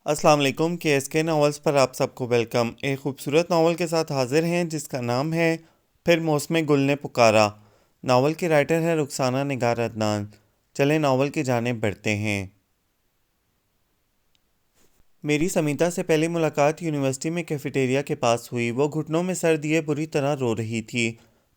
السلام علیکم کے ناولز پر آپ سب کو ویلکم۔ ایک خوبصورت ناول کے ساتھ حاضر ہیں جس کا نام ہے پھر موسم گل نے پکارا۔ ناول کی رائٹر ہے رخسانہ نگار عدنان۔ چلیں ناول کی جانب بڑھتے ہیں۔ میری سمیتا سے پہلی ملاقات یونیورسٹی میں کیفیٹیریا کے پاس ہوئی۔ وہ گھٹنوں میں سر دیے بری طرح رو رہی تھی۔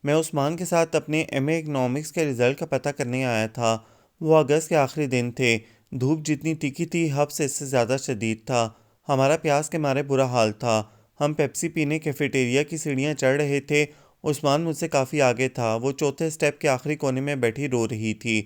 میں عثمان کے ساتھ اپنے ایم اے اکنامکس کے رزلٹ کا پتہ کرنے آیا تھا۔ وہ اگست کے آخری دن تھے۔ دھوپ جتنی تیکھی تھی حب سے اس سے زیادہ شدید تھا۔ ہمارا پیاس کے مارے برا حال تھا۔ ہم پیپسی پینے کیفیٹیریا کی سیڑھیاں چڑھ رہے تھے۔ عثمان مجھ سے کافی آگے تھا۔ وہ چوتھے سٹیپ کے آخری کونے میں بیٹھی رو رہی تھی۔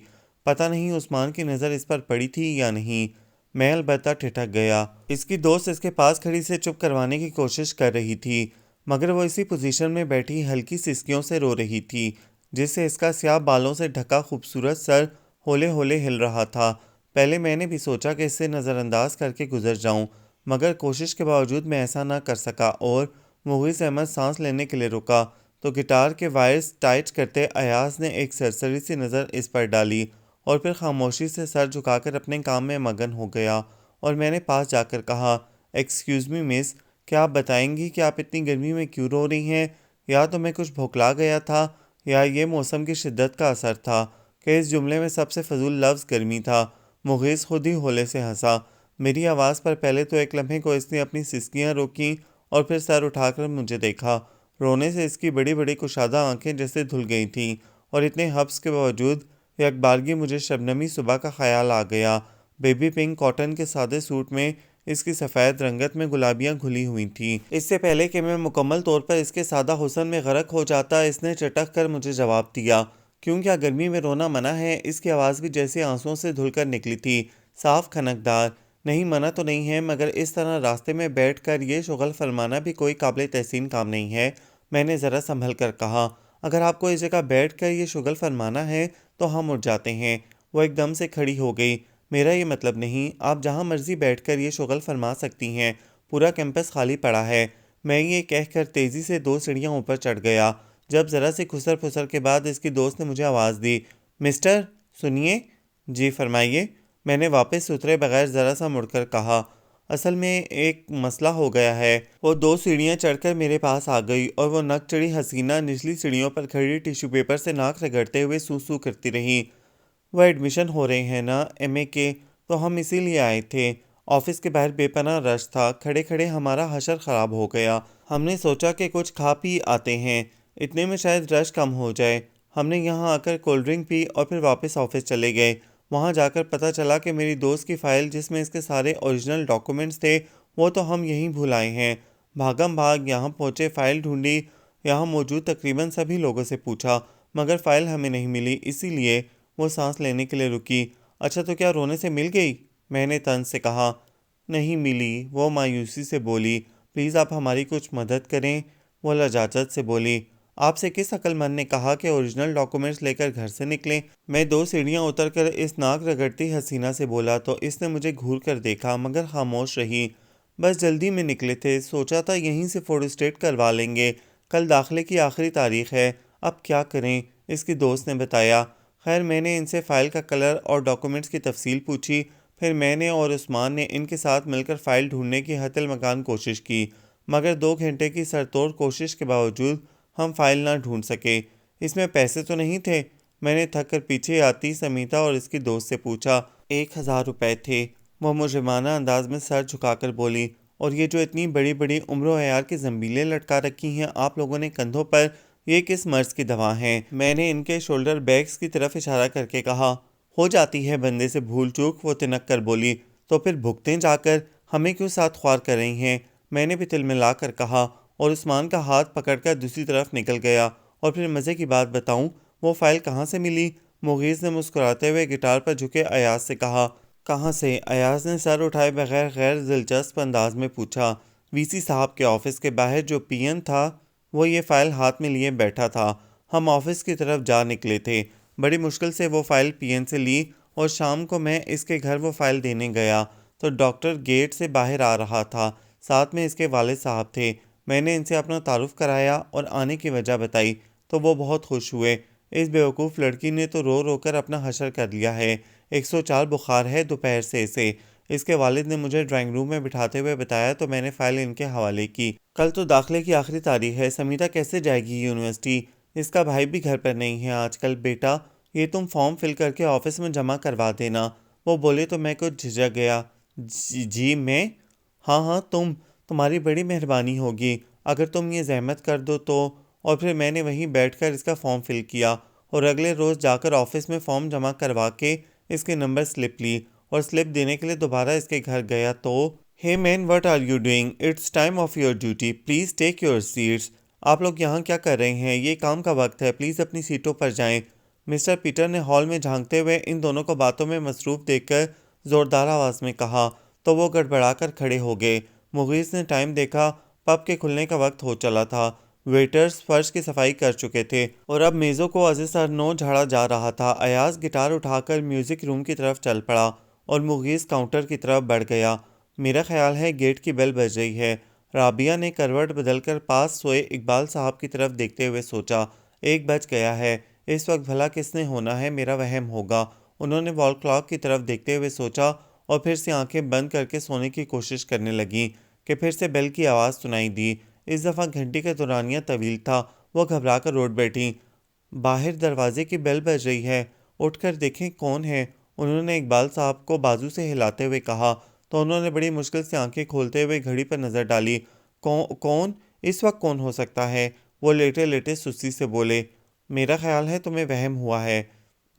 پتہ نہیں عثمان کی نظر اس پر پڑی تھی یا نہیں۔ میں البتہ ٹھٹک گیا۔ اس کی دوست اس کے پاس کھڑی سے چپ کروانے کی کوشش کر رہی تھی، مگر وہ اسی پوزیشن میں بیٹھی ہلکی سسکیوں سے رو رہی تھی، جس سے اس کا سیاہ بالوں سے ڈھکا خوبصورت سر ہولے ہولے ہل رہا تھا۔ پہلے میں نے بھی سوچا کہ اس سے نظر انداز کر کے گزر جاؤں، مگر کوشش کے باوجود میں ایسا نہ کر سکا اور مغیث احمد سانس لینے کے لیے رکا تو گٹار کے وائرز ٹائٹ کرتے ایاز نے ایک سرسری سی نظر اس پر ڈالی اور پھر خاموشی سے سر جھکا کر اپنے کام میں مگن ہو گیا، اور میں نے پاس جا کر کہا، ایکسکیوز می مس، کیا آپ بتائیں گی کہ آپ اتنی گرمی میں کیوں رو رہی ہیں؟ یا تو میں کچھ بھوکلا گیا تھا یا یہ موسم کی شدت کا اثر تھا کہ اس جملے میں سب سے فضول لفظ گرمی تھا۔ مغیث خود ہی ہولے سے ہنسا۔ میری آواز پر پہلے تو ایک لمحے کو اس نے اپنی سسکیاں روکیں اور پھر سر اٹھا کر مجھے دیکھا۔ رونے سے اس کی بڑی بڑی کشادہ آنکھیں جیسے دھل گئی تھیں، اور اتنے حبس کے باوجود یکبارگی مجھے شبنمی صبح کا خیال آ گیا۔ بیبی پنک کاٹن کے سادے سوٹ میں اس کی سفید رنگت میں گلابیاں گھلی ہوئی تھیں۔ اس سے پہلے کہ میں مکمل طور پر اس کے سادہ حسن میں غرق ہو جاتا، اس نے چٹک کر مجھے جواب دیا، کیوں کیا گرمی میں رونا منع ہے؟ اس کی آواز بھی جیسے آنسوؤں سے دھل کر نکلی تھی، صاف کھنکدار۔ نہیں، منع تو نہیں ہے، مگر اس طرح راستے میں بیٹھ کر یہ شغل فرمانا بھی کوئی قابل تحسین کام نہیں ہے۔ میں نے ذرا سنبھل کر کہا، اگر آپ کو اس جگہ بیٹھ کر یہ شغل فرمانا ہے تو ہم اٹھ جاتے ہیں۔ وہ ایک دم سے کھڑی ہو گئی۔ میرا یہ مطلب نہیں، آپ جہاں مرضی بیٹھ کر یہ شغل فرما سکتی ہیں، پورا کیمپس خالی پڑا ہے۔ میں یہ کہہ کر تیزی سے 2 سیڑھیاں اوپر چڑھ گیا، جب ذرا سی کھسر پھسر کے بعد اس کی دوست نے مجھے آواز دی، مسٹر، سنیے۔ جی فرمائیے، میں نے واپس اترے بغیر ذرا سا مڑ کر کہا۔ اصل میں ایک مسئلہ ہو گیا ہے۔ وہ 2 سیڑھیاں چڑھ کر میرے پاس آ گئی اور وہ نک چڑی حسینہ نچلی سیڑھیوں پر کھڑی ٹیشو پیپر سے ناک رگڑتے ہوئے سو سو کرتی رہی۔ وہ ایڈمیشن ہو رہے ہیں نا ایم اے کے، تو ہم اسی لیے آئے تھے۔ آفس کے باہر بے پناہ رش تھا، کھڑے کھڑے ہمارا حشر خراب ہو گیا۔ ہم نے سوچا کہ کچھ کھا پی آتے ہیں، اتنے میں شاید رش کم ہو جائے۔ ہم نے یہاں آ کر کولڈ ڈرنک پی اور پھر واپس آفس چلے گئے۔ وہاں جا کر پتہ چلا کہ میری دوست کی فائل جس میں اس کے سارے اوریجنل ڈاکومنٹس تھے، وہ تو ہم یہیں بھول آئے ہیں۔ بھاگم بھاگ یہاں پہنچے، فائل ڈھونڈی، یہاں موجود تقریباً سبھی لوگوں سے پوچھا، مگر فائل ہمیں نہیں ملی، اسی لیے وہ سانس لینے کے لیے رکی۔ اچھا تو کیا رونے سے مل گئی؟ میں نے طنز سے کہا۔ نہیں ملی، وہ مایوسی سے بولی۔ پلیز آپ ہماری کچھ مدد کریں، وہ لجاجت سے بولی۔ آپ سے کس عقل مند نے کہا کہ اوریجنل ڈاکومنٹس لے کر گھر سے نکلیں؟ میں 2 سیڑھیاں اتر کر اس ناک رگڑتی حسینہ سے بولا تو اس نے مجھے گھور کر دیکھا، مگر خاموش رہی۔ بس جلدی میں نکلے تھے، سوچا تھا یہیں سے فوٹو اسٹیٹ کروا لیں گے، کل داخلے کی آخری تاریخ ہے، اب کیا کریں؟ اس کی دوست نے بتایا۔ خیر میں نے ان سے فائل کا کلر اور ڈاکومنٹس کی تفصیل پوچھی، پھر میں نے اور عثمان نے ان کے ساتھ مل کر فائل ڈھونڈنے کی حتی المکان کوشش کی، مگر 2 گھنٹے کی سرتوڑ کوشش کے باوجود ہم فائل نہ ڈھونڈ سکے۔ اس میں پیسے تو نہیں تھے؟ میں نے تھک کر پیچھے آتی سمیتا اور اس کی دوست سے پوچھا۔ 1000 روپے تھے، وہ مجرمانہ انداز میں سر جھکا کر بولی۔ اور یہ جو اتنی بڑی بڑی عمر و عیار کی زنبیلیں لٹکا رکھی ہیں آپ لوگوں نے کندھوں پر، یہ کس مرض کی دوا ہیں؟ میں نے ان کے شولڈر بیگز کی طرف اشارہ کر کے کہا۔ ہو جاتی ہے بندے سے بھول چوک، وہ تنک کر بولی۔ تو پھر بھگتیں جا کر، ہمیں کیوں ساتھ خوار کر رہی ہیں؟ میں نے بھی تلملا کر کہا، اور عثمان کا ہاتھ پکڑ کر دوسری طرف نکل گیا۔ اور پھر مزے کی بات بتاؤں، وہ فائل کہاں سے ملی؟ مغیث نے مسکراتے ہوئے گٹار پر جھکے ایاز سے کہا۔ کہاں سے؟ ایاز نے سر اٹھائے بغیر غیر دلچسپ انداز میں پوچھا۔ وی سی صاحب کے آفس کے باہر جو پی این تھا، وہ یہ فائل ہاتھ میں لیے بیٹھا تھا۔ ہم آفس کی طرف جا نکلے تھے، بڑی مشکل سے وہ فائل پی این سے لی، اور شام کو میں اس کے گھر وہ فائل دینے گیا تو ڈاکٹر گیٹ سے باہر آ رہا تھا، ساتھ میں اس کے والد صاحب تھے۔ میں نے ان سے اپنا تعارف کرایا اور آنے کی وجہ بتائی تو وہ بہت خوش ہوئے۔ اس بیوقوف لڑکی نے تو رو رو کر اپنا حشر کر لیا ہے، 104 بخار ہے دوپہر سے اسے۔ اس کے والد نے مجھے ڈرائنگ روم میں بٹھاتے ہوئے بتایا تو میں نے فائل ان کے حوالے کی۔ کل تو داخلے کی آخری تاریخ ہے، سمیتا کیسے جائے گی یونیورسٹی؟ اس کا بھائی بھی گھر پر نہیں ہے آج کل۔ بیٹا یہ تم فارم فل کر کے آفس میں جمع کروا دینا۔ وہ بولے تو میں کچھ جھجک گیا۔ جی میں؟ ہاں تمہاری بڑی مہربانی ہوگی اگر تم یہ زحمت کر دو تو۔ اور پھر میں نے وہیں بیٹھ کر اس کا فارم فل کیا اور اگلے روز جا کر آفس میں فارم جمع کروا کے اس کے نمبر سلپ لی اور سلپ دینے کے لیے دوبارہ اس کے گھر گیا تو "Hey man, what are you doing? It's time of your duty. Please take your seats." آپ لوگ یہاں کیا کر رہے ہیں؟ یہ کام کا وقت ہے، پلیز اپنی سیٹوں پر جائیں۔ مسٹر پیٹر نے ہال میں جھانکتے ہوئے ان دونوں کو باتوں میں مصروف دیکھ کر زوردار آواز میں کہا تو وہ گڑبڑا کر کھڑے ہو گئے۔ مغیث نے ٹائم دیکھا، پب کے کھلنے کا وقت ہو چلا تھا۔ ویٹرز فرش کی صفائی کر چکے تھے اور اب میزوں کو ازیں سر نو جھاڑا جا رہا تھا۔ ایاز گٹار اٹھا کر میوزک روم کی طرف چل پڑا اور مغیث کاؤنٹر کی طرف بڑھ گیا۔ میرا خیال ہے گیٹ کی بیل بج رہی ہے۔ رابعہ نے کروٹ بدل کر پاس سوئے اقبال صاحب کی طرف دیکھتے ہوئے سوچا، 1 بج گیا ہے، اس وقت بھلا کس نے ہونا ہے؟ میرا وہم ہوگا۔ انہوں نے وال کلاک کی طرف دیکھتے ہوئے سوچا اور پھر سے آنکھیں بند کر کے سونے کی کوشش کرنے لگیں کہ پھر سے بیل کی آواز سنائی دی۔ اس دفعہ گھنٹی کا دورانیہ طویل تھا۔ وہ گھبرا کر اٹھ بیٹھیں۔ باہر دروازے کی بیل بج رہی ہے، اٹھ کر دیکھیں کون ہے، انہوں نے اقبال صاحب کو بازو سے ہلاتے ہوئے کہا تو انہوں نے بڑی مشکل سے آنکھیں کھولتے ہوئے گھڑی پر نظر ڈالی۔ کون؟ اس وقت کون ہو سکتا ہے؟ وہ لیٹے لیٹے سستی سے بولے۔ میرا خیال ہے تمہیں وہم ہوا ہے۔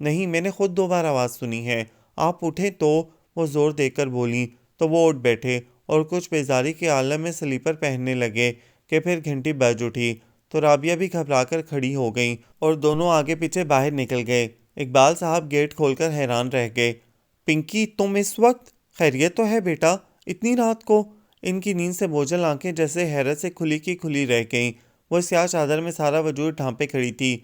نہیں، میں نے خود 2 بار آواز سنی ہے۔ آپ اٹھیں تو، وہ زور دے کر بولیں تو وہ اٹھ بیٹھے اور کچھ بیزاری کے عالم میں سلیپر پہننے لگے کہ پھر گھنٹی بج اٹھی تو رابعہ بھی گھبرا کر کھڑی ہو گئیں اور دونوں آگے پیچھے باہر نکل گئے۔ اقبال صاحب گیٹ کھول کر حیران رہ گئے۔ پنکی تم اس وقت؟ خیریت تو ہے بیٹا؟ اتنی رات کو؟ ان کی نیند سے بوجھل آنکھیں جیسے حیرت سے کھلی کی کھلی رہ گئیں۔ وہ سیاہ چادر میں سارا وجود ڈھانپے کھڑی تھی۔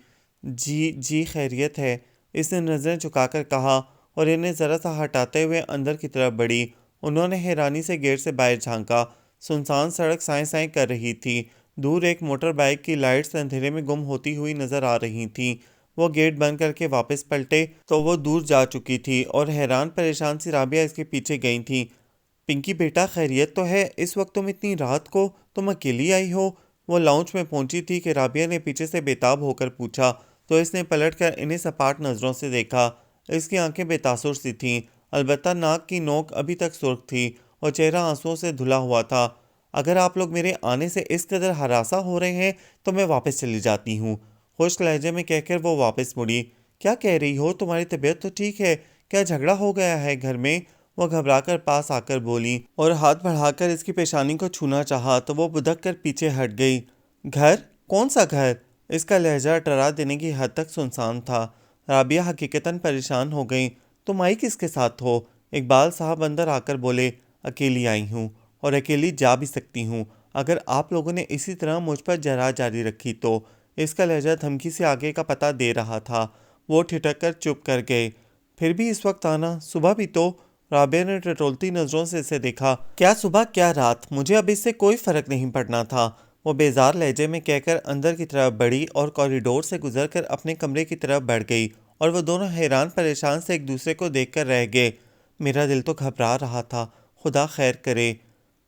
جی خیریت ہے، اس نے نظریں جھکا کر کہا اور انہیں ذرا سا ہٹاتے ہوئے اندر کی طرف بڑھی۔ انہوں نے حیرانی سے گیٹ سے باہر جھانکا۔ سنسان سڑک سائیں سائیں کر رہی تھی۔ دور ایک موٹر بائیک کی لائٹس اندھیرے میں گم ہوتی ہوئی نظر آ رہی تھیں۔ وہ گیٹ بند کر کے واپس پلٹے تو وہ دور جا چکی تھی اور حیران پریشان سی رابعہ اس کے پیچھے گئی تھی۔ پنکی بیٹا خیریت تو ہے؟ اس وقت تم اتنی رات کو، تم اکیلی آئی ہو؟ وہ لاؤنج میں پہنچی تھی کہ رابعہ نے پیچھے سے بےتاب ہو کر پوچھا تو اس نے پلٹ کر انہیں سپاٹ نظروں سے دیکھا۔ اس کی آنکھیں بے تاثر سی تھیں، البتہ ناک کی نوک ابھی تک سرخ تھی اور چہرہ آنسوؤں سے دھلا ہوا تھا۔ اگر آپ لوگ میرے آنے سے اس قدر ہراساں ہو رہے ہیں تو میں واپس چلی جاتی ہوں، خشک لہجے میں کہہ کر وہ واپس مڑی۔ کیا کہہ رہی ہو؟ تمہاری طبیعت تو ٹھیک ہے؟ کیا جھگڑا ہو گیا ہے گھر میں؟ وہ گھبرا کر پاس آ کر بولی اور ہاتھ بڑھا کر اس کی پیشانی کو چھونا چاہا تو وہ بدک کر پیچھے ہٹ گئی۔ گھر؟ کون سا گھر؟ اس کا لہجہ ڈرا دینے کی حد تک سنسان تھا۔ رابعہ حقیقتاً پریشان ہو گئی۔ تم آئی کس کے ساتھ ہو؟ اقبال صاحب اندر آ کر بولے، اکیلی آئی ہوں اور اکیلی جا بھی سکتی ہوں اگر آپ لوگوں نے اسی طرح مجھ پر جرح جاری رکھی تو۔ اس کا لہجہ دھمکی سے آگے کا پتہ دے رہا تھا۔ وہ ٹھٹک کر چپ کر گئے۔ پھر بھی اس وقت آنا؟ صبح بھی تو؟ رابعہ نے ٹٹولتی نظروں سے اسے دیکھا۔ کیا صبح کیا رات، مجھے اب اس سے کوئی فرق نہیں پڑنا تھا، وہ بیزار لہجے میں کہہ کر اندر کی طرف بڑھی اور کوریڈور سے گزر کر اپنے کمرے کی طرف بڑھ گئی اور وہ دونوں حیران پریشان سے ایک دوسرے کو دیکھ کر رہ گئے۔ میرا دل تو گھبرا رہا تھا، خدا خیر کرے،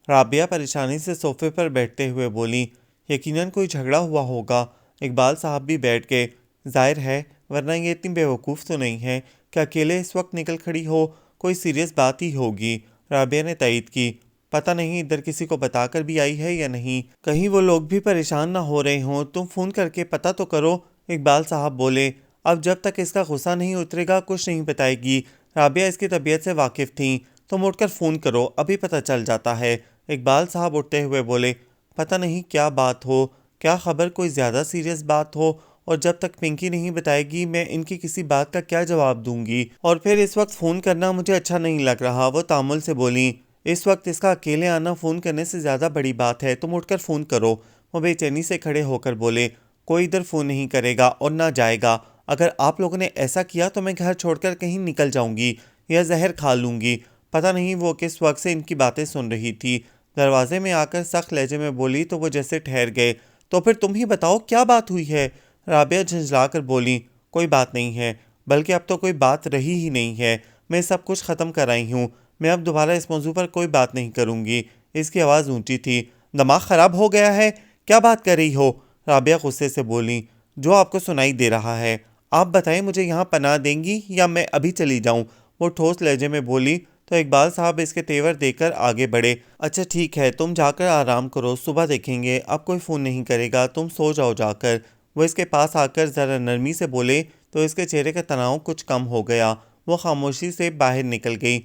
رابعہ پریشانی سے صوفے پر بیٹھتے ہوئے بولی۔ یقیناً کوئی جھگڑا ہوا ہوگا۔ اقبال صاحب بھی بیٹھ گئے۔ ظاہر ہے، ورنہ یہ اتنی بیوقوف تو نہیں ہے کہ اکیلے اس وقت نکل کھڑی ہو، کوئی سیریس بات ہی ہوگی، رابعہ نے تائید کی۔ پتہ نہیں ادھر کسی کو بتا کر بھی آئی ہے یا نہیں، کہیں وہ لوگ بھی پریشان نہ ہو رہے ہوں، تم فون کر کے پتہ تو کرو، اقبال صاحب بولے۔ اب جب تک اس کا غصہ نہیں اترے گا کچھ نہیں بتائے گی۔ رابعہ اس کی طبیعت سے واقف تھیں۔ تم اٹھ کر فون کرو، ابھی پتہ چل جاتا ہے، اقبال صاحب اٹھتے ہوئے بولے۔ پتہ نہیں کیا بات ہو، کیا خبر کوئی زیادہ سیریس بات ہو، اور جب تک پنکی نہیں بتائے گی میں ان کی کسی بات کا کیا جواب دوں گی، اور پھر اس وقت فون کرنا مجھے اچھا نہیں لگ رہا، وہ تامل سے بولیں۔ اس وقت اس کا اکیلے آنا فون کرنے سے زیادہ بڑی بات ہے، تم اٹھ کر فون کرو، وہ بے چینی سے کھڑے ہو کر بولے۔ کوئی ادھر فون نہیں کرے گا اور نہ جائے گا، اگر آپ لوگوں نے ایسا کیا تو میں گھر چھوڑ کر کہیں نکل جاؤں گی یا زہر کھا لوں گی۔ پتہ نہیں وہ کس وقت سے ان کی باتیں سن رہی تھی۔ دروازے میں آ کر سخت لہجے میں بولی تو وہ جیسے ٹھہر گئے۔ تو پھر تم ہی بتاؤ کیا بات ہوئی ہے، رابعہ جھنجھلا کر بولی۔ کوئی بات نہیں ہے، بلکہ اب تو کوئی بات رہی ہی نہیں ہے، میں سب کچھ ختم کر آئی ہوں، میں اب دوبارہ اس موضوع پر کوئی بات نہیں کروں گی۔ اس کی آواز اونچی تھی۔ دماغ خراب ہو گیا ہے؟ کیا بات کر رہی ہو؟ رابعہ غصے سے بولی۔ جو آپ کو سنائی دے رہا ہے۔ آپ بتائیں مجھے یہاں پناہ دیں گی یا میں ابھی چلی جاؤں؟ وہ ٹھوس لہجے میں بولی تو اقبال صاحب اس کے تیور دیکھ کر آگے بڑھے۔ اچھا ٹھیک ہے، تم جا کر آرام کرو، صبح دیکھیں گے، اب کوئی فون نہیں کرے گا، تم سو جاؤ جا کر۔ وہ اس کے پاس آ کر ذرا نرمی سے بولے تو اس کے چہرے کا تناؤ کچھ کم ہو گیا۔ وہ خاموشی سے باہر نکل گئی۔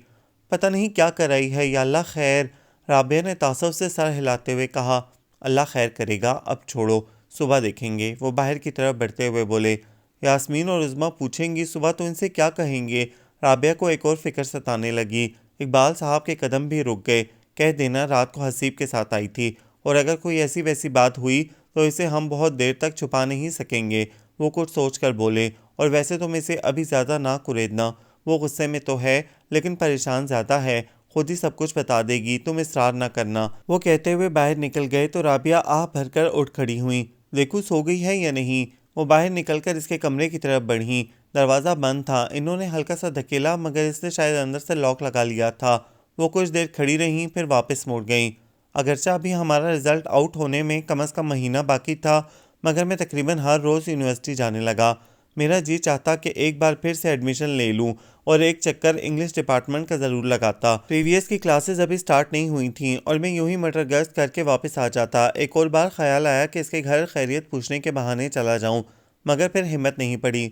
پتہ نہیں کیا کر رہی ہے، یا اللہ خیر، رابعہ نے تعصب سے سر ہلاتے ہوئے کہا۔ اللہ خیر کرے گا، اب چھوڑو، صبح دیکھیں گے۔ وہ باہر کی طرف بڑھتے ہوئے بولے۔ یاسمین اور عظمیٰ پوچھیں گی صبح تو ان سے کیا کہیں گے؟ رابعہ کو ایک اور فکر ستانے لگی۔ اقبال صاحب کے قدم بھی رک گئے۔ کہہ دینا رات کو حسیب کے ساتھ آئی تھی، اور اگر کوئی ایسی ویسی بات ہوئی تو اسے ہم بہت دیر تک چھپا نہیں سکیں گے۔ وہ کچھ سوچ کر بولے، اور ویسے تم اسے ابھی زیادہ نہ کریدنا، وہ غصے میں تو ہے لیکن پریشان زیادہ ہے، خود ہی سب کچھ بتا دے گی، تم اصرار نہ کرنا۔ وہ کہتے ہوئے باہر نکل گئے تو رابعہ آہ بھر کر اٹھ کھڑی ہوئیں۔ دیکھو سو گئی ہے یا نہیں؟ وہ باہر نکل کر اس کے کمرے کی طرف بڑھیں۔ دروازہ بند تھا، انہوں نے ہلکا سا دھکیلا مگر اس نے شاید اندر سے لاک لگا لیا تھا۔ وہ کچھ دیر کھڑی رہیں پھر واپس مڑ گئیں۔ اگرچہ ابھی ہمارا رزلٹ آؤٹ ہونے میں کم از کم مہینہ باقی تھا، مگر میں تقریباً ہر روز یونیورسٹی جانے لگا۔ میرا جی چاہتا کہ ایک بار پھر سے ایڈمیشن لے لوں اور ایک چکر انگلش ڈپارٹمنٹ کا ضرور لگاتا۔ پریویس کی کلاسز ابھی سٹارٹ نہیں ہوئی تھیں اور میں یوں ہی مٹر گشت کر کے واپس آ جاتا۔ ایک اور بار خیال آیا کہ اس کے گھر خیریت پوچھنے کے بہانے چلا جاؤں، مگر پھر ہمت نہیں پڑی۔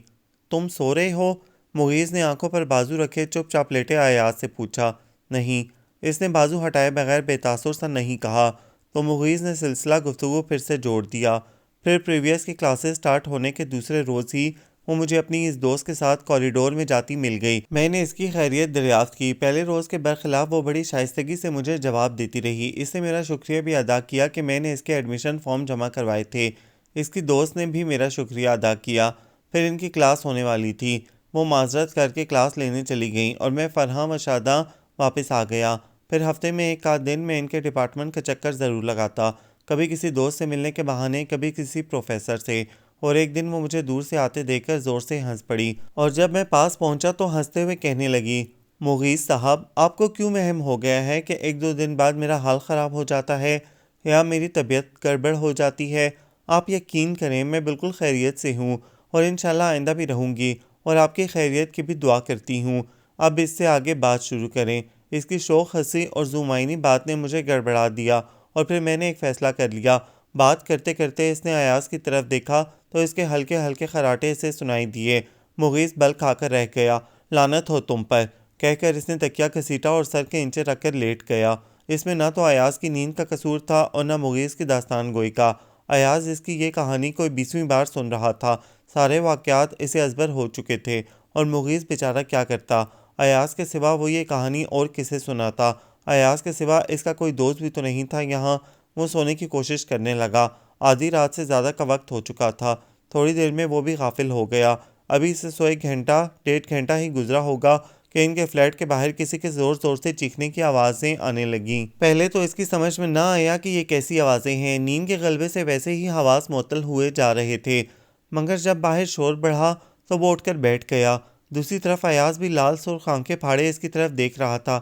تم سو رہے ہو؟ مغیث نے آنکھوں پر بازو رکھے چپ چاپ لیٹے ایاز سے پوچھا۔ نہیں، اس نے بازو ہٹائے بغیر بے تاثر سا نہیں کہا، تو مغیث نے سلسلہ گفتگو پھر سے جوڑ دیا۔ پھر پریویس کی کلاسز سٹارٹ ہونے کے دوسرے روز ہی وہ مجھے اپنی اس دوست کے ساتھ کوریڈور میں جاتی مل گئی۔ میں نے اس کی خیریت دریافت کی۔ پہلے روز کے برخلاف وہ بڑی شائستگی سے مجھے جواب دیتی رہی۔ اس نے میرا شکریہ بھی ادا کیا کہ میں نے اس کے ایڈمیشن فارم جمع کروائے تھے۔ اس کی دوست نے بھی میرا شکریہ ادا کیا۔ پھر ان کی کلاس ہونے والی تھی، وہ معذرت کر کے کلاس لینے چلی گئیں اور میں فرحاں و شاداں واپس آ گیا۔ پھر ہفتے میں ایک آدھ دن میں ان کے ڈپارٹمنٹ کا چکر ضرور لگاتا، کبھی کسی دوست سے ملنے کے بہانے، کبھی کسی پروفیسر سے۔ اور ایک دن وہ مجھے دور سے آتے دیکھ کر زور سے ہنس پڑی، اور جب میں پاس پہنچا تو ہنستے ہوئے کہنے لگی، مغیث صاحب، آپ کو کیوں وہم ہو گیا ہے کہ ایک دو دن بعد میرا حال خراب ہو جاتا ہے یا میری طبیعت گڑبڑ ہو جاتی ہے؟ آپ یقین کریں میں بالکل خیریت سے ہوں اور انشاءاللہ آئندہ بھی رہوں گی، اور آپ کی خیریت کی بھی دعا کرتی ہوں۔ اب اس سے آگے بات شروع کریں۔ اس کی شوخ ہنسی اور ذومعنی بات نے مجھے گڑبڑا دیا، اور پھر میں نے ایک فیصلہ کر لیا۔ بات کرتے کرتے اس نے ایاز کی طرف دیکھا تو اس کے ہلکے ہلکے خراٹے سے سنائی دیے۔ مغیث بل کھا کر رہ گیا۔ لعنت ہو تم پر، کہہ کر اس نے تکیہ گھسیٹا اور سر کے نیچے رکھ کر لیٹ گیا۔ اس میں نہ تو ایاز کی نیند کا قصور تھا اور نہ مغیث کی داستان گوئی کا۔ ایاز اس کی یہ کہانی کوئی 20ویں بار سن رہا تھا۔ سارے واقعات اسے ازبر ہو چکے تھے، اور مغیث بیچارہ کیا کرتا؟ ایاز کے سوا وہ یہ کہانی اور کسے سناتا؟ ایاز کے سوا اس کا کوئی دوست بھی تو نہیں تھا یہاں۔ وہ سونے کی کوشش کرنے لگا۔ آدھی رات سے زیادہ کا وقت ہو چکا تھا۔ تھوڑی دیر میں وہ بھی غافل ہو گیا۔ ابھی سے سوئے گھنٹہ ڈیڑھ گھنٹہ ہی گزرا ہوگا کہ ان کے فلیٹ کے باہر کسی کے زور زور سے چیخنے کی آوازیں آنے لگیں۔ پہلے تو اس کی سمجھ میں نہ آیا کہ یہ کیسی آوازیں ہیں، نیند کے غلبے سے ویسے ہی حواس معطل ہوئے جا رہے تھے، مگر جب باہر شور بڑھا تو وہ اٹھ کر بیٹھ گیا۔ دوسری طرف ایاز بھی لال سرخ آنکھیں پھاڑے اس کی طرف دیکھ رہا تھا۔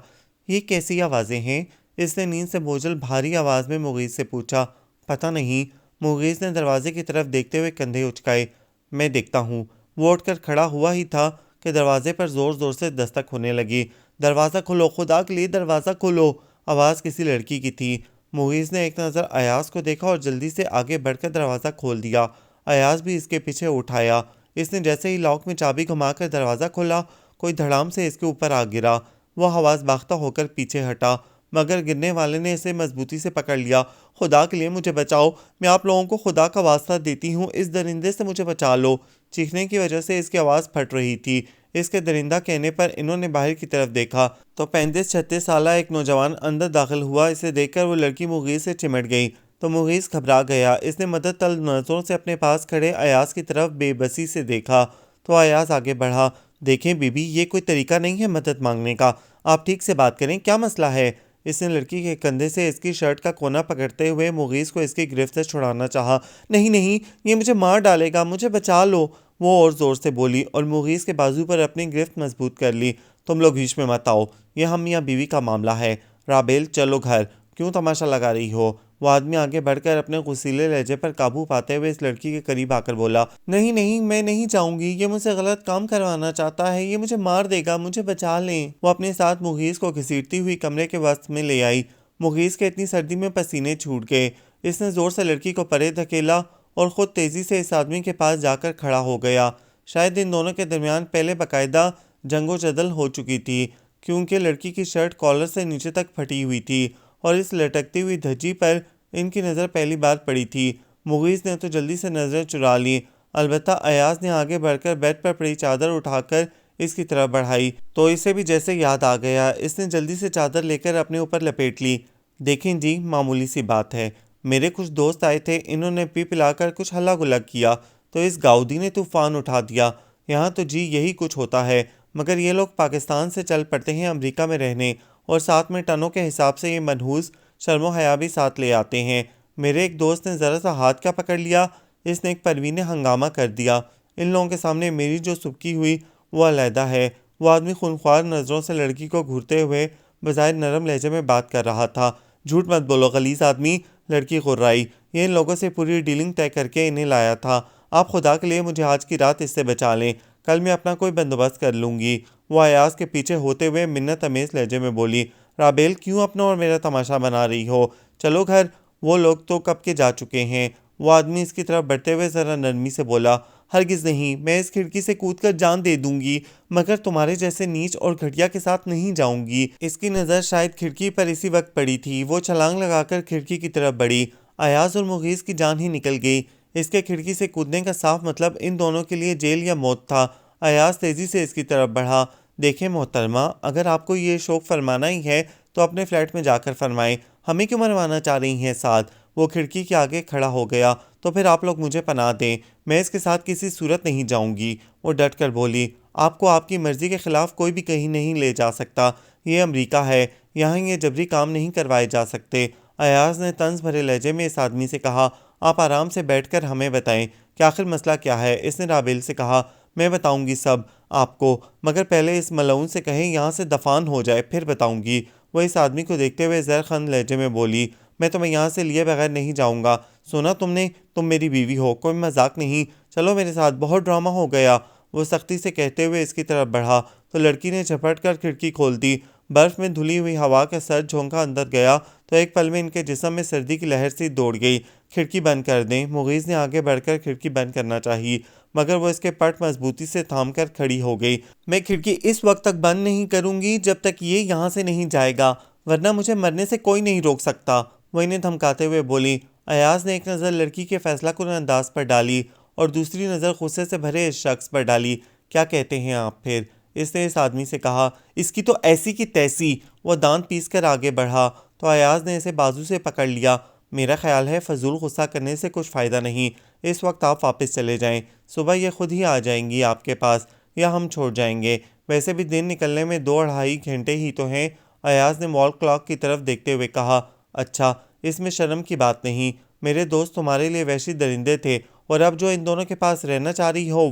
یہ کیسی آوازیں ہیں؟ اس نے نیند سے بوجھل بھاری آواز میں مغیث سے پوچھا۔ پتہ نہیں۔ مغیث نے دروازے کی طرف دیکھتے ہوئے کندھے اچکائے۔ میں دیکھتا ہوں۔ وہ اٹھ کر کھڑا ہوا ہی تھا کہ دروازے پر زور زور سے دستک ہونے لگی۔ دروازہ کھولو، خدا کے لیے دروازہ کھولو! آواز کسی لڑکی کی تھی۔ مغیث نے ایک نظر ایاز کو دیکھا اور جلدی سے آگے بڑھ کر دروازہ کھول دیا۔ ایاز بھی اس کے پیچھے اٹھ آیا۔ اس نے جیسے ہی لاک میں چابی گھما کر دروازہ کھولا، کوئی دھڑام سے اس کے اوپر آ گرا۔ وہ حواس باختہ ہو کر پیچھے ہٹا، مگر گرنے والے نے اسے مضبوطی سے پکڑ لیا۔ خدا کے لیے مجھے بچاؤ، میں آپ لوگوں کو خدا کا واسطہ دیتی ہوں، اس درندے سے مجھے بچا لو۔ چیخنے کی وجہ سے اس کی آواز پھٹ رہی تھی۔ اس کے درندہ کہنے پر انہوں نے باہر کی طرف دیکھا تو 35-36 سالہ ایک نوجوان اندر داخل ہوا۔ اسے دیکھ کر وہ لڑکی مغیث سے چمٹ گئی تو مغیث گھبرا گیا۔ اس نے مدد طلب نظروں سے اپنے پاس کھڑے ایاز کی طرف بے بسی سے دیکھا تو ایاز آگے بڑھا۔ دیکھیں بی بی، یہ کوئی طریقہ نہیں ہے مدد مانگنے کا، آپ ٹھیک سے بات کریں، کیا مسئلہ ہے؟ اس نے لڑکی کے کندھے سے اس کی شرٹ کا کونا پکڑتے ہوئے مغیث کو اس کی گرفت سے چھڑانا چاہا۔ نہیں نہیں، یہ مجھے مار ڈالے گا، مجھے بچا لو! وہ اور زور سے بولی اور مغیث کے بازو پر اپنی گرفت مضبوط کر لی تم لوگ بیچ میں مت آؤ، یہ ہم میاں بیوی کا معاملہ ہے۔ رابیل چلو گھر، کیوں تماشا لگا رہی ہو؟ وہ آدمی آگے بڑھ کر اپنے غصیلے لہجے پر قابو پاتے ہوئے اس لڑکی کے قریب آ کر بولا، نہیں نہیں، میں نہیں جاؤں گی، یہ مجھ سے غلط کام کروانا چاہتا ہے، یہ مجھے مار دے گا، مجھے بچا لیں۔ وہ اپنے ساتھ مغیث کو گھسیٹتی ہوئی کمرے کے وسط میں لے آئی۔ مغیث کے اتنی سردی میں پسینے چھوٹ گئے۔ اس نے زور سے لڑکی کو پرے دھکیلا اور خود تیزی سے اس آدمی کے پاس جا کر کھڑا ہو گیا۔ شاید ان دونوں کے درمیان پہلے باقاعدہ جنگ و جدل ہو چکی تھی، کیونکہ لڑکی کی شرٹ کالر سے نیچے تک پھٹی ہوئی تھی اور اس لٹکتی ہوئی دھجی پر ان کی نظر پہلی بار پڑی تھی۔ مغیث نے تو جلدی سے نظریں چرا لیں، البتہ ایاز نے آگے بڑھ کر بیڈ پر پڑی چادر اٹھا کر اس کی طرف بڑھائی تو اسے بھی جیسے یاد آ گیا۔ اس نے جلدی سے چادر لے کر اپنے اوپر لپیٹ لی۔ دیکھیں جی، معمولی سی بات ہے، میرے کچھ دوست آئے تھے، انہوں نے پی پلا کر کچھ ہلا گلا کیا تو اس گاؤدی نے طوفان اٹھا دیا۔ یہاں تو جی یہی کچھ ہوتا ہے، مگر یہ لوگ پاکستان سے چل پڑتے ہیں امریکہ میں رہنے، اور ساتھ میں ٹنوں کے حساب سے یہ منحوس شرم و حیا بھی ساتھ لے آتے ہیں۔ میرے ایک دوست نے ذرا سا ہاتھ کا پکڑ لیا، اس نے ایک پروینے ہنگامہ کر دیا۔ ان لوگوں کے سامنے میری جو سبکی ہوئی وہ علیحدہ ہے۔ وہ آدمی خونخوار نظروں سے لڑکی کو گھورتے ہوئے بظاہر نرم لہجے میں بات کر رہا تھا۔ جھوٹ مت بولو غلیظ آدمی، لڑکی غرائی، یہ ان لوگوں سے پوری ڈیلنگ طے کر کے انہیں لایا تھا۔ آپ خدا کے لیے مجھے آج کی رات اس سے بچا لیں، کل میں اپنا کوئی بندوبست کر لوں گی۔ وہ ایاز کے پیچھے ہوتے ہوئے منت امیز لہجے میں بولی، رابیل کیوں اپنا اور میرا تماشا بنا رہی ہو؟ چلو گھر، وہ لوگ تو کب کے جا چکے ہیں۔ وہ آدمی اس کی طرف بڑھتے ہوئے ذرا نرمی سے بولا، ہرگز نہیں، میں اس کھڑکی سے کود کر جان دے دوں گی، مگر تمہارے جیسے نیچ اور گھٹیا کے ساتھ نہیں جاؤں گی۔ اس کی نظر شاید کھڑکی پر اسی وقت پڑی تھی۔ وہ چھلانگ لگا کر کھڑکی کی طرف بڑھی۔ ایاز اور مغیث کی جان ہی نکل گئی۔ اس کے کھڑکی سے کودنے کا صاف مطلب ان دونوں کے لیے جیل یا موت تھا۔ ایاز تیزی سے اس کی طرف بڑھا۔ دیکھیں محترمہ، اگر آپ کو یہ شوق فرمانا ہی ہے تو اپنے فلیٹ میں جا کر فرمائیں، ہمیں کیوں مروانا چاہ رہی ہیں ساتھ؟ وہ کھڑکی کے آگے کھڑا ہو گیا، تو پھر آپ لوگ مجھے پناہ دیں، میں اس کے ساتھ کسی صورت نہیں جاؤں گی۔ وہ ڈٹ کر بولی، آپ کو آپ کی مرضی کے خلاف کوئی بھی کہیں نہیں لے جا سکتا، یہ امریکہ ہے، یہاں یہ جبری کام نہیں کروائے جا سکتے۔ ایاز نے طنز بھرے لہجے میں اس آدمی سے کہا، آپ آرام سے بیٹھ کر ہمیں بتائیں کہ آخر مسئلہ کیا ہے۔ اس نے رابیل سے کہا، میں بتاؤں گی سب آپ کو، مگر پہلے اس ملعون سے کہیں یہاں سے دفان ہو جائے، پھر بتاؤں گی۔ وہ اس آدمی کو دیکھتے ہوئے زہرخند لہجے میں بولی، میں تمہیں یہاں سے لیے بغیر نہیں جاؤں گا، سنا تم نے؟ تم میری بیوی ہو، کوئی مذاق نہیں، چلو میرے ساتھ، بہت ڈرامہ ہو گیا۔ وہ سختی سے کہتے ہوئے اس کی طرف بڑھا تو لڑکی نے جھپٹ کر کھڑکی کھول دی۔ برف میں دھلی ہوئی ہوا کا سرد جھونکا اندر گیا تو ایک پل میں ان کے جسم میں سردی کی لہر سی دوڑ گئی۔ کھڑکی بند کر دیں، مغیث نے آگے بڑھ کر کھڑکی بند کرنا چاہی، مگر وہ اس کے پٹ مضبوطی سے تھام کر کھڑی ہو گئی۔ میں کھڑکی اس وقت تک بند نہیں کروں گی جب تک یہ یہاں سے نہیں جائے گا، ورنہ مجھے مرنے سے کوئی نہیں روک سکتا، وہ انہیں دھمکاتے ہوئے بولی۔ ایاز نے ایک نظر لڑکی کے فیصلہ کن انداز پر ڈالی اور دوسری نظر غصے سے بھرے اس شخص پر ڈالی۔ کیا کہتے ہیں آپ پھر؟ اس نے اس آدمی سے کہا۔ اس کی تو ایسی کی تیسی۔ وہ دانت پیس کر آگے بڑھا تو ایاز نے اسے بازو سے پکڑ لیا۔ میرا خیال ہے فضول غصہ کرنے سے کچھ فائدہ نہیں، اس وقت آپ واپس چلے جائیں، صبح یہ خود ہی آ جائیں گی آپ کے پاس، یا ہم چھوڑ جائیں گے، ویسے بھی دن نکلنے میں 2-2.5 گھنٹے ہی تو ہیں۔ ایاز نے وال کلاک کی طرف دیکھتے ہوئے کہا، اچھا، اس میں شرم کی بات نہیں، میرے دوست تمہارے لیے وحشی درندے تھے، اور اب جو ان دونوں کے پاس رہنا چاہ رہی ہو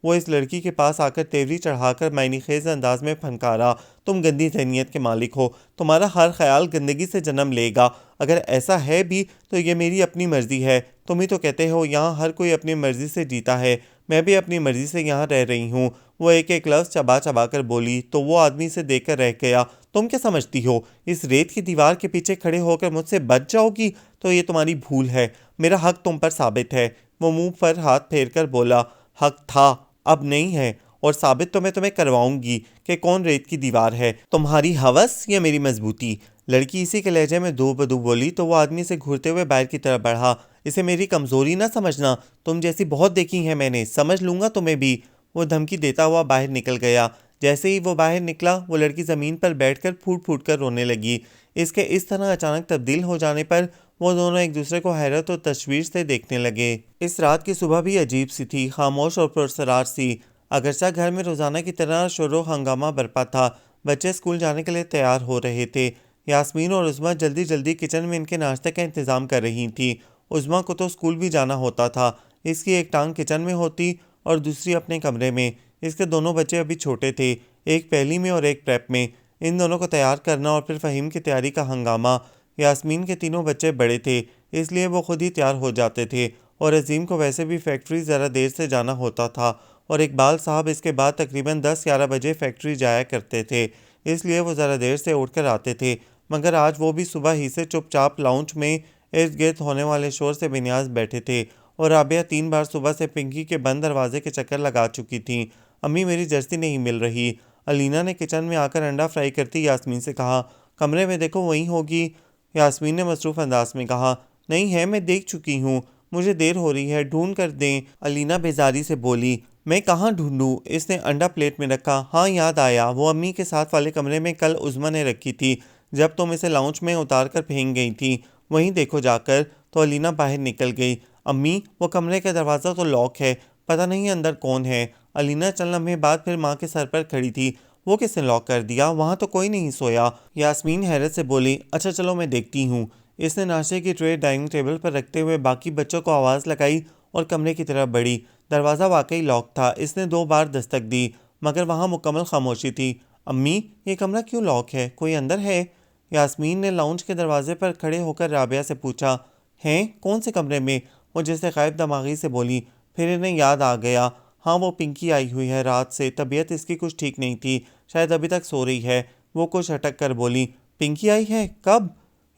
وہ اس لڑکی کے پاس آ کر تیوری چڑھا کر معنی خیز انداز میں پھنکارا، تم گندی ذہنیت کے مالک ہو، تمہارا ہر خیال گندگی سے جنم لے گا، اگر ایسا ہے بھی تو یہ میری اپنی مرضی ہے، تم ہی تو کہتے ہو یہاں ہر کوئی اپنی مرضی سے جیتا ہے، میں بھی اپنی مرضی سے یہاں رہ رہی ہوں۔ وہ ایک ایک لفظ چبا چبا کر بولی تو وہ آدمی سے دیکھ کر رہ گیا۔ تم کیا سمجھتی ہو اس ریت کی دیوار کے پیچھے کھڑے ہو کر مجھ سے بچ جاؤ گی؟ تو یہ تمہاری بھول ہے، میرا حق تم پر ثابت ہے۔ وہ منہ پر ہاتھ پھیر کر بولا، حق تھا، اب نہیں ہے، اور ثابت تو میں تمہیں کرواؤں گی کہ کون ریت کی دیوار ہے، تمہاری ہوس یا میری مضبوطی؟ لڑکی اسی کے لہجے میں دو بدو بولی تو وہ آدمی سے گھورتے ہوئے باہر کی طرف بڑھا۔ اسے میری کمزوری نہ سمجھنا، تم جیسی بہت دیکھی ہیں میں نے، سمجھ لوں گا تمہیں بھی۔ وہ دھمکی دیتا ہوا باہر نکل گیا۔ جیسے ہی وہ باہر نکلا وہ لڑکی زمین پر بیٹھ کر پھوٹ پھوٹ کر رونے لگی۔ اس کے اس طرح اچانک تبدیل ہو جانے پر وہ دونوں ایک دوسرے کو حیرت و تشویش سے دیکھنے لگے۔ اس رات کی صبح بھی عجیب سی تھی، خاموش اور پراسرار سی، اگرچہ گھر میں روزانہ کی طرح شور و ہنگامہ برپا تھا۔ بچے اسکول جانے کے لیے تیار ہو رہے تھے۔ یاسمین اور عظمیٰ جلدی جلدی کچن میں ان کے ناشتے کا انتظام کر رہی تھیں۔ عظمیٰ کو تو اسکول بھی جانا ہوتا تھا، اس کی ایک ٹانگ کچن میں ہوتی اور دوسری اپنے کمرے میں۔ اس کے دونوں بچے ابھی چھوٹے تھے، ایک پہلی میں اور ایک پریپ میں۔ ان دونوں کو تیار کرنا اور پھر فہیم کی تیاری کا ہنگامہ۔ یاسمین کے تینوں بچے بڑے تھے، اس لیے وہ خود ہی تیار ہو جاتے تھے، اور عظیم کو ویسے بھی فیکٹری ذرا دیر سے جانا ہوتا تھا، اور اقبال صاحب اس کے بعد تقریباً 10-11 بجے فیکٹری جایا کرتے تھے، اس لیے وہ ذرا دیر سے اٹھ کر آتے تھے۔ مگر آج وہ بھی صبح ہی سے چپ چاپ لاؤنج میں ارد گرد ہونے والے شور سے بے نیاز بیٹھے تھے، اور رابعہ 3 بار صبح سے پنکی کے بند دروازے کے چکر لگا چکی تھیں۔ امی میری جرسی نہیں مل رہی۔ علینا نے کچن میں آ کر انڈا فرائی کرتی یاسمین سے کہا، کمرے میں دیکھو وہیں ہوگی۔ یاسمین نے مصروف انداز میں کہا، نہیں ہے، میں دیکھ چکی ہوں، مجھے دیر ہو رہی ہے، ڈھونڈ کر دیں۔ علینا بیزاری سے بولی، میں کہاں ڈھونڈوں؟ اس نے انڈا پلیٹ میں رکھا۔ ہاں یاد آیا، وہ امی کے ساتھ والے کمرے میں کل عظمیٰ نے رکھی تھی جب تم اسے لاؤنج میں اتار کر پھینک گئی تھی، وہیں دیکھو جا کر۔ تو علینا باہر نکل گئی۔ امی، وہ کمرے کا دروازہ تو لاک ہے، پتہ نہیں اندر کون ہے۔ علینا چند لمحے بعد پھر ماں کے سر پر کھڑی تھی۔ وہ کس نے لاک کر دیا؟ وہاں تو کوئی نہیں سویا۔ یاسمین حیرت سے بولی، اچھا چلو میں دیکھتی ہوں۔ اس نے ناشتے کی ٹرے ڈائننگ ٹیبل پر رکھتے ہوئے باقی بچوں کو آواز لگائی اور کمرے کی طرف بڑھی۔ دروازہ واقعی لاک تھا۔ اس نے 2 بار دستک دی، مگر وہاں مکمل خاموشی تھی۔ امی، یہ کمرہ کیوں لاک ہے؟ کوئی اندر ہے؟ یاسمین نے لاؤنج کے دروازے پر کھڑے ہو کر رابعہ سے پوچھا۔ ہیں؟ کون سے کمرے میں؟ وہ جیسے غائب دماغی سے بولی۔ پھر انہیں یاد آ گیا، ہاں وہ پنکی آئی ہوئی ہے رات سے، طبیعت اس کی کچھ ٹھیک نہیں تھی، شاید ابھی تک سو رہی ہے۔ وہ کچھ اٹک کر بولی، پنکی آئی ہے؟ کب؟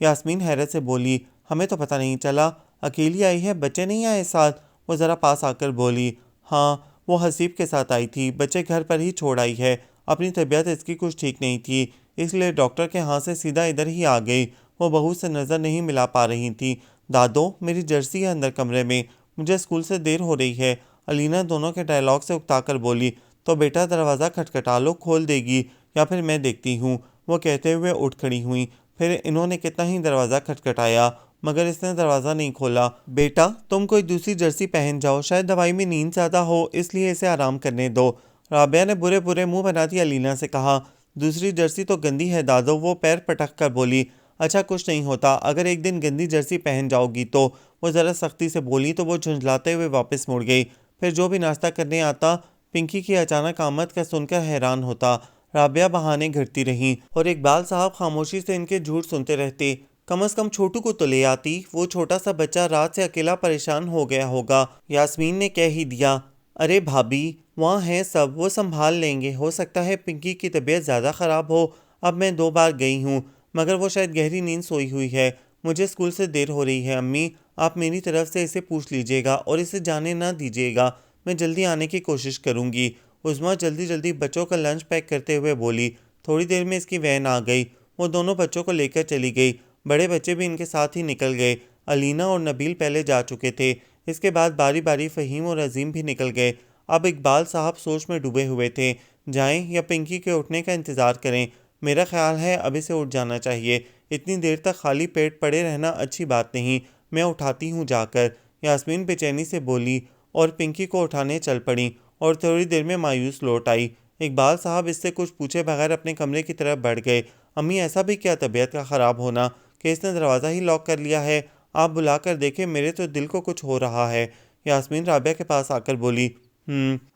یاسمین حیرت سے بولی، ہمیں تو پتہ نہیں چلا، اکیلی آئی ہے، بچے نہیں آئے ساتھ؟ وہ ذرا پاس آ کر بولی، ہاں وہ حسیب کے ساتھ آئی تھی، بچے گھر پر ہی چھوڑ آئی ہے، اپنی طبیعت اس کی کچھ ٹھیک نہیں تھی، اس لیے ڈاکٹر کے ہاں سے سیدھا ادھر ہی آ گئی۔ وہ بہو سے نظر نہیں ملا پا رہی تھی۔ دادو، میری جرسی ہے اندر کمرے میں، مجھے اسکول سے دیر ہو رہی ہے۔ علینا دونوں کے ڈائلاگ سے اکتا کر بولی، تو بیٹا دروازہ کھٹکھٹا لو، کھول دے گی، یا پھر میں دیکھتی ہوں۔ وہ کہتے ہوئے اٹھ کھڑی ہوئیں۔ پھر انہوں نے کتنا ہی دروازہ کھٹکھٹایا، مگر اس نے دروازہ نہیں کھولا۔ بیٹا تم کوئی دوسری جرسی پہن جاؤ، شاید دوائی میں نیند زیادہ ہو، اس لیے اسے آرام کرنے دو۔ رابعہ نے برے برے منہ بناتی علینا سے کہا، دوسری جرسی تو گندی ہے دادو۔ وہ پیر پٹک کر بولی، اچھا کچھ نہیں ہوتا، اگر ایک دن گندی جرسی پہن جاؤ گی تو۔ وہ ذرا سختی سے بولی تو وہ جھنجھلاتے ہوئے واپس مڑ گئی۔ پھر جو بھی ناشتہ کرنے آتا پنکی کی اچانک آمد کا سن کر حیران ہوتا۔ رابعہ بہانے گھڑتی رہیں اور اقبال صاحب خاموشی سے ان کے جھوٹ سنتے رہتے۔ کم از کم چھوٹو کو تو لے آتی، وہ چھوٹا سا بچہ رات سے اکیلا پریشان ہو گیا ہوگا۔ یاسمین نے کہہ ہی دیا، ارے بھابی وہاں ہیں سب، وہ سنبھال لیں گے، ہو سکتا ہے پنکی کی طبیعت زیادہ خراب ہو، اب میں 2 بار گئی ہوں، مگر وہ شاید گہری نیند سوئی ہوئی ہے۔ مجھے اسکول سے دیر ہو رہی ہے امی، آپ میری طرف سے اسے پوچھ لیجئے گا اور اسے جانے نہ دیجئے گا، میں جلدی آنے کی کوشش کروں گی۔ عظمیٰ جلدی جلدی بچوں کا لنچ پیک کرتے ہوئے بولی۔ تھوڑی دیر میں اس کی وین آ گئی، وہ دونوں بچوں کو لے کر چلی گئی۔ بڑے بچے بھی ان کے ساتھ ہی نکل گئے۔ علینا اور نبیل پہلے جا چکے تھے، اس کے بعد باری باری فہیم اور عظیم بھی نکل گئے۔ اب اقبال صاحب سوچ میں ڈوبے ہوئے تھے، جائیں یا پنکی کے اٹھنے کا انتظار کریں؟ میرا خیال ہے اب اسے اٹھ جانا چاہیے، اتنی دیر تک خالی پیٹ پڑے رہنا اچھی بات نہیں، میں اٹھاتی ہوں جا کر۔ یاسمین بے چینی سے بولی اور پنکی کو اٹھانے چل پڑیں، اور تھوڑی دیر میں مایوس لوٹ آئی۔ اقبال صاحب اس سے کچھ پوچھے بغیر اپنے کمرے کی طرف بڑھ گئے۔ امی ایسا بھی کیا طبیعت کا خراب ہونا کہ اس نے دروازہ ہی لاک کر لیا ہے؟ آپ بلا کر دیکھیں، میرے تو دل کو کچھ ہو رہا ہے۔ یاسمین رابعہ کے پاس آ کر بولی،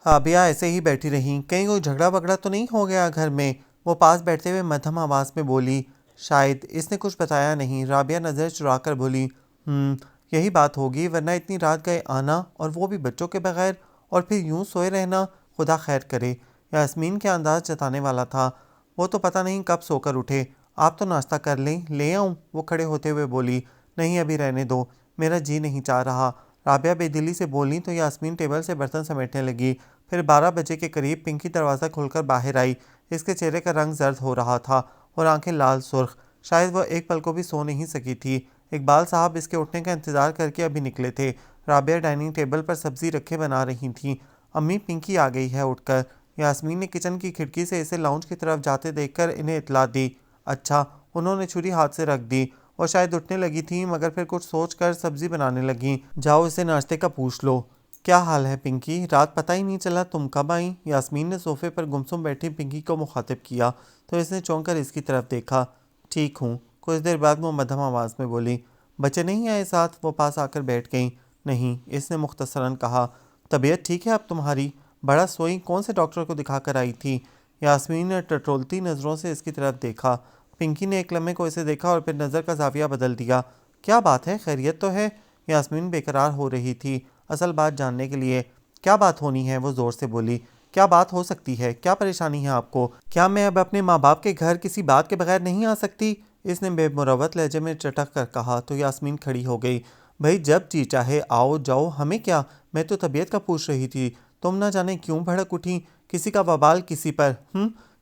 رابعہ ایسے ہی بیٹھی رہیں، کہیں کوئی جھگڑا بگڑا تو نہیں ہو گیا گھر میں؟ وہ پاس بیٹھتے ہوئے مدھم آواز میں بولی، شاید اس نے کچھ بتایا نہیں۔ رابعہ نظر چرا کر بولی، یہی بات ہوگی، ورنہ اتنی رات گئے آنا اور وہ بھی بچوں کے بغیر، اور پھر یوں سوئے رہنا، خدا خیر کرے۔ یاسمین کے انداز جتانے والا تھا، وہ تو پتہ نہیں کب سو کر اٹھے۔ آپ تو ناشتہ کر لیں، لے آؤں؟ وہ کھڑے ہوتے ہوئے بولی، نہیں ابھی رہنے دو، میرا جی نہیں چاہ رہا۔ رابعہ بے دلی سے بولیں تو یاسمین ٹیبل سے برتن سمیٹنے لگی۔ پھر 12 بجے کے قریب پنکی دروازہ کھول کر باہر آئی۔ اس کے چہرے کا رنگ زرد ہو رہا تھا اور آنکھیں لال سرخ، شاید وہ ایک پل کو بھی سو نہیں سکی تھی۔ اقبال صاحب اس کے اٹھنے کا انتظار کر کے ابھی نکلے تھے۔ رابعہ ڈائننگ ٹیبل پر سبزی رکھے بنا رہی تھیں۔ امی پنکی آ گئی ہے اٹھ کر۔ یاسمین نے کچن کی کھڑکی سے اسے لاؤنج کی طرف جاتے دیکھ کر انہیں اطلاع دی۔ اچھا، انہوں نے چھری ہاتھ سے رکھ دی اور شاید اٹھنے لگی تھیں، مگر پھر کچھ سوچ کر سبزی بنانے لگیں۔ جاؤ اسے ناشتے کا پوچھ لو۔ کیا حال ہے پنکی؟ رات پتہ ہی نہیں چلا تم کب آئیں؟ یاسمین نے صوفے پر گمسم بیٹھی پنکی کو مخاطب کیا تو اس نے چونک کر اس کی طرف دیکھا۔ ٹھیک ہوں۔ کچھ دیر بعد وہ مدھم آواز میں بولی، بچے نہیں آئے ساتھ؟ وہ پاس آ کر بیٹھ گئیں۔ نہیں، اس نے مختصراً کہا۔ طبیعت ٹھیک ہے اب تمہاری؟ بڑا سوئی، کون سے ڈاکٹر کو دکھا کر آئی تھی؟ یاسمین نے ٹٹولتی نظروں سے اس کی طرف دیکھا۔ پنکی نے ایک لمحے کو اسے دیکھا اور پھر نظر کا زاویہ بدل دیا۔ کیا بات ہے، خیریت تو ہے؟ یاسمین بے قرار ہو رہی تھی اصل بات جاننے کے لیے۔ کیا بات ہونی ہے، وہ زور سے بولی۔ کیا بات ہو سکتی ہے؟ کیا پریشانی ہے آپ کو؟ کیا میں اب اپنے ماں باپ کے گھر کسی بات کے بغیر نہیں آ سکتی؟ اس نے بے مروت لہجے میں چٹک کر کہا تو یاسمین کھڑی ہو گئی۔ بھائی جب جی چاہے آؤ جاؤ، ہمیں کیا؟ میں تو طبیعت کا پوچھ رہی تھی، تم نہ جانے کیوں بھڑک اٹھی، کسی کا وبال کسی پر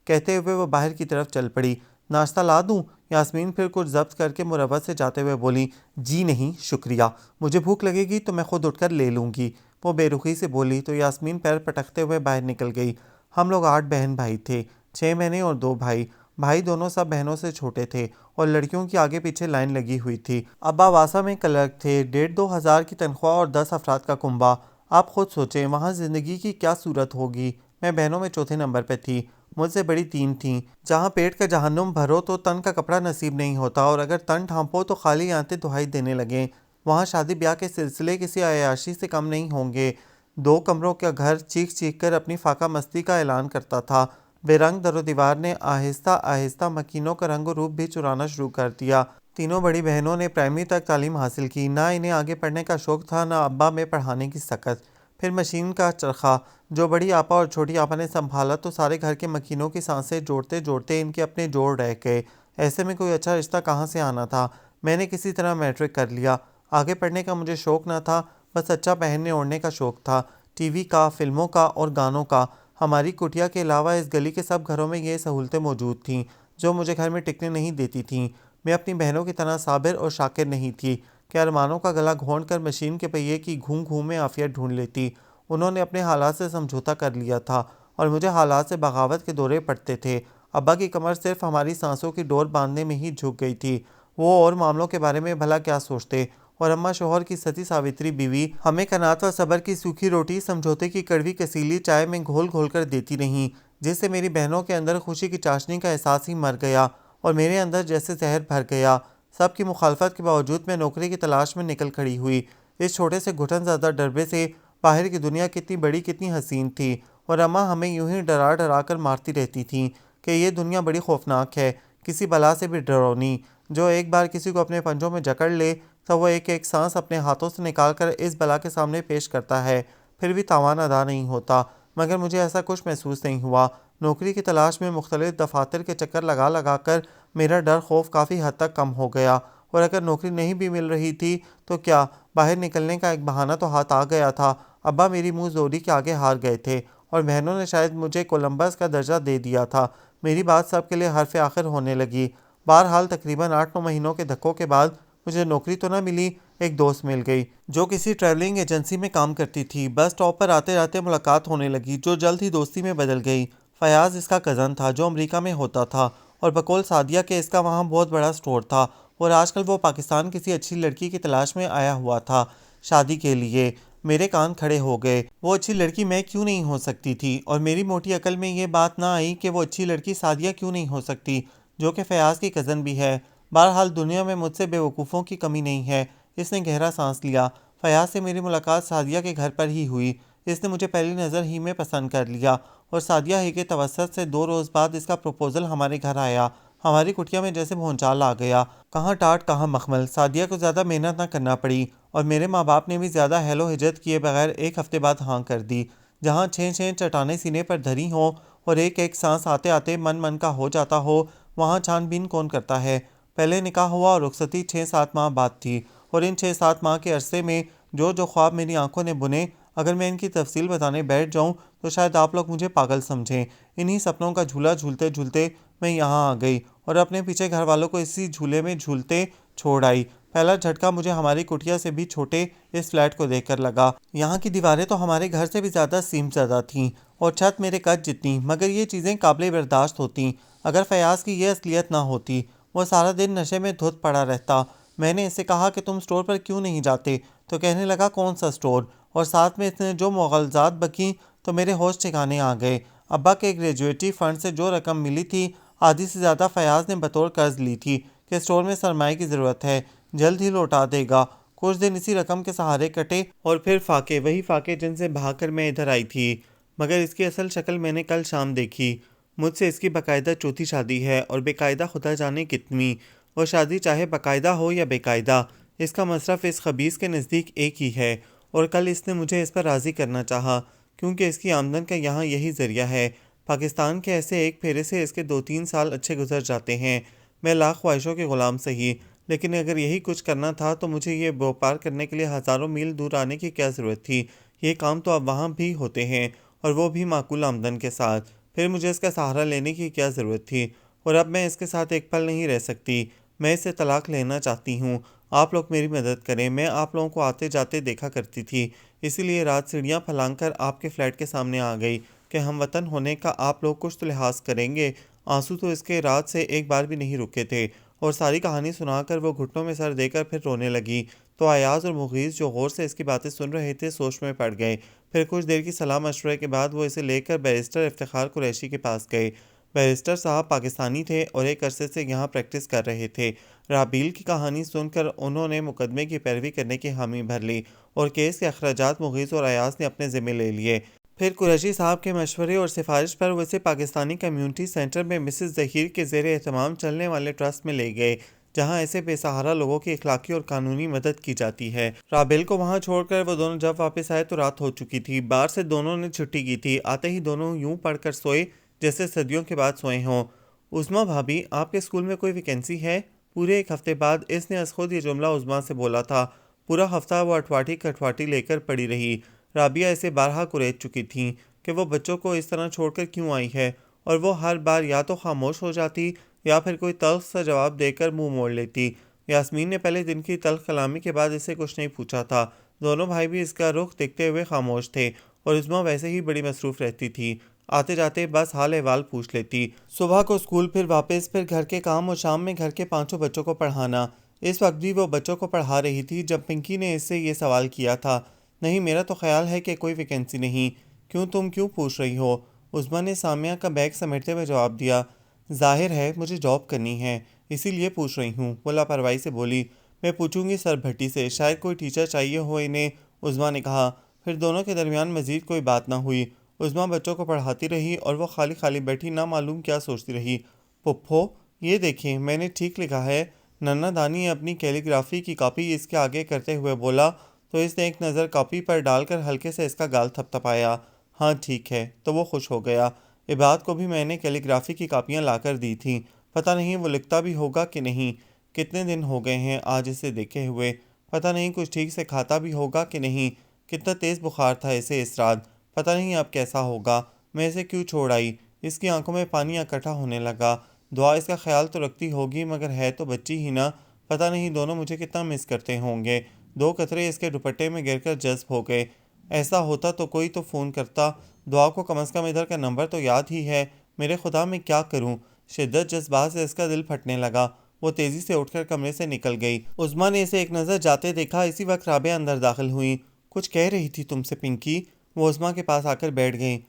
کہتے ہوئے وہ باہر کی طرف چل پڑی۔ ناشتہ لا دوں؟ یاسمین پھر کچھ ضبط کر کے مروت سے جاتے ہوئے بولی۔ جی نہیں شکریہ، مجھے بھوک لگے گی تو میں خود اٹھ کر لے لوں گی، وہ بے رخی سے بولی تو یاسمین پیر پٹکتے ہوئے باہر نکل گئی۔ ہم لوگ 8 بہن بھائی تھے، 6 بہنیں اور 2 بھائی۔ بھائی دونوں سب بہنوں سے چھوٹے تھے اور لڑکیوں کی آگے پیچھے لائن لگی ہوئی تھی۔ ابا واسا میں کلرک تھے، 1,500-2 ہزار کی تنخواہ اور 10 افراد کا کنبہ۔ آپ خود سوچیں وہاں زندگی کی کیا صورت ہوگی۔ میں بہنوں میں چوتھے نمبر پہ تھی، مجھ سے بڑی 3 تھیں۔ جہاں پیٹ کا جہنم بھرو تو تن کا کپڑا نصیب نہیں ہوتا، اور اگر تن ڈھانپو تو خالی آنتیں دہائی دینے لگیں۔ وہاں شادی بیاہ کے سلسلے کسی عیاشی سے کم نہیں ہوں گے۔ 2 کمروں کا گھر چیخ چیخ کر اپنی فاقہ مستی کا اعلان کرتا تھا۔ بے رنگ در و دیوار نے آہستہ آہستہ مکینوں کا رنگ و روپ بھی چرانا شروع کر دیا۔ تینوں بڑی بہنوں نے پرائمری تک تعلیم حاصل کی، نہ انہیں آگے پڑھنے کا شوق تھا نہ ابا میں پڑھانے کی سکت۔ پھر مشین کا چرخہ جو بڑی آپا اور چھوٹی آپا نے سنبھالا تو سارے گھر کے مکینوں کی سانسیں جوڑتے جوڑتے ان کے اپنے جوڑ رہ گئے۔ ایسے میں کوئی اچھا رشتہ کہاں سے آنا تھا؟ میں نے کسی طرح میٹرک کر لیا۔ آگے پڑھنے کا مجھے شوق نہ تھا، بس اچھا پہننے اوڑھنے کا شوق تھا، ٹی وی کا، فلموں کا اور گانوں کا۔ ہماری کٹیا کے علاوہ اس گلی کے سب گھروں میں یہ سہولتیں موجود تھیں جو مجھے گھر میں ٹکنے نہیں دیتی تھیں۔ میں اپنی بہنوں کی طرح صابر اور شاکر نہیں تھی کہ ارمانوں کا گلا گھونٹ کر مشین کے پہیے کی گھوں گھوں میں عافیت ڈھونڈ لیتی۔ انہوں نے اپنے حالات سے سمجھوتا کر لیا تھا اور مجھے حالات سے بغاوت کے دورے پڑتے تھے۔ ابا کی کمر صرف ہماری سانسوں کی ڈور باندھنے میں ہی جھک گئی تھی، وہ اور معاملوں کے بارے میں بھلا کیا سوچتے؟ اور اماں شوہر کی ستی ساوتری بیوی ہمیں قناعت و صبر کی سوکھی روٹی، سمجھوتے کی کڑوی کسیلی چائے میں گھول گھول کر دیتی رہیں، جس سے میری بہنوں کے اندر خوشی کی چاشنی کا احساس ہی مر گیا اور میرے اندر جیسے زہر بھر گیا۔ سب کی مخالفت کے باوجود میں نوکری کی تلاش میں نکل کھڑی ہوئی۔ اس چھوٹے سے گھٹن زدہ ڈربے سے باہر کی دنیا کتنی بڑی، کتنی حسین تھی، اور اماں ہمیں یوں ہی ڈرا ڈرا کر مارتی رہتی تھیں کہ یہ دنیا بڑی خوفناک ہے، کسی بلا سے بھی ڈرونی۔ جو ایک بار کسی کو اپنے پنجوں میں جکڑ لے تو وہ ایک ایک سانس اپنے ہاتھوں سے نکال کر اس بلا کے سامنے پیش کرتا ہے، پھر بھی تاوان ادا نہیں ہوتا۔ مگر مجھے ایسا کچھ محسوس نہیں ہوا۔ نوکری کی تلاش میں مختلف دفاتر کے چکر لگا لگا کر میرا ڈر خوف کافی حد تک کم ہو گیا، اور اگر نوکری نہیں بھی مل رہی تھی تو کیا، باہر نکلنے کا ایک بہانہ تو ہاتھ آ گیا تھا۔ ابا میری منہ زوری کے آگے ہار گئے تھے اور بہنوں نے شاید مجھے کولمبس کا درجہ دے دیا تھا۔ میری بات سب کے لیے حرف آخر ہونے لگی۔ بہرحال تقریباً 8-9 مہینوں کے دھکوں کے بعد مجھے نوکری تو نہ ملی، ایک دوست مل گئی جو کسی ٹریولنگ ایجنسی میں کام کرتی تھی۔ بس اسٹاپ پر آتے آتے ملاقات ہونے لگی جو جلد ہی دوستی میں بدل گئی۔ فیاض اس کا کزن تھا جو امریکہ میں ہوتا تھا، اور بقول سعدیہ کہ اس کا وہاں بہت بڑا سٹور تھا، اور آج کل وہ پاکستان کسی اچھی لڑکی کی تلاش میں آیا ہوا تھا شادی کے لیے۔ میرے کان کھڑے ہو گئے، وہ اچھی لڑکی میں کیوں نہیں ہو سکتی تھی؟ اور میری موٹی عقل میں یہ بات نہ آئی کہ وہ اچھی لڑکی سعدیہ کیوں نہیں ہو سکتی، جو کہ فیاض کی کزن بھی ہے۔ بہرحال دنیا میں مجھ سے بے وقوفوں کی کمی نہیں ہے۔ اس نے گہرا سانس لیا۔ فیاض سے میری ملاقات سعدیہ کے گھر پر ہی ہوئی۔ اس نے مجھے پہلی نظر ہی میں پسند کر لیا، اور سعدیہ ہی کے توسط سے 2 روز بعد اس کا پروپوزل ہمارے گھر آیا۔ ہماری کٹیا میں جیسے بھونچال آ گیا، کہاں ٹاٹ کہاں مخمل۔ سعدیہ کو زیادہ محنت نہ کرنا پڑی، اور میرے ماں باپ نے بھی زیادہ ہیلو ہجرت کیے بغیر 1 ہفتے بعد ہاں کر دی۔ جہاں 6 چٹانیں سینے پر دھری ہوں اور ایک ایک سانس آتے آتے من کا ہو جاتا ہو، وہاں چھان بین کون کرتا ہے؟ پہلے نکاح ہوا اور رخصتی 6-7 ماہ بعد تھی، اور ان 6-7 ماہ کے عرصے میں جو خواب میری آنکھوں نے بنے، اگر میں ان کی تفصیل بتانے بیٹھ جاؤں تو شاید آپ لوگ مجھے پاگل سمجھیں۔ انہی سپنوں کا جھولا جھولتے جھولتے میں یہاں آ گئی، اور اپنے پیچھے گھر والوں کو اسی جھولے میں جھولتے چھوڑ آئی۔ پہلا جھٹکا مجھے ہماری کٹیا سے بھی چھوٹے اس فلیٹ کو دیکھ کر لگا۔ یہاں کی دیواریں تو ہمارے گھر سے بھی زیادہ سیم زدہ تھیں، اور چھت میرے قد جتنی، مگر یہ چیزیں قابل برداشت ہوتیں اگر فیاض کی یہ اصلیت نہ ہوتی۔ وہ سارا دن نشے میں دھت پڑا رہتا۔ میں نے اس سے کہا کہ تم سٹور پر کیوں نہیں جاتے، تو کہنے لگا کون سا سٹور، اور ساتھ میں اس نے جو مغالطات بکیں تو میرے ہوش ٹھکانے آ گئے۔ ابا کے گریجویٹی فنڈ سے جو رقم ملی تھی، آدھی سے زیادہ فیاض نے بطور قرض لی تھی کہ سٹور میں سرمائے کی ضرورت ہے، جلد ہی لوٹا دے گا۔ کچھ دن اسی رقم کے سہارے کٹے، اور پھر وہی فاقے جن سے بھاگ کر میں ادھر آئی تھی، مگر اس کی اصل شکل میں نے کل شام دیکھی۔ مجھ سے اس کی باقاعدہ چوتھی شادی ہے اور بے قاعدہ خدا جانے کتنی، اور شادی چاہے باقاعدہ ہو یا بے قاعدہ، اس کا مصرف اس خبیث کے نزدیک ایک ہی ہے، اور کل اس نے مجھے اس پر راضی کرنا چاہا کیونکہ اس کی آمدن کا یہاں یہی ذریعہ ہے۔ پاکستان کے ایسے ایک پھیرے سے اس کے 2-3 سال اچھے گزر جاتے ہیں۔ میں لاکھ خواہشوں کے غلام سہی، لیکن اگر یہی کچھ کرنا تھا تو مجھے یہ بوپار کرنے کے لیے ہزاروں میل دور آنے کی کیا ضرورت تھی؟ یہ کام تو اب وہاں بھی ہوتے ہیں، اور وہ بھی معقول آمدن کے ساتھ۔ پھر مجھے اس کا سہارا لینے کی کیا ضرورت تھی؟ اور اب میں اس کے ساتھ ایک پل نہیں رہ سکتی۔ میں اس سے طلاق لینا چاہتی ہوں۔ آپ لوگ میری مدد کریں۔ میں آپ لوگوں کو آتے جاتے دیکھا کرتی تھی، اسی لیے رات سیڑھیاں پھلانگ کر آپ کے فلیٹ کے سامنے آ گئی کہ ہم وطن ہونے کا آپ لوگ کچھ تو لحاظ کریں گے۔ آنسو تو اس کے رات سے ایک بار بھی نہیں رکے تھے، اور ساری کہانی سنا کر وہ گھٹنوں میں سر دے کر پھر رونے لگی تو ایاز اور مغیث جو غور سے اس کی باتیں سن رہے تھے سوچ میں پڑ گئے۔ پھر کچھ دیر کی صلاح مشورے کے بعد وہ اسے لے کر بیرسٹر افتخار قریشی کے پاس گئے۔ بیرسٹر صاحب پاکستانی تھے اور ایک عرصے سے یہاں پریکٹس کر رہے تھے۔ رابیل کی کہانی سن کر انہوں نے مقدمے کی پیروی کرنے کی حامی بھر لی اور کیس کے اخراجات مغیث اور ایاز نے اپنے ذمہ لے لیے۔ پھر قریشی صاحب کے مشورے اور سفارش پر وہ اسے پاکستانی کمیونٹی سینٹر میں مسز ظہیر کے زیر اہتمام چلنے والے ٹرسٹ میں لے گئے، جہاں ایسے بے سہارا لوگوں کی اخلاقی اور قانونی مدد کی جاتی ہے۔ رابیل کو وہاں چھوڑ کر وہ دونوں جب واپس آئے تو رات ہو چکی تھی۔ بار سے دونوں نے چھٹی کی تھی۔ آتے ہی دونوں یوں پڑھ کر سوئے جیسے صدیوں کے بعد سوئے ہوں۔ عظمیٰ بھابی، آپ کے اسکول میں کوئی ویکینسی ہے؟ پورے ایک ہفتے بعد اس نے از خود یہ جملہ عظمیٰ سے بولا تھا۔ پورا ہفتہ وہ اٹواٹی کٹواٹی لے کر پڑی رہی۔ رابعہ اسے بارہا کریج چکی تھیں کہ وہ بچوں کو اس طرح چھوڑ کر کیوں آئی ہے، اور وہ ہر بار یا تو خاموش ہو جاتی یا پھر کوئی تلخ سا جواب دے کر منہ موڑ لیتی۔ یاسمین نے پہلے دن کی تلخ کلامی کے بعد اس سے کچھ نہیں پوچھا تھا۔ دونوں بھائی بھی اس کا رخ دیکھتے ہوئے خاموش تھے، اور عظمیٰ ویسے ہی بڑی مصروف رہتی تھی۔ آتے جاتے بس حال احوال پوچھ لیتی۔ صبح کو اسکول، پھر واپس، پھر گھر کے کام، اور شام میں گھر کے 5 بچوں کو پڑھانا۔ اس وقت بھی وہ بچوں کو پڑھا رہی تھی جب پنکی نے اس سے یہ سوال کیا تھا۔ نہیں، میرا تو خیال ہے کہ کوئی ویکینسی نہیں۔ کیوں، تم کیوں پوچھ رہی ہو؟ عظمیٰ نے سامیہ کا بیگ سمیٹتے ہوئے جواب دیا۔ ظاہر ہے مجھے جاب کرنی ہے، اسی لیے پوچھ رہی ہوں، وہ لاپرواہی سے بولی۔ میں پوچھوں گی سر بھٹی سے، شاید کوئی ٹیچر چاہیے ہو انہیں، عظمیٰ نے کہا۔ پھر دونوں کے درمیان مزید کوئی بات نہ ہوئی۔ عظمیٰ بچوں کو پڑھاتی رہی اور وہ خالی خالی بیٹھی نہ معلوم کیا سوچتی رہی۔ پپھو، یہ دیکھیں میں نے ٹھیک لکھا ہے؟ ننا دانی اپنی کیلی گرافی کی کاپی اس کے آگے کرتے ہوئے بولا تو اس نے ایک نظر کاپی پر ڈال کر ہلکے سے اس کا گال تھپ تھپایا۔ ہاں ٹھیک ہے، تو وہ خوش ہو گیا۔ عباد کو بھی میں نے کیلی گرافی کی کاپیاں لا کر دی تھیں، پتہ نہیں وہ لکھتا بھی ہوگا کہ نہیں۔ کتنے دن ہو گئے ہیں آج اسے دیکھے ہوئے، پتہ نہیں کچھ ٹھیک سے کھاتا بھی ہوگا کہ نہیں۔ کتنا تیز بخار تھا اسے اس رات، پتہ نہیں اب کیسا ہوگا۔ میں اسے کیوں چھوڑ آئی؟ اس کی آنکھوں میں پانی اکٹھا ہونے لگا۔ دعا اس کا خیال تو رکھتی ہوگی مگر ہے تو بچی ہی نا، پتہ نہیں دونوں مجھے کتنا مس کرتے ہوں گے۔ 2 قطرے اس کے دوپٹے میں گر کر جذب ہو گئے۔ ایسا ہوتا تو کوئی تو فون کرتا، دعا کو کم از کم ادھر کا نمبر تو یاد ہی ہے۔ میرے خدا میں کیا کروں؟ شدت جذبات سے اس کا دل پھٹنے لگا۔ وہ تیزی سے اٹھ کر کمرے سے نکل گئی۔ عظمیٰ نے اسے ایک نظر جاتے دیکھا۔ اسی وقت رابعہ اندر داخل ہوئیں۔ کچھ کہہ رہی تھی تم سے پنکی؟ وہ عظمیٰ کے پاس آ کر بیٹھ گئیں۔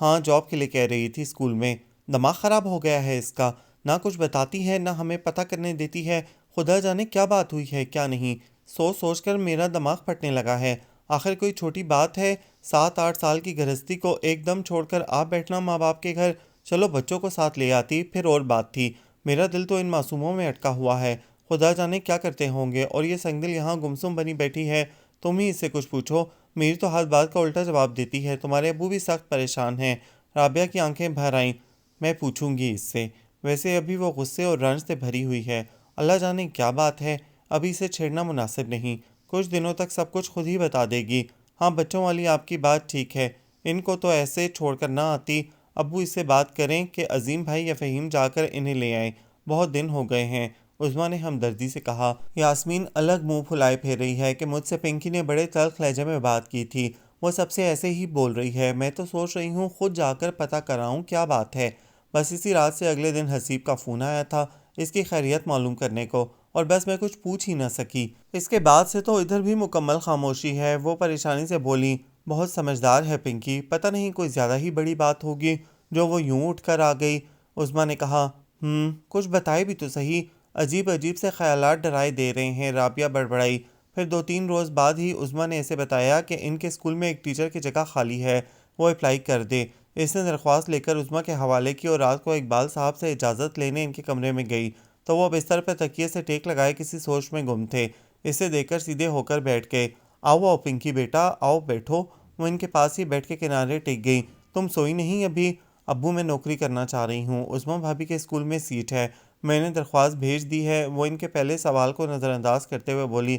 ہاں، جاب کے لیے کہہ رہی تھی اسکول میں۔ دماغ خراب ہو گیا ہے اس کا، نہ کچھ بتاتی ہے نہ ہمیں پتہ کرنے دیتی ہے۔ خدا جانے کیا بات ہوئی ہے کیا نہیں، سوچ سوچ کر میرا دماغ پھٹنے لگا ہے۔ آخر کوئی چھوٹی بات ہے 7-8 سال کی گرہستی کو ایک دم چھوڑ کر آپ بیٹھنا ماں باپ کے گھر؟ چلو بچوں کو ساتھ لے آتی پھر اور بات تھی۔ میرا دل تو ان معصوموں میں اٹکا ہوا ہے، خدا جانے کیا کرتے ہوں گے، اور یہ سنگ دل یہاں گمسم بنی بیٹھی ہے۔ تم ہی اس سے کچھ پوچھو، میری تو ہر بات کا الٹا جواب دیتی ہے۔ تمہارے ابو بھی سخت پریشان ہیں۔ رابعہ کی آنکھیں بھر آئیں۔ میں پوچھوں گی اس سے، ویسے ابھی وہ غصے اور رنج سے بھری ہوئی ہے، اللہ جانے کیا بات ہے، ابھی اسے چھیڑنا مناسب نہیں، کچھ دنوں تک سب کچھ خود ہی بتا دے گی۔ ہاں بچوں والی آپ کی بات ٹھیک ہے، ان کو تو ایسے چھوڑ کر نہ آتی۔ ابو اس سے بات کریں کہ عظیم بھائی یا فہیم جا کر انہیں لے آئیں، بہت دن ہو گئے ہیں، عظمیٰ نے ہمدردی سے کہا۔ یاسمین الگ منہ پھلائے پھیر رہی ہے کہ مجھ سے پنکی نے بڑے تلخ لہجے میں بات کی تھی، وہ سب سے ایسے ہی بول رہی ہے، میں تو سوچ رہی ہوں خود جا کر پتہ کراؤں کیا بات ہے۔ بس اسی رات سے اگلے دن حسیب کا فون آیا تھا اس کی خیریت معلوم کرنے کو، اور بس میں کچھ پوچھ ہی نہ سکی۔ اس کے بعد سے تو ادھر بھی مکمل خاموشی ہے۔ وہ پریشانی سے بولی، بہت سمجھدار ہے پنکی، پتہ نہیں کوئی زیادہ ہی بڑی بات ہوگی جو وہ یوں اٹھ کر آ گئی۔ عظمیٰ نے کہا، کچھ بتائے بھی تو صحیح، عجیب عجیب سے خیالات ڈرائے دے رہے ہیں، رابعہ بڑبڑائی۔ پھر 2-3 روز بعد ہی عظمیٰ نے اسے بتایا کہ ان کے اسکول میں ایک ٹیچر کی جگہ خالی ہے، وہ اپلائی کر دے۔ اس نے درخواست لے کر عظمیٰ کے حوالے کی اور رات کو اقبال صاحب سے اجازت لینے ان کے کمرے میں گئی تو وہ بستر پر تکیے سے ٹیک لگائے کسی سوچ میں گم تھے۔ اسے دیکھ کر سیدھے ہو کر بیٹھ گئے۔ آؤ آؤ پنکی بیٹا آؤ بیٹھو۔ وہ ان کے پاس ہی بیٹھ کے کنارے ٹک گئی۔ تم سوئی نہیں ابھی؟ ابو میں نوکری کرنا چاہ رہی ہوں، عظمیٰ بھابھی کے اسکول میں سیٹ ہے، میں نے درخواست بھیج دی ہے۔ وہ ان کے پہلے سوال کو نظر انداز کرتے ہوئے بولی،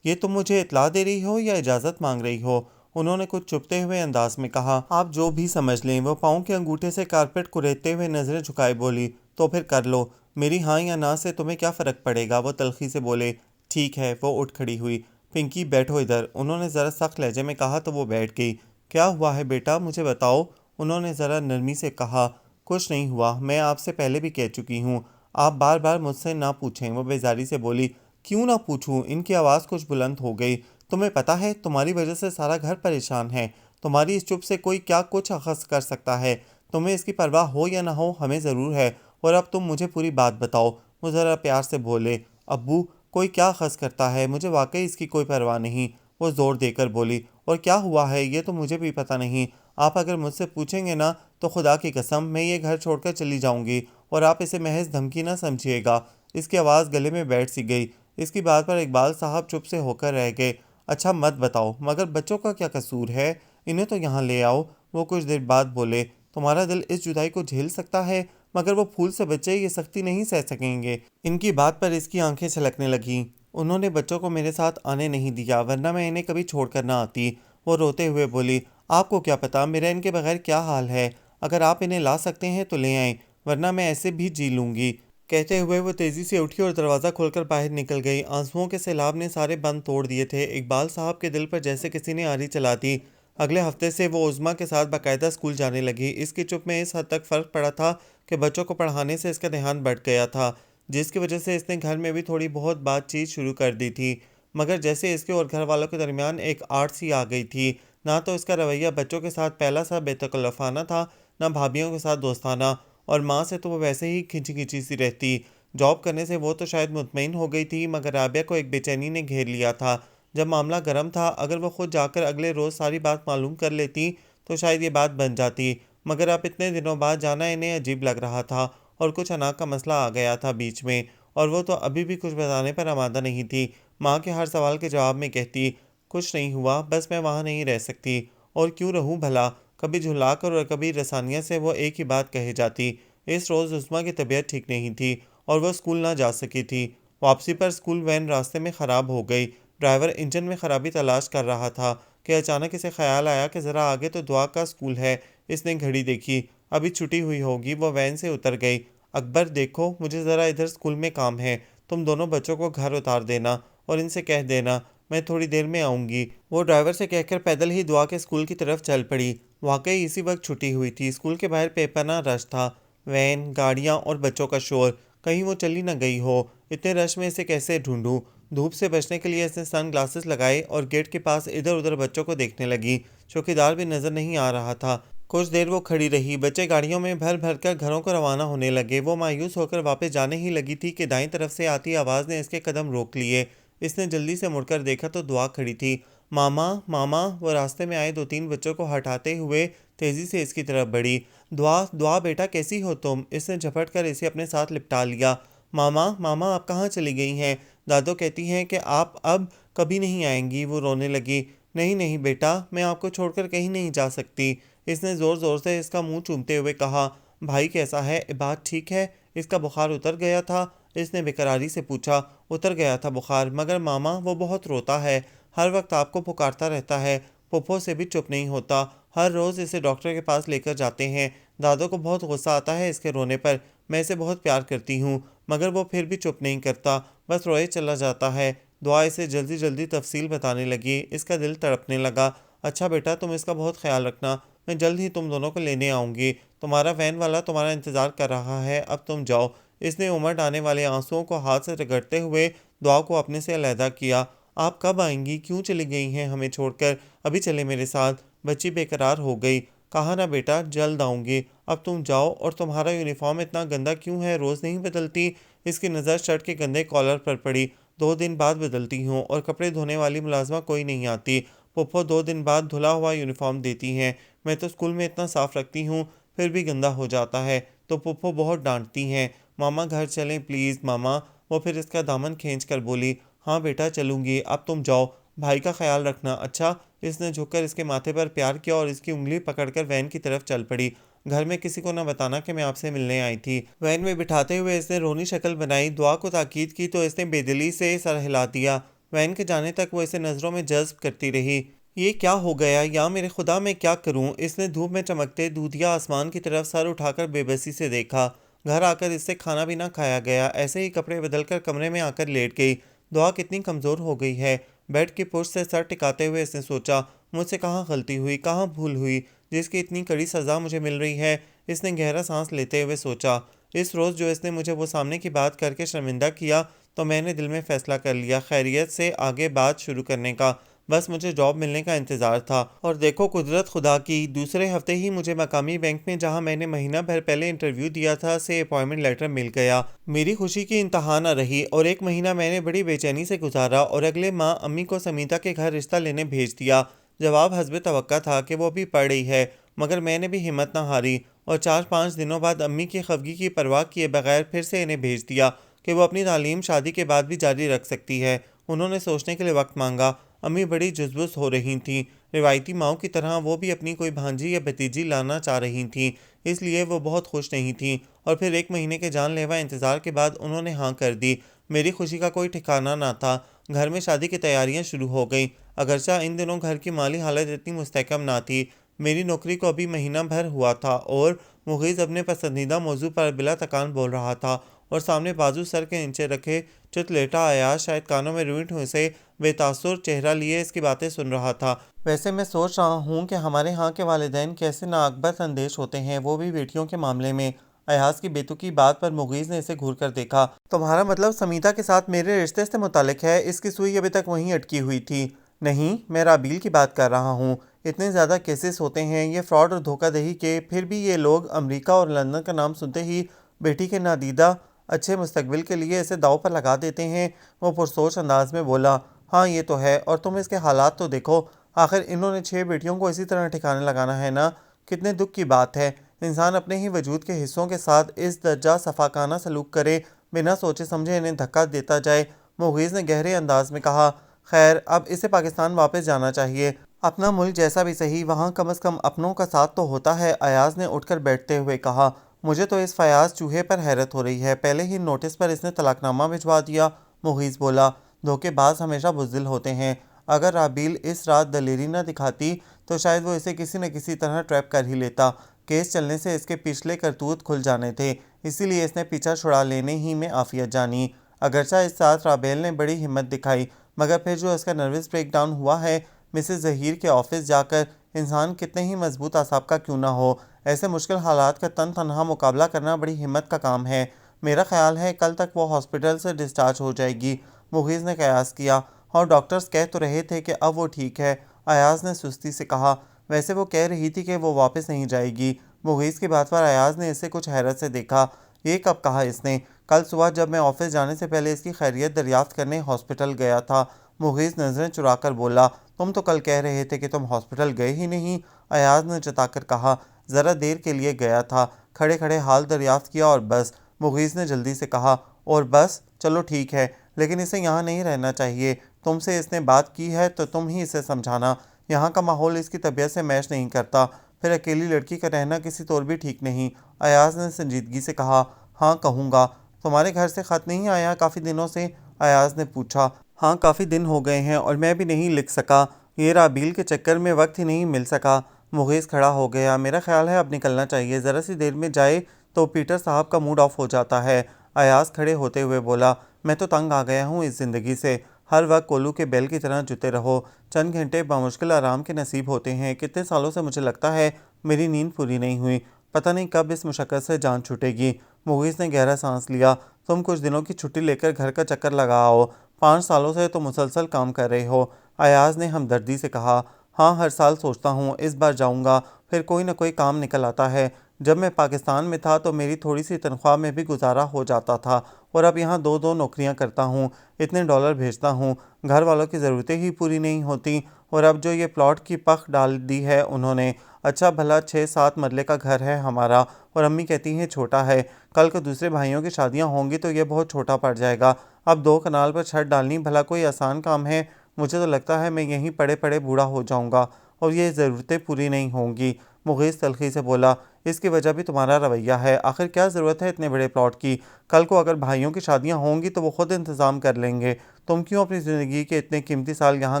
یہ تم مجھے اطلاع دے رہی ہو یا اجازت مانگ رہی ہو؟ انہوں نے کچھ چپتے ہوئے انداز میں کہا، آپ جو بھی سمجھ لیں۔ وہ پاؤں کے انگوٹھے سے کارپیٹ کریدتے ہوئے نظریں جھکائے بولی، تو پھر کر لو، میری ہاں یا نہ سے تمہیں کیا فرق پڑے گا؟ وہ تلخی سے بولے۔ ٹھیک ہے۔ وہ اٹھ کھڑی ہوئی۔ پنکی بیٹھو ادھر، انہوں نے ذرا سخت لہجے میں کہا تو وہ بیٹھ گئی۔ کیا ہوا ہے بیٹا مجھے بتاؤ، انہوں نے ذرا نرمی سے کہا۔ کچھ نہیں ہوا، میں آپ سے پہلے بھی کہہ چکی ہوں، آپ بار بار مجھ سے نہ پوچھیں۔ وہ بیزاری سے بولی۔ کیوں نہ پوچھوں؟ ان کی آواز کچھ بلند ہو گئی۔ تمہیں پتہ ہے تمہاری وجہ سے سارا گھر پریشان ہے، تمہاری اس چپ سے کوئی کیا کچھ اخذ کر سکتا ہے، تمہیں اس کی پرواہ ہو یا نہ ہو ہمیں ضرور ہے، اور اب تم مجھے پوری بات بتاؤ۔ وہ ذرا پیار سے بولے۔ ابو کوئی کیا اخذ کرتا ہے، مجھے واقعی اس کی کوئی پرواہ نہیں۔ وہ زور دے کر بولی۔ اور کیا ہوا ہے یہ تو مجھے بھی پتہ نہیں، آپ اگر مجھ سے پوچھیں گے نا تو خدا کی قسم میں یہ گھر چھوڑ کر چلی جاؤں گی، اور آپ اسے محض دھمکی نہ سمجھیے گا۔ اس کی آواز گلے میں بیٹھ سی گئی۔ اس کی بات پر اقبال صاحب چپ سے ہو کر رہ گئے۔ اچھا مت بتاؤ، مگر بچوں کا کیا قصور ہے؟ انہیں تو یہاں لے آؤ۔ وہ کچھ دیر بعد بولے، تمہارا دل اس جدائی کو جھیل سکتا ہے، مگر وہ پھول سے بچے یہ سختی نہیں سہ سکیں گے۔ ان کی بات پر اس کی آنکھیں چھلکنے لگیں۔ انہوں نے بچوں کو میرے ساتھ آنے نہیں دیا، ورنہ میں انہیں کبھی چھوڑ کر نہ آتی۔ وہ روتے ہوئے بولی، آپ کو کیا پتا میرا ان کے بغیر کیا حال ہے؟ اگر آپ انہیں لا سکتے ہیں تو لے آئیں، ورنہ میں ایسے بھی جی لوں گی۔ کہتے ہوئے وہ تیزی سے اٹھی اور دروازہ کھول کر باہر نکل گئی۔ آنسوؤں کے سیلاب نے سارے بند توڑ دیے تھے۔ اقبال صاحب کے دل پر جیسے کسی نے آری چلا دی۔ اگلے ہفتے سے وہ عظمیٰ کے ساتھ باقاعدہ اسکول جانے لگی۔ اس کی چپ میں اس حد تک فرق پڑا تھا کہ بچوں کو پڑھانے سے اس کا دھیان بڑھ گیا تھا، جس کی وجہ سے اس نے گھر میں بھی تھوڑی بہت بات چیت شروع کر دی تھی، مگر جیسے اس کے اور گھر والوں کے درمیان ایک آڑ سی آ گئی تھی۔ نہ تو اس کا رویہ بچوں کے ساتھ پہلا سا بے تکلفانہ تھا، نہ بھابھیوں کے ساتھ دوستانہ، اور ماں سے تو وہ ویسے ہی کھنچی کھنچی سی رہتی۔ جاب کرنے سے وہ تو شاید مطمئن ہو گئی تھی، مگر رابعہ کو ایک بے چینی نے گھیر لیا تھا۔ جب معاملہ گرم تھا، اگر وہ خود جا کر اگلے روز ساری بات معلوم کر لیتی تو شاید یہ بات بن جاتی، مگر اب اتنے دنوں بعد جانا انہیں عجیب لگ رہا تھا، اور کچھ انا کا مسئلہ آ گیا تھا بیچ میں، اور وہ تو ابھی بھی کچھ بتانے پر آمادہ نہیں تھی۔ ماں کے ہر سوال کے جواب میں کہتی، کچھ نہیں ہوا، بس میں وہاں نہیں رہ سکتی، اور کیوں رہوں بھلا؟ کبھی جھلا کر اور کبھی رسانیہ سے وہ ایک ہی بات کہے جاتی۔ اس روز عظمیٰ کی طبیعت ٹھیک نہیں تھی اور وہ اسکول نہ جا سکی تھی۔ واپسی پر اسکول وین راستے میں خراب ہو گئی۔ ڈرائیور انجن میں خرابی تلاش کر رہا تھا کہ اچانک اسے خیال آیا کہ ذرا آگے تو دعا کا اسکول ہے۔ اس نے گھڑی دیکھی، ابھی چھٹی ہوئی ہوگی۔ وہ وین سے اتر گئی۔ اکبر دیکھو مجھے ذرا ادھر اسکول میں کام ہے، تم دونوں بچوں کو گھر اتار دینا اور ان سے کہہ دینا میں تھوڑی دیر میں آؤں گی۔ وہ ڈرائیور سے کہہ کر پیدل ہی دعا کے اسکول کی طرف چل پڑی۔ واقعی اسی وقت چھٹی ہوئی تھی۔ اسکول کے باہر بے پناہ رش تھا، وین، گاڑیاں اور بچوں کا شور، کہیں وہ چلی نہ گئی ہو۔ اتنے رش میں اسے کیسے ڈھونڈوں؟ دھوپ سے بچنے کے لیے اس نے سن گلاسز لگائے اور گیٹ کے پاس ادھر ادھر بچوں کو دیکھنے لگی۔ چوکیدار بھی نظر نہیں آ رہا تھا۔ کچھ دیر وہ کھڑی رہی۔ بچے گاڑیوں میں بھر بھر کر گھروں کو روانہ ہونے لگے۔ وہ مایوس ہو کر واپس جانے ہی لگی تھی کہ دائیں طرف سے آتی آواز نے اس کے قدم روک لیے۔ اس نے جلدی سے مڑ کر دیکھا تو دعا کھڑی تھی۔ ماما ماما، وہ راستے میں آئے دو تین بچوں کو ہٹاتے ہوئے تیزی سے اس کی طرف بڑھی۔ دعا دعا بیٹا کیسی ہو تم؟ اس نے جھپٹ کر اسے اپنے ساتھ لپٹا لیا۔ ماما ماما آپ کہاں چلی گئی ہیں؟ دادو کہتی ہیں کہ آپ اب کبھی نہیں آئیں گی۔ وہ رونے لگی۔ نہیں نہیں بیٹا، میں آپ کو چھوڑ کر کہیں نہیں جا سکتی۔ اس نے زور زور سے اس کا منہ چومتے ہوئے کہا۔ بھائی کیسا ہے؟ بات ٹھیک ہے؟ اس کا بخار اتر گیا تھا؟ اس نے بےقراری سے پوچھا۔ اتر گیا تھا بخار، مگر ماما وہ بہت روتا ہے، ہر وقت آپ کو پکارتا رہتا ہے، پھپھو سے بھی چپ نہیں ہوتا، ہر روز اسے ڈاکٹر کے پاس لے کر جاتے ہیں۔ دادو کو بہت غصہ آتا ہے اس کے رونے پر، میں اسے بہت پیار کرتی ہوں، مگر وہ پھر بھی چپ نہیں کرتا، بس روئے چلا جاتا ہے۔ دعا اسے جلدی جلدی تفصیل بتانے لگی۔ اس کا دل تڑپنے لگا۔ اچھا بیٹا تم اس کا بہت خیال رکھنا، میں جلد ہی تم دونوں کو لینے آؤں گی، تمہارا وین والا تمہارا انتظار کر رہا ہے، اب تم جاؤ۔ اس نے امڑ آنے والے آنسوؤں کو ہاتھ سے رگڑتے ہوئے دعا کو اپنے سے علیحدہ کیا۔ آپ کب آئیں گی؟ کیوں چلی گئی ہیں ہمیں چھوڑ کر؟ ابھی چلے میرے ساتھ۔ بچی بے قرار ہو گئی۔ کہا نا بیٹا جلد آؤں گی، اب تم جاؤ۔ اور تمہارا یونیفارم اتنا گندا کیوں ہے، روز نہیں بدلتی؟ اس کی نظر شرٹ کے گندے کالر پر پڑی۔ 2 دن بعد بدلتی ہوں، اور کپڑے دھونے والی ملازمہ کوئی نہیں آتی، پھپھو 2 دن بعد دھلا ہوا یونیفارم دیتی ہیں، میں تو اسکول میں اتنا صاف رکھتی ہوں پھر بھی گندا ہو جاتا ہے، تو پھپھو بہت ڈانٹتی ہیں۔ ماما گھر چلیں پلیز ماما۔ وہ پھر اس کا دامن کھینچ کر بولی، ہاں بیٹا چلوں گی، اب تم جاؤ، بھائی کا خیال رکھنا، اچھا؟ اس نے جھک کر اس کے ماتھے پر پیار کیا اور اس کی انگلی پکڑ کر وین کی طرف چل پڑی۔ گھر میں کسی کو نہ بتانا کہ میں آپ سے ملنے آئی تھی۔ وین میں بٹھاتے ہوئے اس نے رونی شکل بنائی، دعا کو تاکید کی تو اس نے بے دلی سے سر ہلا دیا۔ وین کے جانے تک وہ اسے نظروں میں جذب کرتی رہی۔ یہ کیا ہو گیا، یا میرے خدا میں کیا کروں؟ اس نے دھوپ میں چمکتے دودھیا آسمان کی طرف سر اٹھا کر بے بسی سے دیکھا۔ گھر آ کر اس سے کھانا بھی نہ کھایا گیا، ایسے ہی کپڑے بدل کر کمرے میں آ کر لیٹ گئی۔ دعا کتنی کمزور ہو گئی ہے۔ بیڈ کی پشت سے سر ٹکاتے ہوئے اس نے سوچا، مجھ سے کہاں غلطی ہوئی، کہاں بھول ہوئی جس کی اتنی کڑی سزا مجھے مل رہی ہے؟ اس نے گہرا سانس لیتے ہوئے سوچا، اس روز جو اس نے مجھے وہ سامنے کی بات کر کے شرمندہ کیا تو میں نے دل میں فیصلہ کر لیا خیریت سے آگے بات شروع کرنے کا، بس مجھے جاب ملنے کا انتظار تھا۔ اور دیکھو قدرت خدا کی، دوسرے ہفتے ہی مجھے مقامی بینک میں جہاں میں نے مہینہ بھر پہلے انٹرویو دیا تھا سے اپائنٹمنٹ لیٹر مل گیا۔ میری خوشی کی انتہا نہ رہی، اور ایک مہینہ میں نے بڑی بے چینی سے گزارا، اور اگلے ماہ امی کو سمیتا کے گھر رشتہ لینے بھیج دیا۔ جواب حسب توقع تھا کہ وہ بھی پڑھ رہی ہے، مگر میں نے بھی ہمت نہ ہاری، اور 4-5 دنوں بعد امی کی خفگی کی پرواہ کیے بغیر پھر سے انہیں بھیج دیا کہ وہ اپنی تعلیم شادی کے بعد بھی جاری رکھ سکتی ہے۔ انہوں نے سوچنے کے لیے وقت مانگا۔ امی بڑی جزبوز ہو رہی تھیں، روایتی ماؤں کی طرح وہ بھی اپنی کوئی بھانجی یا بھتیجی لانا چاہ رہی تھیں، اس لیے وہ بہت خوش نہیں تھیں، اور پھر 1 مہینے کے جان لیوا انتظار کے بعد انہوں نے ہاں کر دی۔ میری خوشی کا کوئی ٹھکانہ نہ تھا۔ گھر میں شادی کی تیاریاں شروع ہو گئیں، اگرچہ ان دنوں گھر کی مالی حالت اتنی مستحکم نہ تھی۔ میری نوکری کو ابھی مہینہ بھر ہوا تھا، اور مغیث اپنے پسندیدہ موضوع پر بلا تکان بول رہا تھا، اور سامنے بازو سر کے نیچے رکھے چت لیٹا ایاز شاید کانوں میں روئنٹ ہوئے سے بے تاثر چہرہ لیے اس کی باتیں سن رہا تھا۔ ویسے میں سوچ رہا ہوں کہ ہمارے ہاں کے والدین کیسے نااکبت اندیش ہوتے ہیں، وہ بھی بیٹیوں کے معاملے میں۔ ایاز کی بیتوکی بات پر مغیث نے اسے گھور کر دیکھا۔ تمہارا مطلب سمیتا کے ساتھ میرے رشتے سے متعلق ہے؟ اس کی سوئی ابھی تک وہیں اٹکی ہوئی تھی۔ نہیں، میں رابیل کی بات کر رہا ہوں۔ اتنے زیادہ کیسز ہوتے ہیں یہ فراڈ اور دھوکہ دہی کے، پھر بھی یہ لوگ امریکہ اور لندن کا نام سنتے ہی بیٹی کے نادیدہ اچھے مستقبل کے لیے اسے داؤ پر لگا دیتے ہیں۔ وہ پرسوچ انداز میں بولا، ہاں یہ تو ہے، اور تم اس کے حالات تو دیکھو، آخر انہوں نے 6 بیٹیوں کو اسی طرح ٹھکانے لگانا ہے نا؟ کتنے دکھ کی بات ہے، انسان اپنے ہی وجود کے حصوں کے ساتھ اس درجہ صفاقانہ سلوک کرے، بنا سوچے سمجھے انہیں دھکا دیتا جائے۔ مغیث نے گہرے انداز میں کہا، خیر اب اسے پاکستان واپس جانا چاہیے، اپنا ملک جیسا بھی صحیح، وہاں کم از کم اپنوں کا ساتھ تو ہوتا ہے۔ ایاز نے اٹھ کر بیٹھتے ہوئے کہا، مجھے تو اس فیاض چوہے پر حیرت ہو رہی ہے، پہلے ہی نوٹس پر اس نے طلاق نامہ بھجوا دیا۔ مغیث بولا، دھوکے باز ہمیشہ بزدل ہوتے ہیں، اگر رابیل اس رات دلیری نہ دکھاتی تو شاید وہ اسے کسی نہ کسی طرح ٹریپ کر ہی لیتا۔ کیس چلنے سے اس کے پچھلے کرتوت کھل جانے تھے، اسی لیے اس نے پیچھا چھڑا لینے ہی میں عافیت جانی۔ اگرچہ اس ساتھ رابیل نے بڑی ہمت دکھائی، مگر پھر جو اس کا نروس بریک ڈاؤن ہوا ہے مسز ظہیر کے آفس جا کر، انسان کتنے ہی مضبوط اعصاب کا کیوں نہ ہو، ایسے مشکل حالات کا تنہا مقابلہ کرنا بڑی ہمت کا کام ہے۔ میرا خیال ہے کل تک وہ ہاسپٹل سے ڈسچارج ہو جائے گی۔ مغیث نے قیاس کیا، اور ڈاکٹرز کہہ تو رہے تھے کہ اب وہ ٹھیک ہے۔ ایاز نے سستی سے کہا، ویسے وہ کہہ رہی تھی کہ وہ واپس نہیں جائے گی۔ مغیث کی بات پر ایاز نے اسے کچھ حیرت سے دیکھا۔ یہ کب کہا اس نے؟ کل صبح جب میں آفس جانے سے پہلے اس کی خیریت دریافت کرنے ہاسپٹل گیا تھا۔ مغیث نظریں چرا کر بولا، تم تو کل کہہ رہے تھے کہ تم ہاسپٹل گئے ہی نہیں۔ ایاز نے جتا کر کہا، ذرا دیر کے لیے گیا تھا، کھڑے کھڑے حال دریافت کیا اور بس۔ مغیث نے جلدی سے کہا، اور بس؟ چلو ٹھیک ہے، لیکن اسے یہاں نہیں رہنا چاہیے، تم سے اس نے بات کی ہے تو تم ہی اسے سمجھانا، یہاں کا ماحول اس کی طبیعت سے میچ نہیں کرتا، پھر اکیلی لڑکی کا رہنا کسی طور بھی ٹھیک نہیں۔ ایاز نے سنجیدگی سے کہا، ہاں کہوں گا۔ تمہارے گھر سے خط نہیں آیا کافی دنوں سے؟ ایاز نے پوچھا۔ ہاں کافی دن ہو گئے ہیں، اور میں بھی نہیں لکھ سکا، یہ رابیل کے چکر میں وقت ہی نہیں مل سکا۔ مغیث کھڑا ہو گیا، میرا خیال ہے اب نکلنا چاہیے، ذرا سی دیر میں جائے تو پیٹر صاحب کا موڈ آف ہو جاتا ہے۔ ایاز کھڑے ہوتے ہوئے بولا، میں تو تنگ آ گیا ہوں اس زندگی سے، ہر وقت کولو کے بیل کی طرح جتے رہو، چند گھنٹے بمشکل آرام کے نصیب ہوتے ہیں، کتنے سالوں سے مجھے لگتا ہے میری نیند پوری نہیں ہوئی، پتہ نہیں کب اس مشقت سے جان چھوٹے گی۔ مغیث نے گہرا سانس لیا، تم کچھ دنوں کی چھٹی لے کر گھر کا چکر لگا آؤ، 5 سالوں سے تو مسلسل کام کر رہے ہو۔ ایاز نے ہمدردی سے کہا، ہاں ہر سال سوچتا ہوں اس بار جاؤں گا، پھر کوئی نہ کوئی کام نکل آتا ہے، جب میں پاکستان میں تھا تو میری تھوڑی سی تنخواہ میں بھی گزارا ہو جاتا تھا، اور اب یہاں دو دو نوکریاں کرتا ہوں، اتنے ڈالر بھیجتا ہوں، گھر والوں کی ضرورتیں ہی پوری نہیں ہوتی، اور اب جو یہ پلاٹ کی پخ ڈال دی ہے انہوں نے، اچھا بھلا 6-7 مرلے کا گھر ہے ہمارا، اور امی کہتی ہیں چھوٹا ہے، کل کو دوسرے بھائیوں کی شادیاں ہوں گی تو یہ بہت چھوٹا پڑ جائے گا، اب 2 کنال پر چھت ڈالنی بھلا کوئی آسان کام ہے؟ مجھے تو لگتا ہے میں یہیں پڑے پڑے بوڑھا ہو جاؤں گا اور یہ ضرورتیں پوری نہیں ہوں گی۔ مغیث تلخی سے بولا، اس کی وجہ بھی تمہارا رویہ ہے، آخر کیا ضرورت ہے اتنے بڑے پلاٹ کی؟ کل کو اگر بھائیوں کی شادیاں ہوں گی تو وہ خود انتظام کر لیں گے، تم کیوں اپنی زندگی کے اتنے قیمتی سال یہاں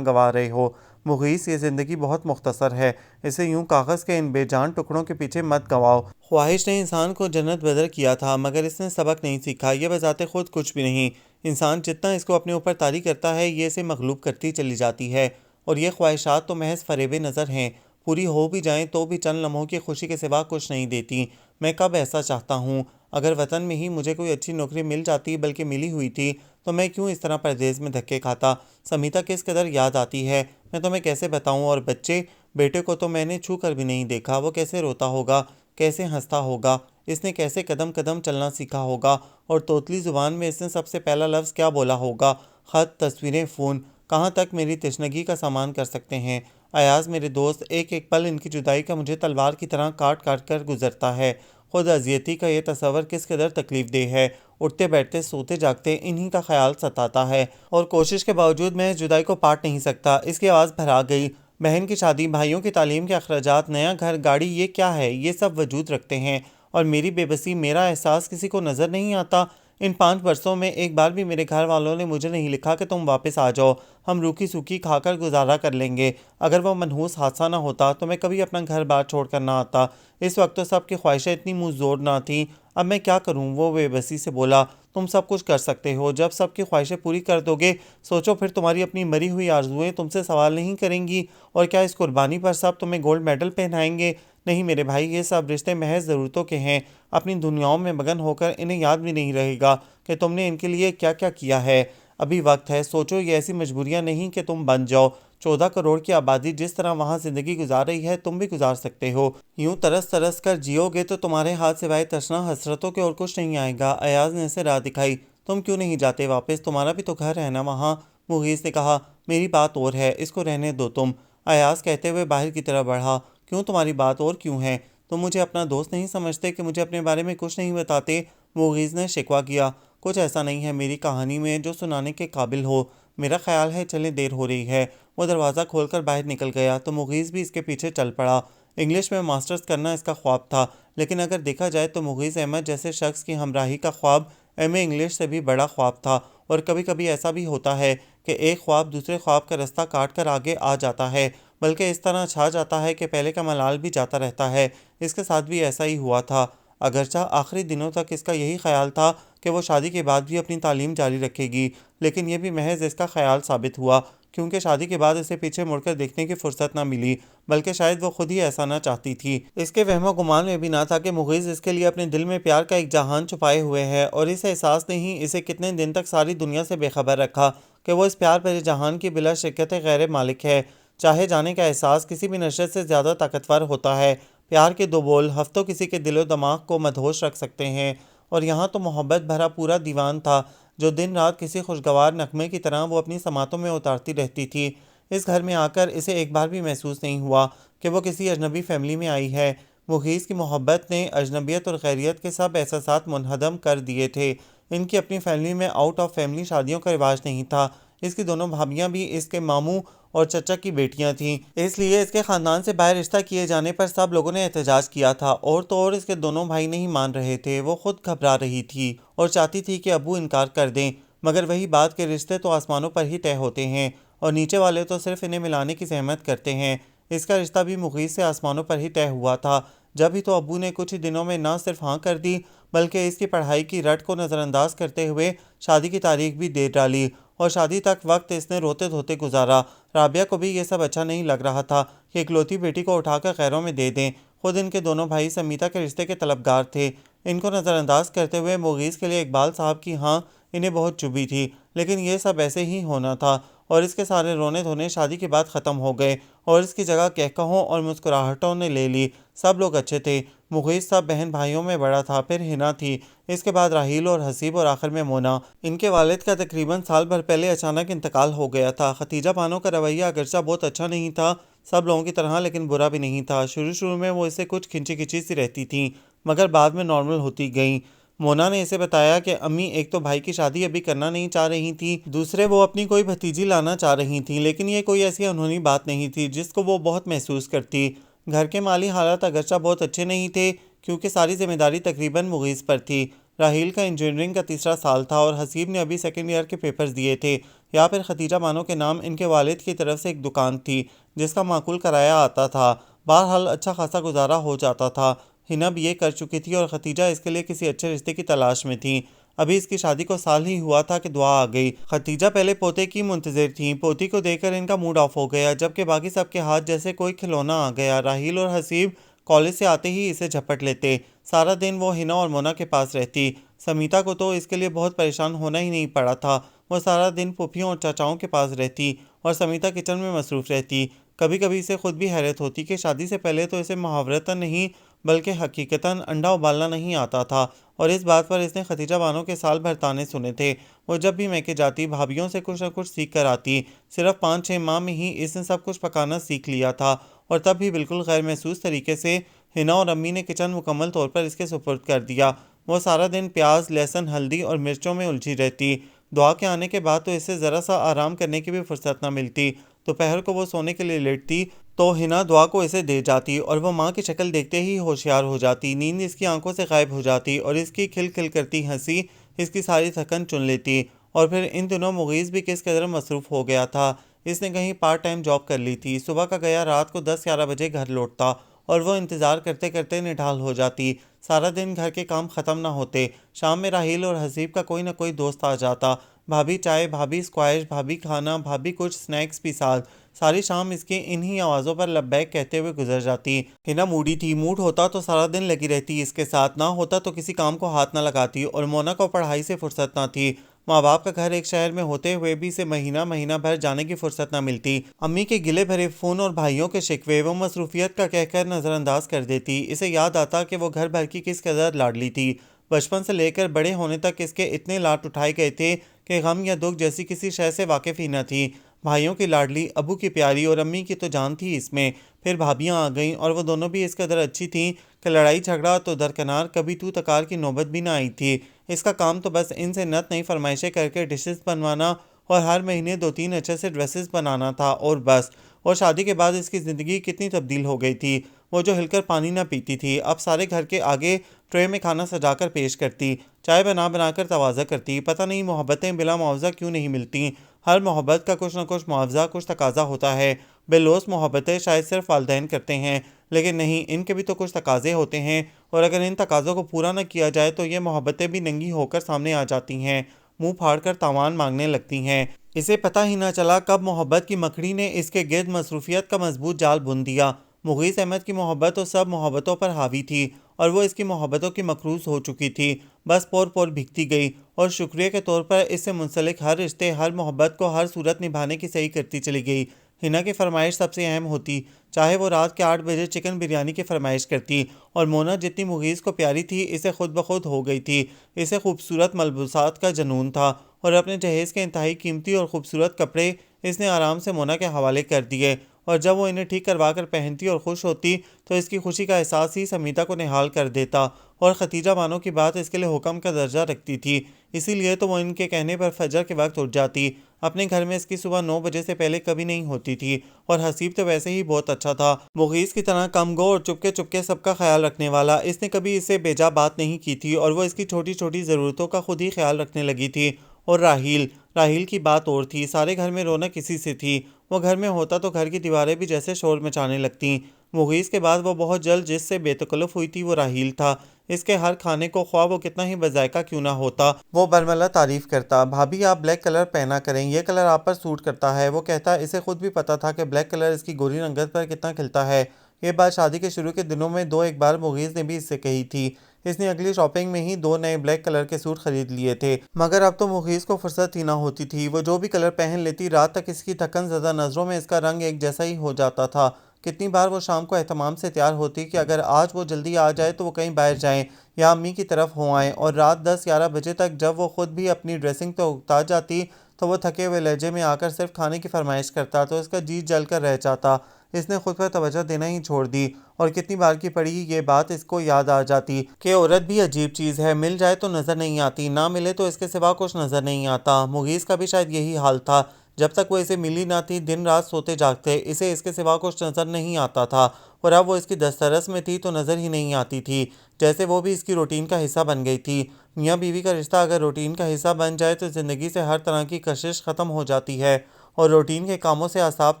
گنوا رہے ہو؟ مغیث، یہ زندگی بہت مختصر ہے، اسے یوں کاغذ کے ان بے جان ٹکڑوں کے پیچھے مت گنواؤ۔ خواہش نے انسان کو جنت بدر کیا تھا، مگر اس نے سبق نہیں سیکھا، یہ بذات خود کچھ بھی نہیں، انسان جتنا اس کو اپنے اوپر طاری کرتا ہے یہ اسے مغلوب کرتی چلی جاتی ہے، اور یہ خواہشات تو محض فریب نظر ہیں، پوری ہو بھی جائیں تو بھی چند لمحوں کی خوشی کے سوا کچھ نہیں دیتی۔ میں کب ایسا چاہتا ہوں، اگر وطن میں ہی مجھے کوئی اچھی نوکری مل جاتی، بلکہ ملی ہوئی تھی، تو میں کیوں اس طرح پردیس میں دھکے کھاتا؟ سمیتا کس قدر یاد آتی ہے، میں تمہیں کیسے بتاؤں؟ اور بچے، بیٹے کو تو میں نے چھو کر بھی نہیں دیکھا، وہ کیسے روتا ہوگا، کیسے ہنستا ہوگا، اس نے کیسے قدم قدم چلنا سیکھا ہوگا، اور توتلی زبان میں اس نے سب سے پہلا لفظ کیا بولا ہوگا؟ خط، تصویریں، فون، کہاں تک میری تشنگی کا سامان کر سکتے ہیں؟ ایاز میرے دوست، ایک ایک پل ان کی جدائی کا مجھے تلوار کی طرح کاٹ کاٹ کر گزرتا ہے، خود اذیتی کا یہ تصور کس قدر تکلیف دہ ہے، اٹھتے بیٹھتے سوتے جاگتے انہی کا خیال ستاتا ہے، اور کوشش کے باوجود میں اس جدائی کو پاٹ نہیں سکتا۔ اس کی آواز بھرا گئی۔ بہن کی شادی، بھائیوں کی تعلیم کے اخراجات، نیا گھر، گاڑی، یہ کیا ہے؟ یہ سب وجود رکھتے ہیں، اور میری بے بسی، میرا احساس کسی کو نظر نہیں آتا؟ ان 5 برسوں میں ایک بار بھی میرے گھر والوں نے مجھے نہیں لکھا کہ تم واپس آ جاؤ، ہم روکھی سوکھی کھا کر گزارا کر لیں گے۔ اگر وہ منحوس حادثہ نہ ہوتا تو میں کبھی اپنا گھر بار چھوڑ کر نہ آتا، اس وقت تو سب کی خواہشیں اتنی منہ زور نہ تھیں، اب میں کیا کروں؟ وہ بے بسی سے بولا، تم سب کچھ کر سکتے ہو، جب سب کی خواہشیں پوری کر دو گے، سوچو پھر تمہاری اپنی مری ہوئی آرزوئیں تم سے سوال نہیں کریں گی، اور کیا اس قربانی پر سب تمہیں گولڈ میڈل پہنائیں گے؟ نہیں میرے بھائی، یہ سب رشتے محض ضرورتوں کے ہیں، اپنی دنیاؤں میں مگن ہو کر انہیں یاد بھی نہیں رہے گا کہ تم نے ان کے لیے کیا کیا کیا ہے۔ ابھی وقت ہے، سوچو، یہ ایسی مجبوریاں نہیں کہ تم بن جاؤ، 14 کروڑ کی آبادی جس طرح وہاں زندگی گزار رہی ہے تم بھی گزار سکتے ہو، یوں ترس ترس کر جیو گے تو تمہارے ہاتھ سوائے تشنا حسرتوں کے اور کچھ نہیں آئے گا۔ ایاز نے اسے راہ دکھائی، تم کیوں نہیں جاتے واپس؟ تمہارا بھی تو گھر ہے نا وہاں؟ مغیث نے کہا، میری بات اور ہے، اس کو رہنے دو تم۔ ایاز کہتے ہوئے باہر کی طرف بڑھا، کیوں تمہاری بات اور کیوں ہے؟ تم مجھے اپنا دوست نہیں سمجھتے کہ مجھے اپنے بارے میں کچھ نہیں بتاتے؟ مغیث نے شکوہ کیا، کچھ ایسا نہیں ہے میری کہانی میں جو سنانے کے قابل ہو، میرا خیال ہے چلیں دیر ہو رہی ہے۔ وہ دروازہ کھول کر باہر نکل گیا تو مغیث بھی اس کے پیچھے چل پڑا۔ انگلش میں ماسٹرز کرنا اس کا خواب تھا، لیکن اگر دیکھا جائے تو مغیث احمد جیسے شخص کی ہمراہی کا خواب ایم اے انگلش سے بھی بڑا خواب تھا، اور کبھی کبھی ایسا بھی ہوتا ہے کہ ایک خواب دوسرے خواب کا رستہ کاٹ کر آگے آ جاتا ہے، بلکہ اس طرح چھا جاتا ہے کہ پہلے کا ملال بھی جاتا رہتا ہے۔ اس کے ساتھ بھی ایسا ہی ہوا تھا، اگرچہ آخری دنوں تک اس کا یہی خیال تھا کہ وہ شادی کے بعد بھی اپنی تعلیم جاری رکھے گی، لیکن یہ بھی محض اس کا خیال ثابت ہوا، کیونکہ شادی کے بعد اسے پیچھے مڑ کر دیکھنے کی فرصت نہ ملی، بلکہ شاید وہ خود ہی ایسا نہ چاہتی تھی۔ اس کے وہم و گمان میں بھی نہ تھا کہ مغیث اس کے لیے اپنے دل میں پیار کا ایک جہان چھپائے ہوئے ہے، اور اس احساس نے ہی اسے کتنے دن تک ساری دنیا سے بے خبر رکھا کہ وہ اس پیار بھرے جہان کی بلا شرکت غیر مالک ہے۔ چاہے جانے کا احساس کسی بھی نشت سے زیادہ طاقتور ہوتا ہے، پیار کے دو بول ہفتوں کسی کے دل و دماغ کو مدہوش رکھ سکتے ہیں، اور یہاں تو محبت بھرا پورا دیوان تھا جو دن رات کسی خوشگوار نغمے کی طرح وہ اپنی سماعتوں میں اتارتی رہتی تھی۔ اس گھر میں آ کر اسے ایک بار بھی محسوس نہیں ہوا کہ وہ کسی اجنبی فیملی میں آئی ہے۔ مغیث کی محبت نے اجنبیت اور غیریت کے سب احساسات منہدم کر دیے تھے۔ ان کی اپنی فیملی میں آؤٹ آف فیملی شادیوں کا رواج نہیں تھا، اس کی دونوں بھابیاں بھی اس کے ماموں اور چچا کی بیٹیاں تھیں، اس لیے اس کے خاندان سے باہر رشتہ کیے جانے پر سب لوگوں نے احتجاج کیا تھا، اور تو اور اس کے دونوں بھائی نہیں مان رہے تھے، وہ خود گھبرا رہی تھی اور چاہتی تھی کہ ابو انکار کر دیں، مگر وہی بات کہ رشتے تو آسمانوں پر ہی طے ہوتے ہیں، اور نیچے والے تو صرف انہیں ملانے کی زحمت کرتے ہیں۔ اس کا رشتہ بھی مغیث سے آسمانوں پر ہی طے ہوا تھا، جب ہی تو ابو نے کچھ ہی دنوں میں نہ صرف ہاں کر دی، بلکہ اس کی پڑھائی کی رٹ کو نظر انداز کرتے ہوئے شادی کی تاریخ بھی دے ڈالی، اور شادی تک وقت اس نے روتے دھوتے گزارا۔ رابعہ کو بھی یہ سب اچھا نہیں لگ رہا تھا کہ اکلوتی بیٹی کو اٹھا کر غیروں میں دے دیں، خود ان کے دونوں بھائی سمیتا کے رشتے کے طلبگار تھے۔ ان کو نظر انداز کرتے ہوئے مغیث کے لیے اقبال صاحب کی ہاں انہیں بہت چبھی تھی، لیکن یہ سب ایسے ہی ہونا تھا، اور اس کے سارے رونے دھونے شادی کے بعد ختم ہو گئے اور اس کی جگہ کہکہوں اور مسکراہٹوں نے لے لی۔ سب لوگ اچھے تھے۔ مغیث سب بہن بھائیوں میں بڑا تھا، پھر ہنا تھی، اس کے بعد راحیل اور حسیب اور آخر میں مونا۔ ان کے والد کا تقریباً سال بھر پہلے اچانک انتقال ہو گیا تھا۔ ختیجہ بانو کا رویہ اگرچہ بہت اچھا نہیں تھا سب لوگوں کی طرح، لیکن برا بھی نہیں تھا۔ شروع میں وہ اسے کچھ کھنچی کھنچی سی رہتی تھیں، مگر بعد میں نارمل ہوتی گئیں۔ مونا نے اسے بتایا کہ امی ایک تو بھائی کی شادی ابھی کرنا نہیں چاہ رہی تھی، دوسرے وہ اپنی کوئی بھتیجی لانا چاہ رہی تھیں، لیکن یہ کوئی ایسی انہونی بات نہیں تھی جس کو وہ بہت محسوس کرتی۔ گھر کے مالی حالات اگرچہ بہت اچھے نہیں تھے کیونکہ ساری ذمہ داری تقریباً مغیث پر تھی۔ راحیل کا انجینئرنگ کا تیسرا سال تھا اور حسیب نے ابھی سیکنڈ ایئر کے پیپرز دیے تھے۔ یا پھر ختیجہ بانو کے نام ان کے والد کی طرف سے ایک دکان تھی جس کا معقول کرایہ آتا تھا۔ بہرحال اچھا خاصا گزارا ہو جاتا تھا۔ ہنا بھی یہ کر چکی تھی اور ختیجہ اس کے لیے کسی اچھے رشتے کی تلاش میں تھی۔ ابھی اس کی شادی کو سال ہی ہوا تھا کہ دعا آ گئی۔ ختیجہ پہلے پوتے کی منتظر تھیں، پوتی کو دیکھ کر ان کا موڈ آف ہو گیا، جبکہ باقی سب کے ہاتھ جیسے کوئی کھلونا آ گیا۔ راحیل اور حسیب کالج سے آتے ہی اسے جھپٹ لیتے۔ سارا دن وہ ہنا اور مونا کے پاس رہتی۔ سمیتا کو تو اس کے لیے بہت پریشان ہونا ہی نہیں پڑا تھا، وہ سارا دن پھوپھیوں اور چاچاؤں کے پاس رہتی اور سمیتا کچن میں مصروف رہتی۔ کبھی کبھی اسے خود بھی حیرت ہوتی کہ شادی سے پہلے تو اسے محاورتاً نہیں بلکہ حقیقتاً انڈا ابالنا نہیں آتا تھا، اور اس بات پر اس نے ختیجہ بانو کے سال بھر طعنے سنے تھے۔ وہ جب بھی میکے جاتی بھابھیوں سے کچھ نہ کچھ سیکھ کر آتی۔ صرف 5-6 ماہ میں ہی اس نے سب کچھ پکانا سیکھ لیا تھا، اور تب بھی بالکل غیر محسوس طریقے سے ہنا اور امی نے کچن مکمل طور پر اس کے سپرد کر دیا۔ وہ سارا دن پیاز، لہسن، ہلدی اور مرچوں میں الجھی رہتی۔ دعا کے آنے کے بعد تو اسے ذرا سا آرام کرنے کی بھی فرصت نہ ملتی۔ دوپہر کو وہ سونے کے لیے لیٹتی تو ہنا دعا کو اسے دے جاتی اور وہ ماں کی شکل دیکھتے ہی ہوشیار ہو جاتی۔ نیند اس کی آنکھوں سے غائب ہو جاتی اور اس کی کھل کھل کرتی ہنسی اس کی ساری تھکن چن لیتی۔ اور پھر ان دنوں مغیث بھی کس قدر مصروف ہو گیا تھا۔ اس نے کہیں پارٹ ٹائم جاب کر لی تھی۔ صبح کا گیا رات کو 10-11 بجے گھر لوٹتا اور وہ انتظار کرتے کرتے نڈھال ہو جاتی۔ سارا دن گھر کے کام ختم نہ ہوتے۔ شام میں راحیل اور حسیب کا کوئی نہ کوئی دوست آ جاتا۔ بھابھی چائے، بھابھی اسکواش، بھابھی کھانا، بھابھی کچھ سنیکس بھی ساتھ۔ ساری شام اس کی انہی آوازوں پر لبیک کہتے ہوئے گزر جاتی۔ ہنا موڈی تھی، موڈ ہوتا تو سارا دن لگی رہتی اس کے ساتھ، نہ ہوتا تو کسی کام کو ہاتھ نہ لگاتی، اور مونا کو پڑھائی سے فرصت نہ تھی۔ ماں باپ کا گھر ایک شہر میں ہوتے ہوئے بھی اسے مہینہ بھر جانے کی فرصت نہ ملتی۔ امی کے گلے بھرے فون اور بھائیوں کے شکوے وہ مصروفیت کا کہہ کر نظر انداز کر دیتی۔ اسے یاد آتا کہ وہ گھر بھر کی کس قدر لاڈلی تھی۔ بچپن سے لے کر بڑے ہونے تک اس کے اتنے لاڈ اٹھائے گئے تھے کہ غم یا دکھ جیسی کسی شے سے واقف ہی نہ تھی۔ بھائیوں کی لاڈلی، ابو کی پیاری اور امی کی تو جان تھی اس میں۔ پھر بھابیاں آ گئیں اور وہ دونوں بھی اس قدر اچھی تھیں کہ لڑائی جھگڑا تو درکنار، کبھی تو تکار کی نوبت بھی نہ آئی تھی۔ اس کا کام تو بس ان سے نت نئی فرمائشیں کر کے ڈشز بنوانا اور ہر مہینے 2-3 اچھے سے ڈریسز بنانا تھا، اور بس۔ اور شادی کے بعد اس کی زندگی کتنی تبدیل ہو گئی تھی۔ وہ جو ہل کر پانی نہ پیتی تھی، اب سارے گھر کے آگے ٹرے میں کھانا سجا کر پیش کرتی، چائے بنا کر تواضع کرتی۔ پتہ نہیں محبتیں بلا معاوضہ کیوں نہیں ملتی۔ ہر محبت کا کچھ نہ کچھ معاوضہ، کچھ تقاضا ہوتا ہے۔ بے لوث محبتیں شاید صرف والدین کرتے ہیں، لیکن نہیں، ان کے بھی تو کچھ تقاضے ہوتے ہیں، اور اگر ان تقاضوں کو پورا نہ کیا جائے تو یہ محبتیں بھی ننگی ہو کر سامنے آ جاتی ہیں، منہ پھاڑ کر تاوان مانگنے لگتی ہیں۔ اسے پتہ ہی نہ چلا کب محبت کی مکڑی نے اس کے گرد مصروفیت کا مضبوط جال بن دیا۔ مغیث احمد کی محبت تو سب محبتوں پر حاوی تھی، اور وہ اس کی محبتوں کی مقروض ہو چکی تھی، بس پور پور بھیگتی گئی، اور شکریہ کے طور پر اس سے منسلک ہر رشتے، ہر محبت کو ہر صورت نبھانے کی صحیح کرتی چلی گئی۔ ہنا کی فرمائش سب سے اہم ہوتی، چاہے وہ رات کے 8 بجے چکن بریانی کی فرمائش کرتی، اور مونا جتنی مغیث کو پیاری تھی اسے خود بخود ہو گئی تھی۔ اسے خوبصورت ملبوسات کا جنون تھا، اور اپنے جہیز کے انتہائی قیمتی اور خوبصورت کپڑے اس نے آرام سے مونا کے حوالے کر دیے، اور جب وہ انہیں ٹھیک کروا کر پہنتی اور خوش ہوتی تو اس کی خوشی کا احساس ہی سمیتا کو نہال کر دیتا، اور ختیجہ بانو کی بات اس کے لیے حکم کا درجہ رکھتی تھی، اسی لیے تو وہ ان کے کہنے پر فجر کے وقت اٹھ جاتی۔ اپنے گھر میں اس کی صبح 9 بجے سے پہلے کبھی نہیں ہوتی تھی، اور حسیب تو ویسے ہی بہت اچھا تھا، مغیث کی طرح کم گو اور چپکے چپکے سب کا خیال رکھنے والا۔ اس نے کبھی اسے بیجا بات نہیں کی تھی، اور وہ اس کی چھوٹی چھوٹی ضرورتوں کا خود ہی خیال رکھنے لگی تھی۔ اور راحیل کی بات اور تھی، سارے گھر میں رونق اسی سے تھی۔ وہ گھر میں ہوتا تو گھر کی دیواریں بھی جیسے شور مچانے لگتیں۔ مغیث کے بعد وہ بہت جلد جس سے بے تکلف ہوئی تھی وہ راحیل تھا۔ اس کے ہر کھانے کو خواہ وہ کتنا ہی بذائقہ کیوں نہ ہوتا، وہ برملا تعریف کرتا۔ بھابھی آپ بلیک کلر پہنا کریں، یہ کلر آپ پر سوٹ کرتا ہے، وہ کہتا۔ اسے خود بھی پتا تھا کہ بلیک کلر اس کی گوری رنگت پر کتنا کھلتا ہے۔ یہ بات شادی کے شروع کے دنوں میں 2-1 بار مغیث نے بھی اس سے کہی تھی۔ اس نے اگلی شاپنگ میں ہی 2 نئے بلیک کلر کے سوٹ خرید لیے تھے، مگر اب تو مغیث کو فرصت ہی نہ ہوتی تھی۔ وہ جو بھی کلر پہن لیتی، رات تک اس کی تھکن زدہ نظروں میں اس کا رنگ ایک جیسا ہی ہو جاتا تھا۔ کتنی بار وہ شام کو اہتمام سے تیار ہوتی کہ اگر آج وہ جلدی آ جائے تو وہ کہیں باہر جائیں یا امی کی طرف ہو آئیں، اور رات 10-11 بجے تک جب وہ خود بھی اپنی ڈریسنگ تو اکتا جاتی تو وہ تھکے ہوئے لہجے میں آ کر صرف کھانے کی فرمائش کرتا تو اس کا جی جل کر رہ جاتا۔ اس نے خود پر توجہ دینا ہی چھوڑ دی، اور کتنی بار کی پڑھی یہ بات اس کو یاد آ جاتی کہ عورت بھی عجیب چیز ہے، مل جائے تو نظر نہیں آتی، نہ ملے تو اس کے سوا کچھ نظر نہیں آتا۔ مغیث کا بھی شاید یہی حال تھا، جب تک وہ اسے ملی نہ تھی دن رات سوتے جاگتے اسے اس کے سوا کچھ نظر نہیں آتا تھا، اور اب وہ اس کی دسترس میں تھی تو نظر ہی نہیں آتی تھی، جیسے وہ بھی اس کی روٹین کا حصہ بن گئی تھی۔ میاں بیوی کا رشتہ اگر روٹین کا حصہ بن جائے تو زندگی سے ہر طرح کی کشش ختم ہو جاتی ہے، اور روٹین کے کاموں سے اعصاب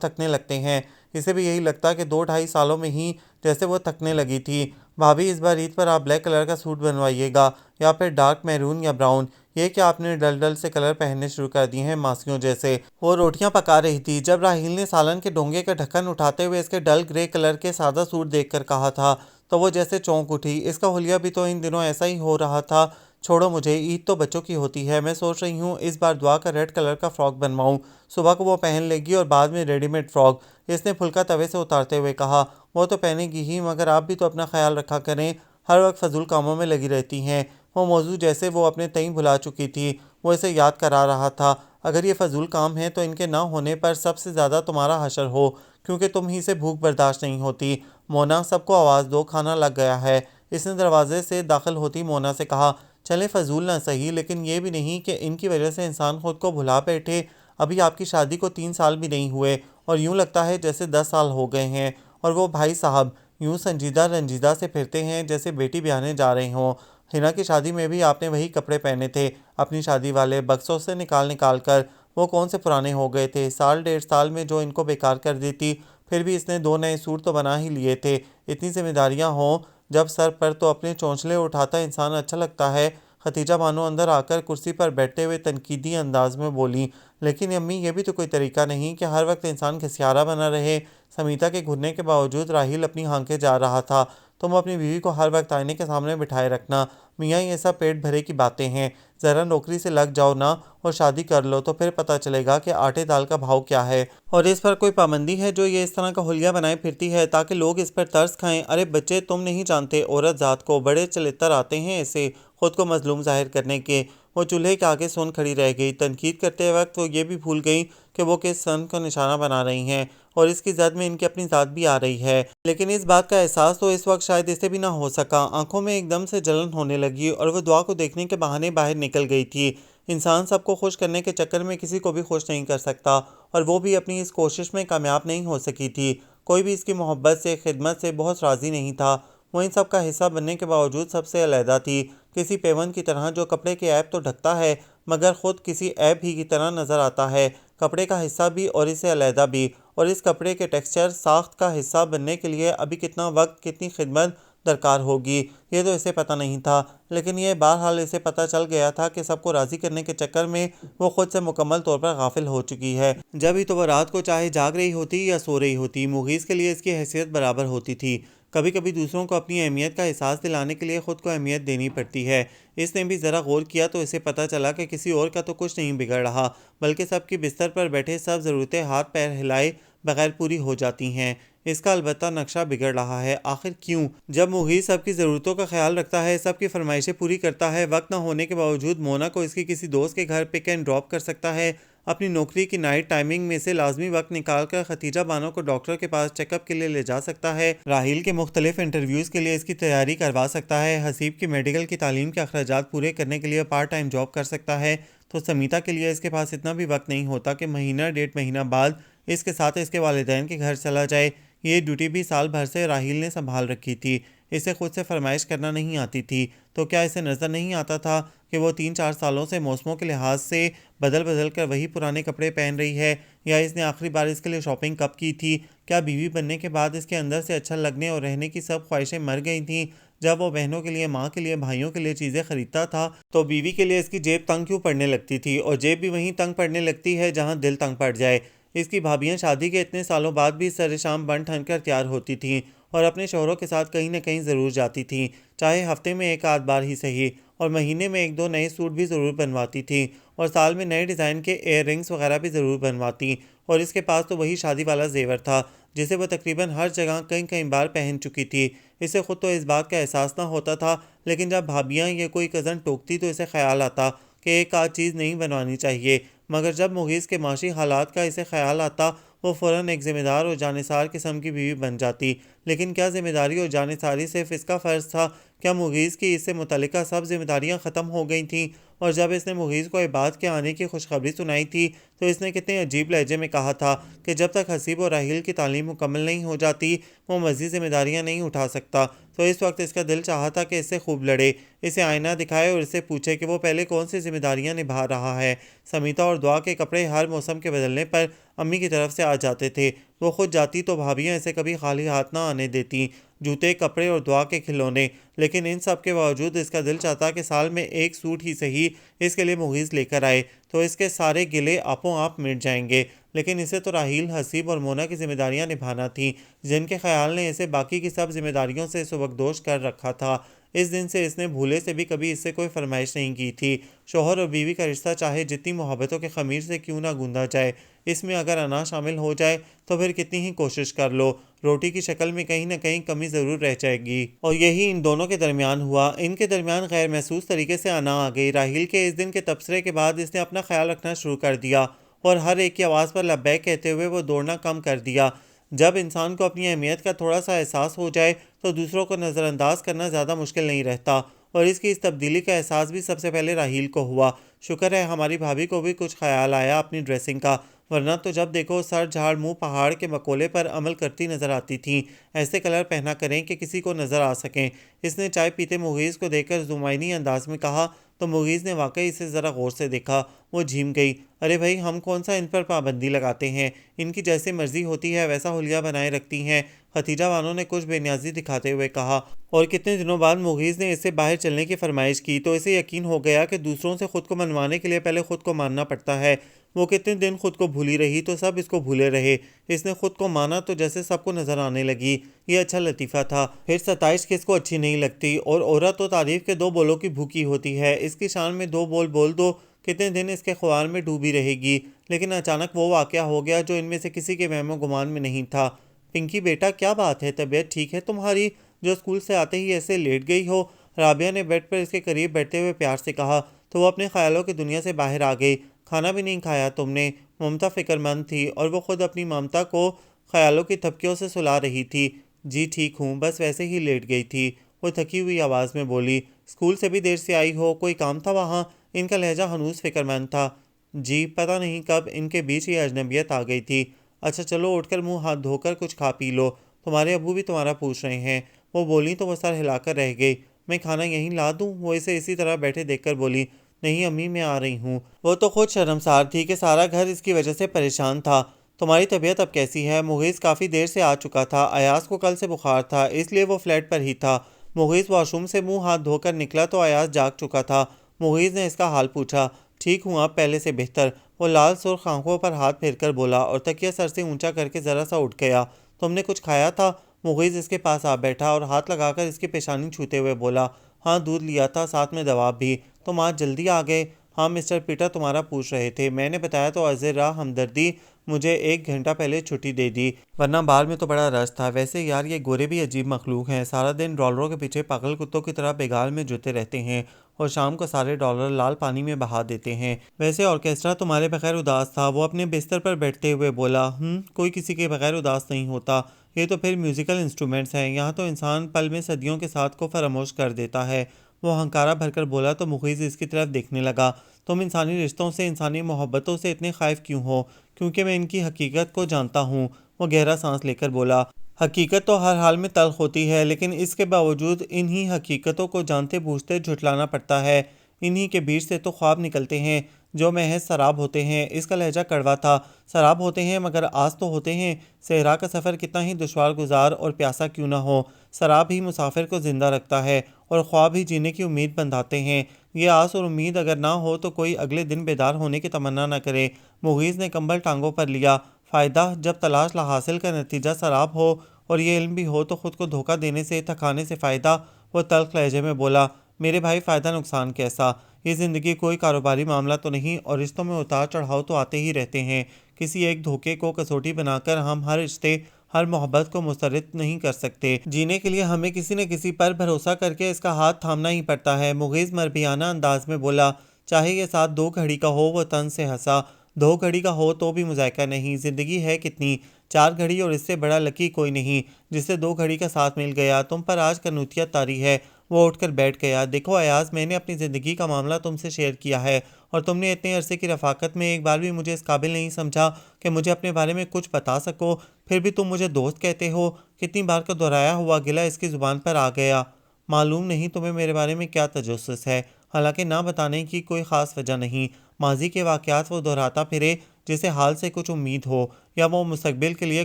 تھکنے لگتے ہیں۔ اسے بھی یہی لگتا کہ 2-2.5 سالوں میں ہی جیسے وہ تھکنے لگی تھی۔ بھابھی اس بار عید پر آپ بلیک کلر کا سوٹ بنوائیے گا، یا پھر ڈارک میرون یا براؤن، یہ کہ آپ نے ڈل ڈل سے کلر پہننے شروع کر دیے ہیں ماسیوں جیسے۔ وہ روٹیاں پکا رہی تھی جب راحیل نے سالن کے ڈونگے کا ڈھکن اٹھاتے ہوئے اس کے ڈل گرے کلر کے سادہ سوٹ دیکھ کر کہا تھا تو وہ جیسے چونک اٹھی۔ اس کا حلیہ بھی تو ان دنوں ایسا ہی ہو رہا تھا۔ چھوڑو مجھے، عید تو بچوں کی ہوتی ہے، میں سوچ رہی ہوں اس بار دعا کا ریڈ کلر کا فراک بنواؤں، صبح کو وہ پہن لے گی اور بعد میں ریڈی میڈ فراک۔ اس نے پھلکا توے سے اتارتے ہوئے کہا، وہ تو پہنے گی ہی، مگر آپ بھی تو اپنا خیال رکھا کریں، ہر وقت فضول کاموں میں لگی رہتی ہیں۔ وہ موضوع جیسے وہ اپنے تئیں بھلا چکی تھی، وہ اسے یاد کرا رہا تھا۔ اگر یہ فضول کام ہیں تو ان کے نہ ہونے پر سب سے زیادہ تمہارا حشر ہو، کیونکہ تم ہی سے بھوک برداشت نہیں ہوتی۔ مونا، سب کو آواز دو، کھانا لگ گیا ہے۔ اس نے دروازے سے داخل ہوتی مونا سے کہا، چلیں فضول نہ صحیح، لیکن یہ بھی نہیں کہ ان کی وجہ سے انسان خود کو بھلا بیٹھے۔ ابھی آپ کی شادی کو 3 سال بھی نہیں ہوئے اور یوں لگتا ہے جیسے 10 سال ہو گئے ہیں، اور وہ بھائی صاحب یوں سنجیدہ رنجیدہ سے پھرتے ہیں جیسے بیٹی بیانے جا رہے ہوں۔ حنا کی شادی میں بھی آپ نے وہی کپڑے پہنے تھے، اپنی شادی والے بکسوں سے نکال نکال کر، وہ کون سے پرانے ہو گئے تھے، 1.5 سال میں جو ان کو بیکار کر دیتی۔ پھر بھی اس نے 2 نئے سوٹ تو بنا ہی لیے تھے۔ اتنی ذمہ داریاں ہوں جب سر پر تو اپنے چونچلے اٹھاتا انسان اچھا لگتا ہے۔ ختیجہ بانو اندر آ کر کرسی پر بیٹھتے ہوئے تنقیدی انداز میں بولیں، لیکن امی یہ بھی تو کوئی طریقہ نہیں کہ ہر وقت انسان گھسیارا بنا رہے۔ سمیتا کے گھرنے کے باوجود راحیل اپنی ہانکے جا رہا تھا، تم اپنی بیوی کو ہر وقت آئینے کے سامنے بٹھائے رکھنا، میاں یہ سب پیٹ بھرے کی باتیں ہیں، ذرا نوکری سے لگ جاؤ نا اور شادی کر لو تو پھر پتہ چلے گا کہ آٹے دال کا بھاؤ کیا ہے۔ اور اس پر کوئی پابندی ہے جو یہ اس طرح کا حلیہ بنائے پھرتی ہے تاکہ لوگ اس پر ترس کھائیں؟ ارے بچے، تم نہیں جانتے عورت ذات کو، بڑے چلتر آتے ہیں اسے خود کو مظلوم ظاہر کرنے کے۔ وہ چولہے کے آگے سن کھڑی رہ گئی۔ تنقید کرتے وقت وہ یہ بھی بھول گئی کہ وہ کس سن کو نشانہ بنا رہی ہیں، اور اس کی زد میں ان کی اپنی ذات بھی آ رہی ہے۔ لیکن اس بات کا احساس تو اس وقت شاید اسے بھی نہ ہو سکا۔ آنکھوں میں ایک دم سے جلن ہونے لگی اور وہ دعا کو دیکھنے کے بہانے باہر نکل گئی تھی۔ انسان سب کو خوش کرنے کے چکر میں کسی کو بھی خوش نہیں کر سکتا، اور وہ بھی اپنی اس کوشش میں کامیاب نہیں ہو سکی تھی۔ کوئی بھی اس کی محبت سے، خدمت سے بہت راضی نہیں تھا۔ وہ ان سب کا حصہ بننے کے باوجود سب سے علیحدہ تھی، کسی پیون کی طرح جو کپڑے کے عیب تو ڈھکتا ہے مگر خود کسی عیب ہی کی طرح نظر آتا ہے، کپڑے کا حصہ بھی اور اس سے علیحدہ بھی۔ اور اس کپڑے کے ٹیکسچر ساخت کا حصہ بننے کے لیے ابھی کتنا وقت، کتنی خدمت درکار ہوگی، یہ تو اسے پتہ نہیں تھا، لیکن یہ بہرحال اسے پتہ چل گیا تھا کہ سب کو راضی کرنے کے چکر میں وہ خود سے مکمل طور پر غافل ہو چکی ہے۔ جب ہی تو وہ رات کو چاہے جاگ رہی ہوتی یا سو رہی ہوتی، مغیث کے لیے اس کی حیثیت برابر ہوتی تھی۔ کبھی کبھی دوسروں کو اپنی اہمیت کا احساس دلانے کے لیے خود کو اہمیت دینی پڑتی ہے۔ اس نے بھی ذرا غور کیا تو اسے پتہ چلا کہ کسی اور کا تو کچھ نہیں بگڑ رہا، بلکہ سب کی بستر پر بیٹھے سب ضرورتیں ہاتھ پیر ہلائے بغیر پوری ہو جاتی ہیں۔ اس کا البتہ نقشہ بگڑ رہا ہے، آخر کیوں؟ جب مغیث سب کی ضرورتوں کا خیال رکھتا ہے، سب کی فرمائشیں پوری کرتا ہے، وقت نہ ہونے کے باوجود مونا کو اس کی کسی دوست کے گھر پک اینڈ ڈراپ کر سکتا ہے، اپنی نوکری کی نائٹ ٹائمنگ میں سے لازمی وقت نکال کر ختیجہ بانو کو ڈاکٹر کے پاس چیک اپ کے لیے لے جا سکتا ہے، راحیل کے مختلف انٹرویوز کے لیے اس کی تیاری کروا سکتا ہے، حسیب کی میڈیکل کی تعلیم کے اخراجات پورے کرنے کے لیے پارٹ ٹائم جاب کر سکتا ہے، تو سمیتا کے لیے اس کے پاس اتنا بھی وقت نہیں ہوتا کہ مہینہ 1.5 مہینہ بعد اس کے ساتھ اس کے والدین کے گھر چلا جائے۔ یہ ڈیوٹی بھی سال بھر سے راحیل نے سنبھال رکھی تھی، اسے خود سے فرمائش کرنا نہیں آتی تھی، تو کیا اسے نظر نہیں آتا تھا کہ وہ 3-4 سالوں سے موسموں کے لحاظ سے بدل بدل کر وہی پرانے کپڑے پہن رہی ہے؟ یا اس نے آخری بار اس کے لیے شاپنگ کب کی تھی؟ کیا بیوی بننے کے بعد اس کے اندر سے اچھا لگنے اور رہنے کی سب خواہشیں مر گئی تھیں؟ جب وہ بہنوں کے لیے، ماں کے لیے، بھائیوں کے لیے چیزیں خریدتا تھا تو بیوی کے لیے اس کی جیب تنگ کیوں پڑنے لگتی تھی؟ اور جیب بھی وہیں تنگ پڑنے لگتی ہے جہاں دل تنگ پڑ جائے۔ اس کی بھابیاں شادی کے اتنے سالوں بعد بھی سر شام بن ٹھن کر تیار ہوتی تھیں، اور اپنے شوہروں کے ساتھ کہیں نہ کہیں ضرور جاتی تھیں، چاہے ہفتے میں ایک آدھ بار ہی صحیح، اور مہینے میں ایک دو نئے سوٹ بھی ضرور بنواتی تھیں، اور سال میں نئے ڈیزائن کے ایئر رنگس وغیرہ بھی ضرور بنواتی، اور اس کے پاس تو وہی شادی والا زیور تھا جسے وہ تقریباً ہر جگہ کئی کئی بار پہن چکی تھی۔ اسے خود تو اس بات کا احساس نہ ہوتا تھا، لیکن جب بھابیاں یا کوئی کزن ٹوکتی تو اسے خیال آتا کہ ایک آدھ چیز نہیں بنوانی چاہیے، مگر جب مغیث کے معاشی حالات کا اسے خیال آتا وہ فوراً ایک ذمہ دار اور جانثار قسم کی بیوی بن جاتی۔ لیکن کیا ذمہ داری اور جانثاری صرف اس کا فرض تھا؟ کیا مغیث کی اس سے متعلقہ سب ذمہ داریاں ختم ہو گئی تھیں؟ اور جب اس نے مغیث کو عباد کے آنے کی خوشخبری سنائی تھی تو اس نے کتنے عجیب لہجے میں کہا تھا کہ جب تک حسیب و راحیل کی تعلیم مکمل نہیں ہو جاتی وہ مزید ذمہ داریاں نہیں اٹھا سکتا۔ تو اس وقت اس کا دل چاہا تھا کہ اس سے خوب لڑے، اسے آئینہ دکھائے اور اس سے پوچھے کہ وہ پہلے کون سی ذمہ داریاں نبھا رہا ہے۔ سمیتا اور دعا کے کپڑے ہر موسم کے بدلنے پر امی کی طرف سے آ جاتے تھے، وہ خود جاتی تو بھابیاں اسے کبھی خالی ہاتھ نہ آنے دیتی، جوتے، کپڑے اور دعا کے کھلونے۔ لیکن ان سب کے باوجود اس کا دل چاہتا کہ سال میں ایک سوٹ ہی صحیح اس کے لیے مغیث لے کر آئے تو اس کے سارے گلے آپوں آپ مٹ جائیں گے۔ لیکن اسے تو راحیل، حسیب اور مونا کی ذمہ داریاں نبھانا تھیں، جن کے خیال نے اسے باقی کی سب ذمہ داریوں سے سبکدوش کر رکھا تھا۔ اس دن سے اس نے بھولے سے بھی کبھی اس سے کوئی فرمائش نہیں کی تھی۔ شوہر اور بیوی کا رشتہ چاہے جتنی محبتوں کے خمیر سے کیوں نہ گوندا جائے، اس میں اگر انا شامل ہو جائے تو پھر کتنی ہی کوشش کر لو، روٹی کی شکل میں کہیں نہ کہیں کمی ضرور رہ جائے گی۔ اور یہی ان دونوں کے درمیان ہوا۔ ان کے درمیان غیر محسوس طریقے سے انا آ گئی۔ راحیل کے اس دن کے تبصرے کے بعد اس نے اپنا خیال رکھنا شروع کر دیا اور ہر ایک کی آواز پر لبیک کہتے ہوئے وہ دوڑنا کم کر دیا۔ جب انسان کو اپنی اہمیت کا تھوڑا سا احساس ہو جائے تو دوسروں کو نظر انداز کرنا زیادہ مشکل نہیں رہتا، اور اس کی اس تبدیلی کا احساس بھی سب سے پہلے راحیل کو ہوا۔ شکر ہے ہماری بھابھی کو بھی کچھ خیال آیا اپنی ڈریسنگ کا، ورنہ تو جب دیکھو سر جھاڑ منہ پہاڑ کے مقولے پر عمل کرتی نظر آتی تھیں، ایسے کلر پہنا کریں کہ کسی کو نظر آ سکیں۔ اس نے چائے پیتے مغیث کو دیکھ کر زمینی انداز میں کہا تو مغیث نے واقعی اسے ذرا غور سے دیکھا، وہ جھیم گئی۔ ارے بھائی، ہم کون سا ان پر پابندی لگاتے ہیں، ان کی جیسے مرضی ہوتی ہے ویسا حلیہ بنائے رکھتی ہیں، ختیجہ بانو نے کچھ بے نیازی دکھاتے ہوئے کہا۔ اور کتنے دنوں بعد مغیث نے اس سے باہر چلنے کی فرمائش کی تو اسے یقین ہو گیا کہ دوسروں سے خود کو منوانے کے لیے پہلے خود کو ماننا پڑتا ہے۔ وہ کتنے دن خود کو بھولی رہی تو سب اس کو بھولے رہے، اس نے خود کو مانا تو جیسے سب کو نظر آنے لگی۔ یہ اچھا لطیفہ تھا، پھر ستائش کس کو اچھی نہیں لگتی، اور عورت تو تعریف کے دو بولوں کی بھوکی ہوتی ہے، اس کی شان میں دو بول بول دو، کتنے دن اس کے خوار میں ڈوبی رہے گی۔ لیکن اچانک وہ واقعہ ہو گیا جو ان میں سے کسی کے وہم و گمان میں نہیں تھا۔ پنکی بیٹا، کیا بات ہے، طبیعت ٹھیک ہے تمہاری، جو اسکول سے آتے ہی ایسے لیٹ گئی ہو؟ رابعہ نے بیڈ پر اس کے قریب بیٹھتے ہوئے پیار سے کہا تو وہ اپنے خیالوں کی دنیا سے باہر آ گئی۔ کھانا بھی نہیں کھایا تم نے؟ ممتا فکر مند تھی اور وہ خود اپنی ممتا کو خیالوں کی تھپکیوں سے سلا رہی تھی۔ جی ٹھیک ہوں، بس ویسے ہی لیٹ گئی تھی، وہ تھکی ہوئی آواز میں بولی۔ اسکول سے بھی دیر سے آئی ہو، کوئی کام تھا وہاں؟ ان کا لہجہ ہنوز فکر مند تھا۔ جی پتہ نہیں کب ان کے بیچ یہ اجنبیت آ گئی تھی۔ اچھا چلو اٹھ کر منہ ہاتھ دھو کر کچھ کھا پی لو، تمہارے ابو بھی تمہارا پوچھ رہے ہیں۔ وہ بولیں تو وہ سر ہلا کر رہ گئی۔ میں کھانا یہیں لا دوں؟ وہ اسے اسی طرح بیٹھے دیکھ کر بولی۔ نہیں امی، میں آ رہی ہوں۔ وہ تو خود شرمسار تھی کہ سارا گھر اس کی وجہ سے پریشان تھا۔ تمہاری طبیعت اب کیسی ہے؟ مغیث کافی دیر سے آ چکا تھا، ایاز کو کل سے بخار تھا اس لیے وہ فلیٹ پر ہی تھا۔ مغیث واش روم سے منہ ہاتھ دھو کر نکلا تو ایاز جاگ چکا تھا۔ مغیث نے اس کا حال پوچھا۔ ٹھیک ہوں اب پہلے سے بہتر، وہ لال سرخ آنکھوں پر ہاتھ پھیر کر بولا اور تکیہ سر سے اونچا کر کے ذرا سا اٹھ گیا۔ تم نے کچھ کھایا تھا؟ مغیث اس کے پاس آ بیٹھا اور ہاتھ لگا کر اس کی پیشانی چھوتے ہوئے بولا۔ ہاں دودھ لیا تھا، ساتھ میں دوا بھی۔ تم آج جلدی آ گئے؟ ہاں مسٹر پیٹر تمہارا پوچھ رہے تھے، میں نے بتایا تو عذر راہ ہمدردی مجھے 1 گھنٹہ پہلے چھٹی دے دی، ورنہ باہر میں تو بڑا رش تھا۔ ویسے یار یہ گورے بھی عجیب مخلوق ہیں، سارا دن ڈالروں کے پیچھے پاگل کتوں کی طرح بیگال میں جوتے رہتے ہیں اور شام کو سارے ڈالر لال پانی میں بہا دیتے ہیں۔ ویسے آرکیسٹرا تمہارے بغیر اداس تھا، وہ اپنے بستر پر بیٹھتے ہوئے بولا۔ کوئی کسی کے بغیر اداس نہیں ہوتا، یہ تو پھر میوزیکل انسٹرومنٹس ہیں، یہاں تو انسان پل میں صدیوں کے ساتھ کو فراموش کر دیتا ہے۔ وہ ہنکارا بھر کر بولا تو مغیث اس کی طرف دیکھنے لگا۔ تم انسانی رشتوں سے، انسانی محبتوں سے اتنے خائف کیوں ہو؟ کیونکہ میں ان کی حقیقت کو جانتا ہوں، وہ گہرا سانس لے کر بولا۔ حقیقت تو ہر حال میں تلخ ہوتی ہے، لیکن اس کے باوجود انہی حقیقتوں کو جانتے بوجھتے جھٹلانا پڑتا ہے، انہی کے بیچ سے تو خواب نکلتے ہیں جو محض سراب ہوتے ہیں۔ اس کا لہجہ کڑوا تھا۔ سراب ہوتے ہیں مگر آس تو ہوتے ہیں۔ صحرا کا سفر کتنا ہی دشوار گزار اور پیاسا کیوں نہ ہو، سراب ہی مسافر کو زندہ رکھتا ہے اور خواب ہی جینے کی امید بندھاتے ہیں۔ یہ آس اور امید اگر نہ ہو تو کوئی اگلے دن بیدار ہونے کی تمنا نہ کرے۔ مغیث نے کمبل ٹانگوں پر لیا۔ فائدہ، جب تلاش لا حاصل کا نتیجہ سراب ہو اور یہ علم بھی ہو تو خود کو دھوکہ دینے سے تھکانے سے فائدہ؟ وہ تلخ لہجے میں بولا، میرے بھائی فائدہ نقصان کیسا؟ یہ زندگی کوئی کاروباری معاملہ تو نہیں، اور رشتوں میں اتار چڑھاؤ تو آتے ہی رہتے ہیں۔ کسی ایک دھوکے کو کسوٹی بنا کر ہم ہر رشتے، ہر محبت کو مسترد نہیں کر سکتے۔ جینے کے لیے ہمیں کسی نہ کسی پر بھروسہ کر کے اس کا ہاتھ تھامنا ہی پڑتا ہے۔ مغیث مربیانہ انداز میں بولا، چاہے یہ ساتھ 2 گھڑی کا ہو۔ وہ طنز سے ہنسا، 2 گھڑی کا ہو تو بھی مذائقہ نہیں، زندگی ہے کتنی، 4 گھڑی، اور اس سے بڑا لکی کوئی نہیں جس سے 2 گھڑی کا ساتھ مل گیا۔ تم پر آج کنوتیت طاری ہے۔ وہ اٹھ کر بیٹھ گیا۔ دیکھو ایاز، میں نے اپنی زندگی کا معاملہ تم سے شیئر کیا ہے، اور تم نے اتنے عرصے کی رفاقت میں ایک بار بھی مجھے اس قابل نہیں سمجھا کہ مجھے اپنے بارے میں کچھ بتا سکو، پھر بھی تم مجھے دوست کہتے ہو۔ کتنی بار کا دہرایا ہوا گلہ اس کی زبان پر آ گیا۔ معلوم نہیں تمہیں میرے بارے میں کیا تجسس ہے، حالانکہ نہ بتانے کی کوئی خاص وجہ نہیں۔ ماضی کے واقعات وہ دہراتا پھرے جسے حال سے کچھ امید ہو، یا وہ مستقبل کے لیے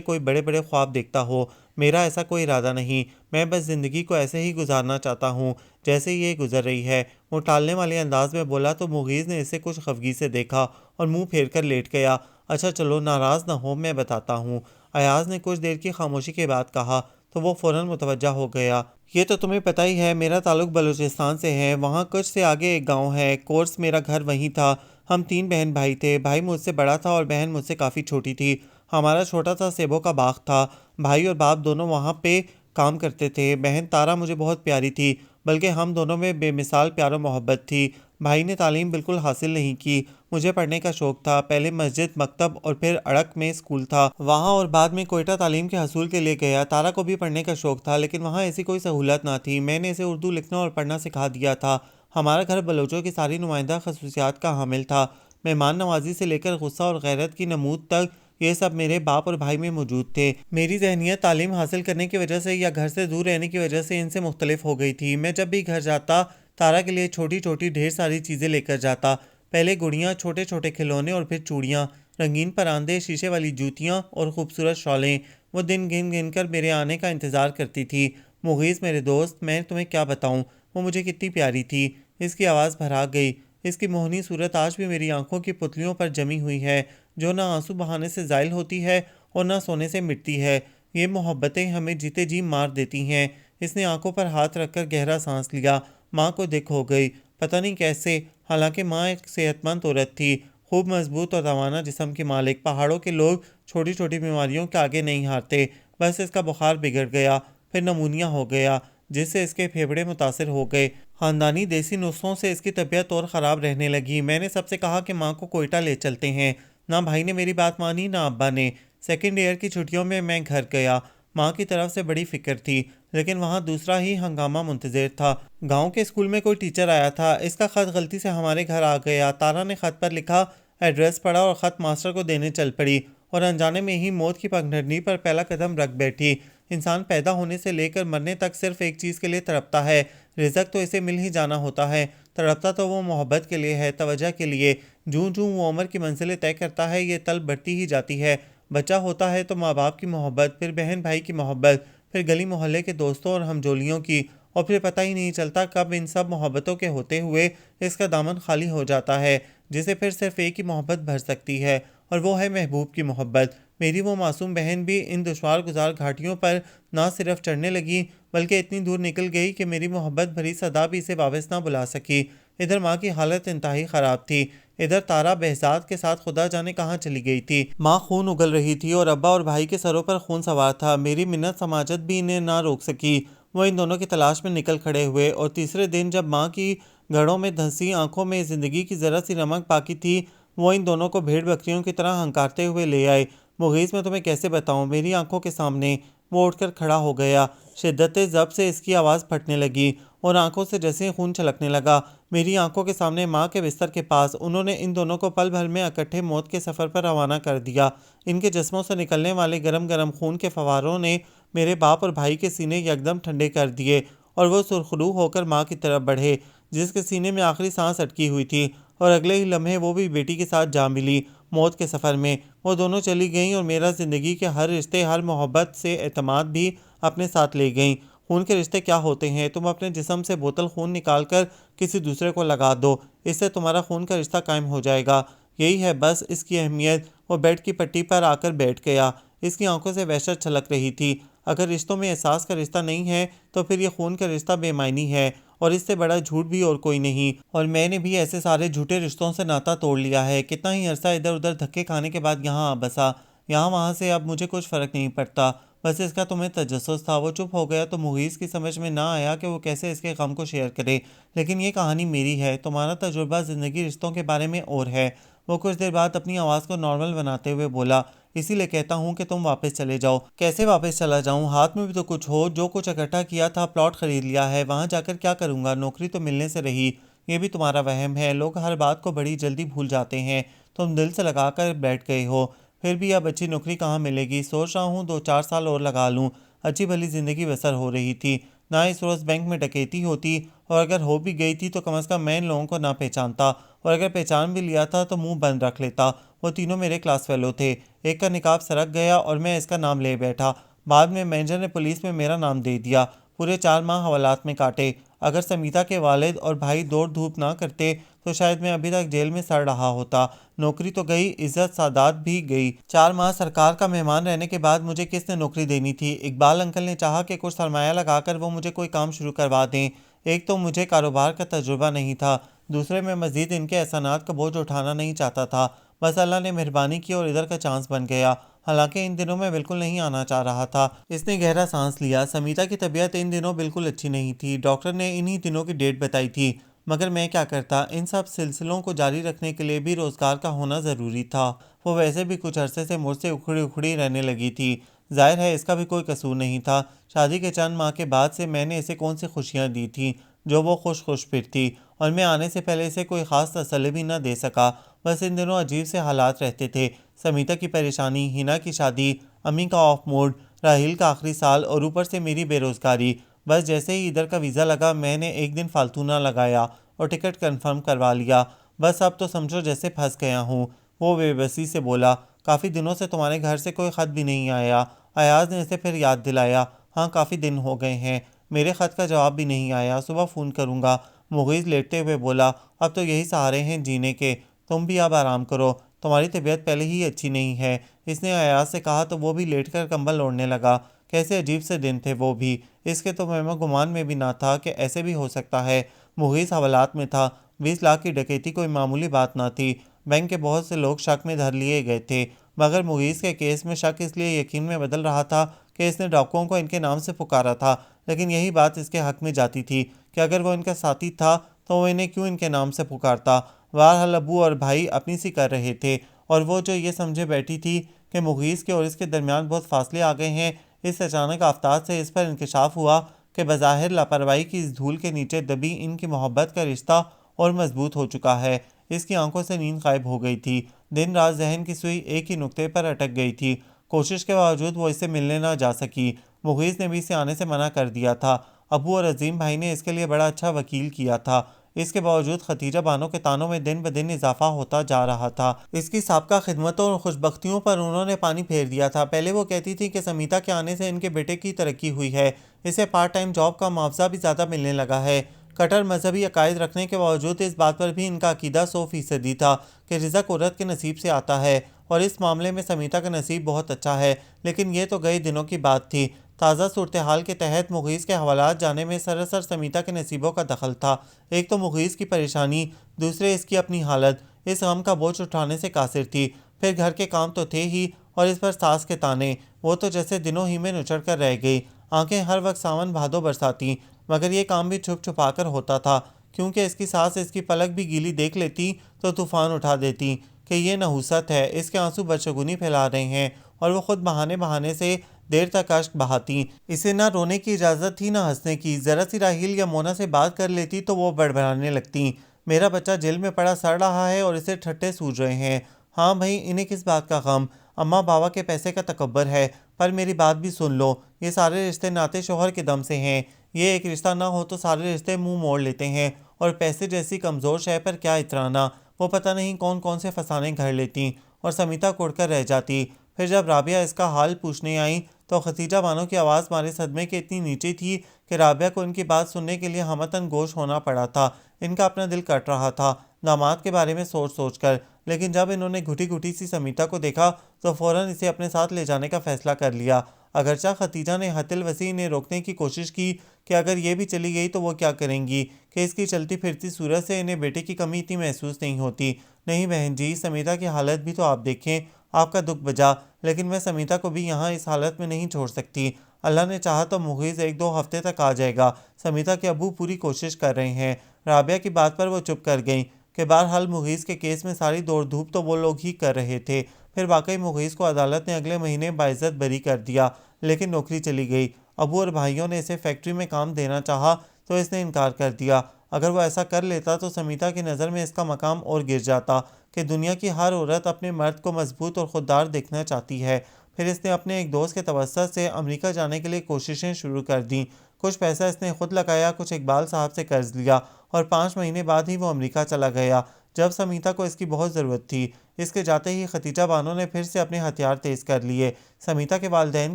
کوئی بڑے بڑے خواب دیکھتا ہو۔ میرا ایسا کوئی ارادہ نہیں، میں بس زندگی کو ایسے ہی گزارنا چاہتا ہوں جیسے یہ گزر رہی ہے۔ وہ ٹالنے والے انداز میں بولا تو مغیث نے اسے کچھ خفگی سے دیکھا اور منہ پھیر کر لیٹ گیا۔ اچھا چلو، ناراض نہ ہو، میں بتاتا ہوں۔ ایاز نے کچھ دیر کی خاموشی کے بعد کہا تو وہ فوراً متوجہ ہو گیا۔ یہ تو تمہیں پتہ ہی ہے، میرا تعلق بلوچستان سے ہے، وہاں کچھ سے آگے ایک گاؤں ہے، کورس میرا گھر وہیں تھا۔ ہم 3 بہن بھائی تھے، بھائی مجھ سے بڑا تھا اور بہن مجھ سے کافی چھوٹی تھی۔ ہمارا چھوٹا سا سیبوں کا باغ تھا، بھائی اور باپ دونوں وہاں پہ کام کرتے تھے۔ بہن تارا مجھے بہت پیاری تھی، بلکہ ہم دونوں میں بے مثال پیار و محبت تھی۔ بھائی نے تعلیم بالکل حاصل نہیں کی، مجھے پڑھنے کا شوق تھا، پہلے مسجد، مکتب اور پھر اڑک میں اسکول تھا وہاں، اور بعد میں کوئٹہ تعلیم کے حصول کے لیے گیا۔ تارا کو بھی پڑھنے کا شوق تھا، لیکن وہاں ایسی کوئی سہولت نہ تھی۔ میں نے اسے اردو لکھنا اور پڑھنا سکھا دیا تھا۔ ہمارا گھر بلوچوں کی ساری نمائندہ خصوصیات کا حامل تھا، مہمان نوازی سے لے کر غصہ اور غیرت کی نمود تک، یہ سب میرے باپ اور بھائی میں موجود تھے۔ میری ذہنیت تعلیم حاصل کرنے کی وجہ سے یا گھر سے دور رہنے کی وجہ سے ان سے مختلف ہو گئی تھی۔ میں جب بھی گھر جاتا، تارا کے لیے چھوٹی چھوٹی ڈھیر ساری چیزیں لے کر جاتا، پہلے گڑیاں، چھوٹے چھوٹے کھلونے، اور پھر چوڑیاں، رنگین پراندے، شیشے والی جوتیاں اور خوبصورت شالیں۔ وہ دن گن گن کر میرے آنے کا انتظار کرتی تھی۔ مغیث میرے دوست، میں تمہیں کیا بتاؤں، وہ مجھے کتنی پیاری تھی۔ اس کی آواز بھرا گئی۔ اس کی موہنی صورت آج بھی میری آنکھوں کی پتلیوں پر جمی ہوئی ہے، جو نہ آنسو بہانے سے زائل ہوتی ہے اور نہ سونے سے مٹتی ہے۔ یہ محبتیں ہمیں جیتے جی مار دیتی ہیں۔ اس نے آنکھوں پر ہاتھ رکھ کر گہرا سانس لیا۔ ماں کو دکھ ہو گئی، پتہ نہیں کیسے، حالانکہ ماں ایک صحت مند عورت تھی، خوب مضبوط اور روانا جسم کی مالک۔ پہاڑوں کے لوگ چھوٹی چھوٹی بیماریوں کے آگے نہیں ہارتے۔ بس اس کا بخار بگڑ گیا، پھر نمونیا ہو گیا، جس سے اس کے پھیپھڑے متاثر ہو گئے۔ خاندانی دیسی نسخوں سے اس کی طبیعت اور خراب رہنے لگی۔ میں نے سب سے کہا کہ ماں کو کوئٹہ لے چلتے ہیں، نہ بھائی نے میری بات مانی نہ ابا نے۔ سیکنڈ ایئر کی چھٹیوں میں میں گھر گیا۔ ماں کی طرف سے بڑی فکر تھی، لیکن وہاں دوسرا ہی ہنگامہ منتظر تھا۔ گاؤں کے اسکول میں کوئی ٹیچر آیا تھا، اس کا خط غلطی سے ہمارے گھر آ گیا۔ تارا نے خط پر لکھا ایڈریس پڑھا اور خط ماسٹر کو دینے چل پڑی، اور انجانے میں ہی موت کی پگڈنڈی پر پہلا قدم رکھ بیٹھی۔ انسان پیدا ہونے سے لے کر مرنے تک صرف ایک چیز کے لیے تڑپتا ہے، رزق تو اسے مل ہی جانا ہوتا ہے، تڑپتا تو وہ محبت کے لیے ہے، توجہ کے لیے۔ جوں جوں وہ عمر کی منزلیں طے کرتا ہے، یہ طلب بڑھتی ہی جاتی ہے۔ بچہ ہوتا ہے تو ماں باپ کی محبت، پھر بہن بھائی کی محبت، پھر گلی محلے کے دوستوں اور ہمجولیوں کی، اور پھر پتہ ہی نہیں چلتا کب ان سب محبتوں کے ہوتے ہوئے اس کا دامن خالی ہو جاتا ہے، جسے پھر صرف ایک ہی محبت بھر سکتی ہے، اور وہ ہے محبوب کی محبت۔ میری وہ معصوم بہن بھی ان دشوار گزار گھاٹیوں پر نہ صرف چڑھنے لگی، بلکہ اتنی دور نکل گئی کہ میری محبت بھری صدا بھی اسے واپس نہ بلا سکی۔ ادھر ماں کی حالت انتہائی خراب تھی، ادھر تارا بہزاد کے ساتھ خدا جانے کہاں چلی گئی تھی۔ ماں خون اگل رہی تھی اور ابا اور بھائی کے سروں پر خون سوار تھا۔ میری منت سماجت بھی انہیں نہ روک سکی۔ وہ ان دونوں کی تلاش میں نکل کھڑے ہوئے، اور تیسرے دن جب ماں کی گڑھوں میں دھنسی آنکھوں میں زندگی کی ذرا سی رمق باقی تھی، وہ ان دونوں کو بھیڑ بکریوں کی طرح ہنکارتے ہوئے لے آئے۔ مغیث، میں تمہیں کیسے بتاؤں، میری آنکھوں کے سامنے۔ وہ اٹھ کر کھڑا ہو گیا، شدت ضبط سے اس کی آواز پھٹنے لگی اور آنکھوں سے جیسے خون چھلکنے لگا۔ میری آنکھوں کے سامنے ماں کے بستر کے پاس انہوں نے ان دونوں کو پل بھر میں اکٹھے موت کے سفر پر روانہ کر دیا۔ ان کے جسموں سے نکلنے والے گرم گرم خون کے فواروں نے میرے باپ اور بھائی کے سینے یکدم ٹھنڈے کر دیے، اور وہ سرخرو ہو کر ماں کی طرف بڑھے، جس کے سینے میں آخری سانس اٹکی ہوئی تھی، اور اگلے ہی لمحے وہ بھی بیٹی کے ساتھ جا ملی موت کے سفر میں۔ وہ دونوں چلی گئیں اور میرا زندگی کے ہر رشتے، ہر محبت سے اعتماد بھی اپنے ساتھ لے گئیں۔ خون کے رشتے کیا ہوتے ہیں؟ تم اپنے جسم سے بوتل خون نکال کر کسی دوسرے کو لگا دو، اس سے تمہارا خون کا رشتہ قائم ہو جائے گا، یہی ہے بس اس کی اہمیت۔ وہ بیڈ کی پٹی پر آ کر بیٹھ گیا، اس کی آنکھوں سے وحشت چھلک رہی تھی۔ اگر رشتوں میں احساس کا رشتہ نہیں ہے تو پھر یہ خون کا رشتہ بے معنی ہے، اور اس سے بڑا جھوٹ بھی اور کوئی نہیں۔ اور میں نے بھی ایسے سارے جھوٹے رشتوں سے ناتا توڑ لیا ہے، کتنا ہی عرصہ ادھر ادھر دھکے کھانے کے بعد یہاں آ بسا، یہاں وہاں سے اب مجھے کچھ فرق نہیں پڑتا۔ بس اس کا تمہیں تجسس تھا۔ وہ چپ ہو گیا تو مغیث کی سمجھ میں نہ آیا کہ وہ کیسے اس کے غم کو شیئر کرے، لیکن یہ کہانی میری ہے، تمہارا تجربہ زندگی رشتوں کے بارے میں اور ہے۔ وہ کچھ دیر بعد اپنی آواز کو نارمل بناتے ہوئے بولا، اسی لیے کہتا ہوں کہ تم واپس چلے جاؤ۔ کیسے واپس چلا جاؤں؟ ہاتھ میں بھی تو کچھ ہو، جو کچھ اکٹھا کیا تھا پلاٹ خرید لیا ہے، وہاں جا کر کیا کروں گا؟ نوکری تو ملنے سے رہی۔ یہ بھی تمہارا وہم ہے، لوگ ہر بات کو بڑی جلدی بھول جاتے ہیں، تم دل سے لگا کر بیٹھ گئے ہو۔ پھر بھی اب اچھی نوکری کہاں ملے گی؟ سوچ رہا ہوں 2-4 سال اور لگا لوں۔ اچھی بھلی زندگی بسر ہو رہی تھی، نہ اس روز بینک میں ڈکیتی ہوتی، اور اگر ہو بھی گئی تھی تو کم از کم میں ان لوگوں کو نہ پہچانتا، اور اگر پہچان بھی لیا تھا تو منہ بند رکھ لیتا۔ وہ تینوں میرے کلاس فیلو تھے، ایک کا نقاب سرک گیا اور میں اس کا نام لے بیٹھا، بعد میں مینیجر نے پولیس میں میرا نام دے دیا، پورے 4 ماہ حوالات میں کاٹے۔ اگر سمیتا کے والد اور بھائی دوڑ دھوپ نہ کرتے تو شاید میں ابھی تک جیل میں سڑ رہا ہوتا۔ نوکری تو گئی، عزت سعادت بھی گئی۔ 4 ماہ سرکار کا مہمان رہنے کے بعد مجھے کس نے نوکری دینی تھی؟ اقبال انکل نے چاہا کہ کچھ سرمایہ لگا کر وہ مجھے کوئی کام شروع کروا دیں۔ ایک تو مجھے کاروبار کا تجربہ نہیں تھا، دوسرے میں مزید ان کے احسانات کا بوجھ اٹھانا نہیں چاہتا تھا۔ بس اللہ نے مہربانی کی اور ادھر کا چانس بن گیا، حالانکہ ان دنوں میں بالکل نہیں آنا چاہ رہا تھا۔ اس نے گہرا سانس لیا۔ سمیتا کی طبیعت ان دنوں بالکل اچھی نہیں تھی، ڈاکٹر نے انہی دنوں کی ڈیٹ بتائی تھی، مگر میں کیا کرتا، ان سب سلسلوں کو جاری رکھنے کے لیے بھی روزگار کا ہونا ضروری تھا۔ وہ ویسے بھی کچھ عرصے سے مجھ سے اکھڑی اکھڑی رہنے لگی تھی، ظاہر ہے اس کا بھی کوئی قصور نہیں تھا۔ شادی کے چند ماہ کے بعد سے میں نے اسے کون سی خوشیاں دی تھیں جو وہ خوش پھرتی، اور میں آنے سے پہلے اسے کوئی خاص تسلی بھی نہ دے سکا۔ بس ان دنوں عجیب سے حالات رہتے تھے، سمیتا کی پریشانی، ہنا کی شادی، امی کا آف موڈ، راحیل کا آخری سال، اور اوپر سے میری بے روزگاری۔ بس جیسے ہی ادھر کا ویزا لگا میں نے ایک دن فالتو نہ لگایا اور ٹکٹ کنفرم کروا لیا۔ بس اب تو سمجھو جیسے پھنس گیا ہوں۔ وہ بے بسی سے بولا، کافی دنوں سے تمہارے گھر سے کوئی خط بھی نہیں آیا۔ ایاز نے اسے پھر یاد دلایا، ہاں کافی دن ہو گئے ہیں، میرے خط کا جواب بھی نہیں آیا، صبح فون کروں گا۔ مغیث لیٹتے ہوئے بولا، اب تو یہی سہارے ہیں جینے کے، تم بھی اب آرام کرو، تمہاری طبیعت پہلے ہی اچھی نہیں ہے۔ اس نے ایاز سے کہا تو وہ بھی لیٹ کر کمبل اوڑھنے لگا۔ کیسے عجیب سے دن تھے وہ بھی، اس کے تو مہمہ گمان میں بھی نہ تھا کہ ایسے بھی ہو سکتا ہے۔ مغیث حوالات میں تھا، 20 لاکھ کی ڈکیتی کوئی معمولی بات نہ تھی، بینک کے بہت سے لوگ شک میں دھر لیے گئے تھے، مگر مغیث کے کیس میں شک اس لیے یقین میں بدل رہا تھا کہ اس نے ڈاکوؤں کو ان کے نام سے پکارا تھا، لیکن یہی بات اس کے حق میں جاتی تھی کہ اگر وہ ان کا ساتھی تھا تو وہ انہیں کیوں ان کے نام سے پکارتا۔ بہرحال ابو اور بھائی اپنی سی کر رہے تھے، اور وہ جو یہ سمجھے بیٹھی تھی کہ مغیث کے اور اس کے درمیان بہت فاصلے آ گئے ہیں، اس اچانک آفتاب سے اس پر انکشاف ہوا کہ بظاہر لاپرواہی کی اس دھول کے نیچے دبی ان کی محبت کا رشتہ اور مضبوط ہو چکا ہے۔ اس کی آنکھوں سے نیند غائب ہو گئی تھی، دن رات ذہن کی سوئی ایک ہی نقطے پر اٹک گئی تھی، کوشش کے باوجود وہ اس سے ملنے نہ جا سکی۔ مغیث نے بھی اسے آنے سے منع کر دیا تھا، ابو اور عظیم بھائی نے اس کے لیے بڑا اچھا وکیل کیا تھا، اس کے باوجود ختیجہ بانو کے تانوں میں دن بدن اضافہ ہوتا جا رہا تھا۔ اس کی سابقہ خدمتوں اور خوشبختیوں پر انہوں نے پانی پھیر دیا تھا۔ پہلے وہ کہتی تھی کہ سمیتا کے آنے سے ان کے بیٹے کی ترقی ہوئی ہے، اسے پارٹ ٹائم جاب کا معاوضہ بھی زیادہ ملنے لگا ہے۔ کٹر مذہبی عقائد رکھنے کے باوجود اس بات پر بھی ان کا عقیدہ 100% تھا کہ رزق عورت کے نصیب سے آتا ہے، اور اس معاملے میں سمیتا کا نصیب بہت اچھا ہے۔ لیکن یہ تو گئے دنوں کی بات تھی، تازہ صورتحال کے تحت مغیث کے حوالات جانے میں سراسر سمیتا کے نصیبوں کا دخل تھا۔ ایک تو مغیث کی پریشانی، دوسرے اس کی اپنی حالت، اس غم کا بوجھ اٹھانے سے قاصر تھی، پھر گھر کے کام تو تھے ہی، اور اس پر ساس کے تانے، وہ تو جیسے دنوں ہی میں نچڑ کر رہ گئی۔ آنکھیں ہر وقت ساون بھادو برساتی، مگر یہ کام بھی چھپ چھپا کر ہوتا تھا، کیونکہ اس کی ساس اس کی پلک بھی گیلی دیکھ لیتی تو طوفان اٹھا دیتی کہ یہ نحوست ہے، اس کے آنسو بدشگونی پھیلا رہے ہیں، اور وہ خود بہانے سے دیر تک اشک بہاتی۔ اسے نہ رونے کی اجازت تھی نہ ہنسنے کی، ذرا سی راحیل یا مونا سے بات کر لیتی تو وہ بڑبڑانے لگتی، میرا بچہ جیل میں پڑا سڑ رہا ہے اور اسے ٹھٹے سوج رہے ہیں۔ ہاں بھائی، انہیں کس بات کا غم، اماں بابا کے پیسے کا تکبر ہے، پر میری بات بھی سن لو، یہ سارے رشتے ناتے شوہر کے دم سے ہیں، یہ ایک رشتہ نہ ہو تو سارے رشتے منہ موڑ لیتے ہیں، اور پیسے جیسی کمزور شے پر کیا اترانا، وہ پتہ نہیں کون کون سے فسانے گھڑ لیتی، اور سمیتا کڑ کر رہ جاتی۔ پھر جب رابعہ اس کا حال پوچھنے آئیں تو ختیجہ بانو کی آواز مارے صدمے کے اتنی نیچے تھی کہ رابعہ کو ان کی بات سننے کے لیے ہمتاً گوش ہونا پڑا تھا۔ ان کا اپنا دل کٹ رہا تھا داماد کے بارے میں سوچ کر، لیکن جب انہوں نے گھٹی گھٹی سی سمیتا کو دیکھا تو فوراً اسے اپنے ساتھ لے جانے کا فیصلہ کر لیا۔ اگرچہ ختیجہ نے حت الوسیع انہیں روکنے کی کوشش کی کہ اگر یہ بھی چلی گئی تو وہ کیا کریں گی، کہ اس کی چلتی پھرتی صورت سے انہیں بیٹے کی کمی اتنی محسوس نہیں ہوتی۔ نہیں بہن جی، سمیتا کی حالت بھی تو آپ دیکھیں، آپ کا دکھ بجا، لیکن میں سمیتا کو بھی یہاں اس حالت میں نہیں چھوڑ سکتی۔ اللہ نے چاہا تو مغیث 1-2 ہفتے تک آ جائے گا۔ سمیتا کے ابو پوری کوشش کر رہے ہیں۔ رابعہ کی بات پر وہ چپ کر گئیں کہ بہرحال مغیث کے کیس میں ساری دوڑ دھوپ تو وہ لوگ ہی کر رہے تھے۔ پھر واقعی مغیث کو عدالت نے اگلے مہینے باعزت بری کر دیا، لیکن نوکری چلی گئی۔ ابو اور بھائیوں نے اسے فیکٹری میں کام دینا چاہا تو اس نے انکار کر دیا۔ اگر وہ ایسا کر لیتا تو سمیتا کی نظر میں اس کا مقام اور گر جاتا کہ دنیا کی ہر عورت اپنے مرد کو مضبوط اور خوددار دیکھنا چاہتی ہے۔ پھر اس نے اپنے ایک دوست کے توسط سے امریکہ جانے کے لیے کوششیں شروع کر دیں۔ کچھ پیسہ اس نے خود لگایا، کچھ اقبال صاحب سے قرض لیا، اور 5 مہینے بعد ہی وہ امریکہ چلا گیا، جب سمیتا کو اس کی بہت ضرورت تھی۔ اس کے جاتے ہی ختیجہ بانو نے پھر سے اپنے ہتھیار تیز کر لیے۔ سمیتا کے والدین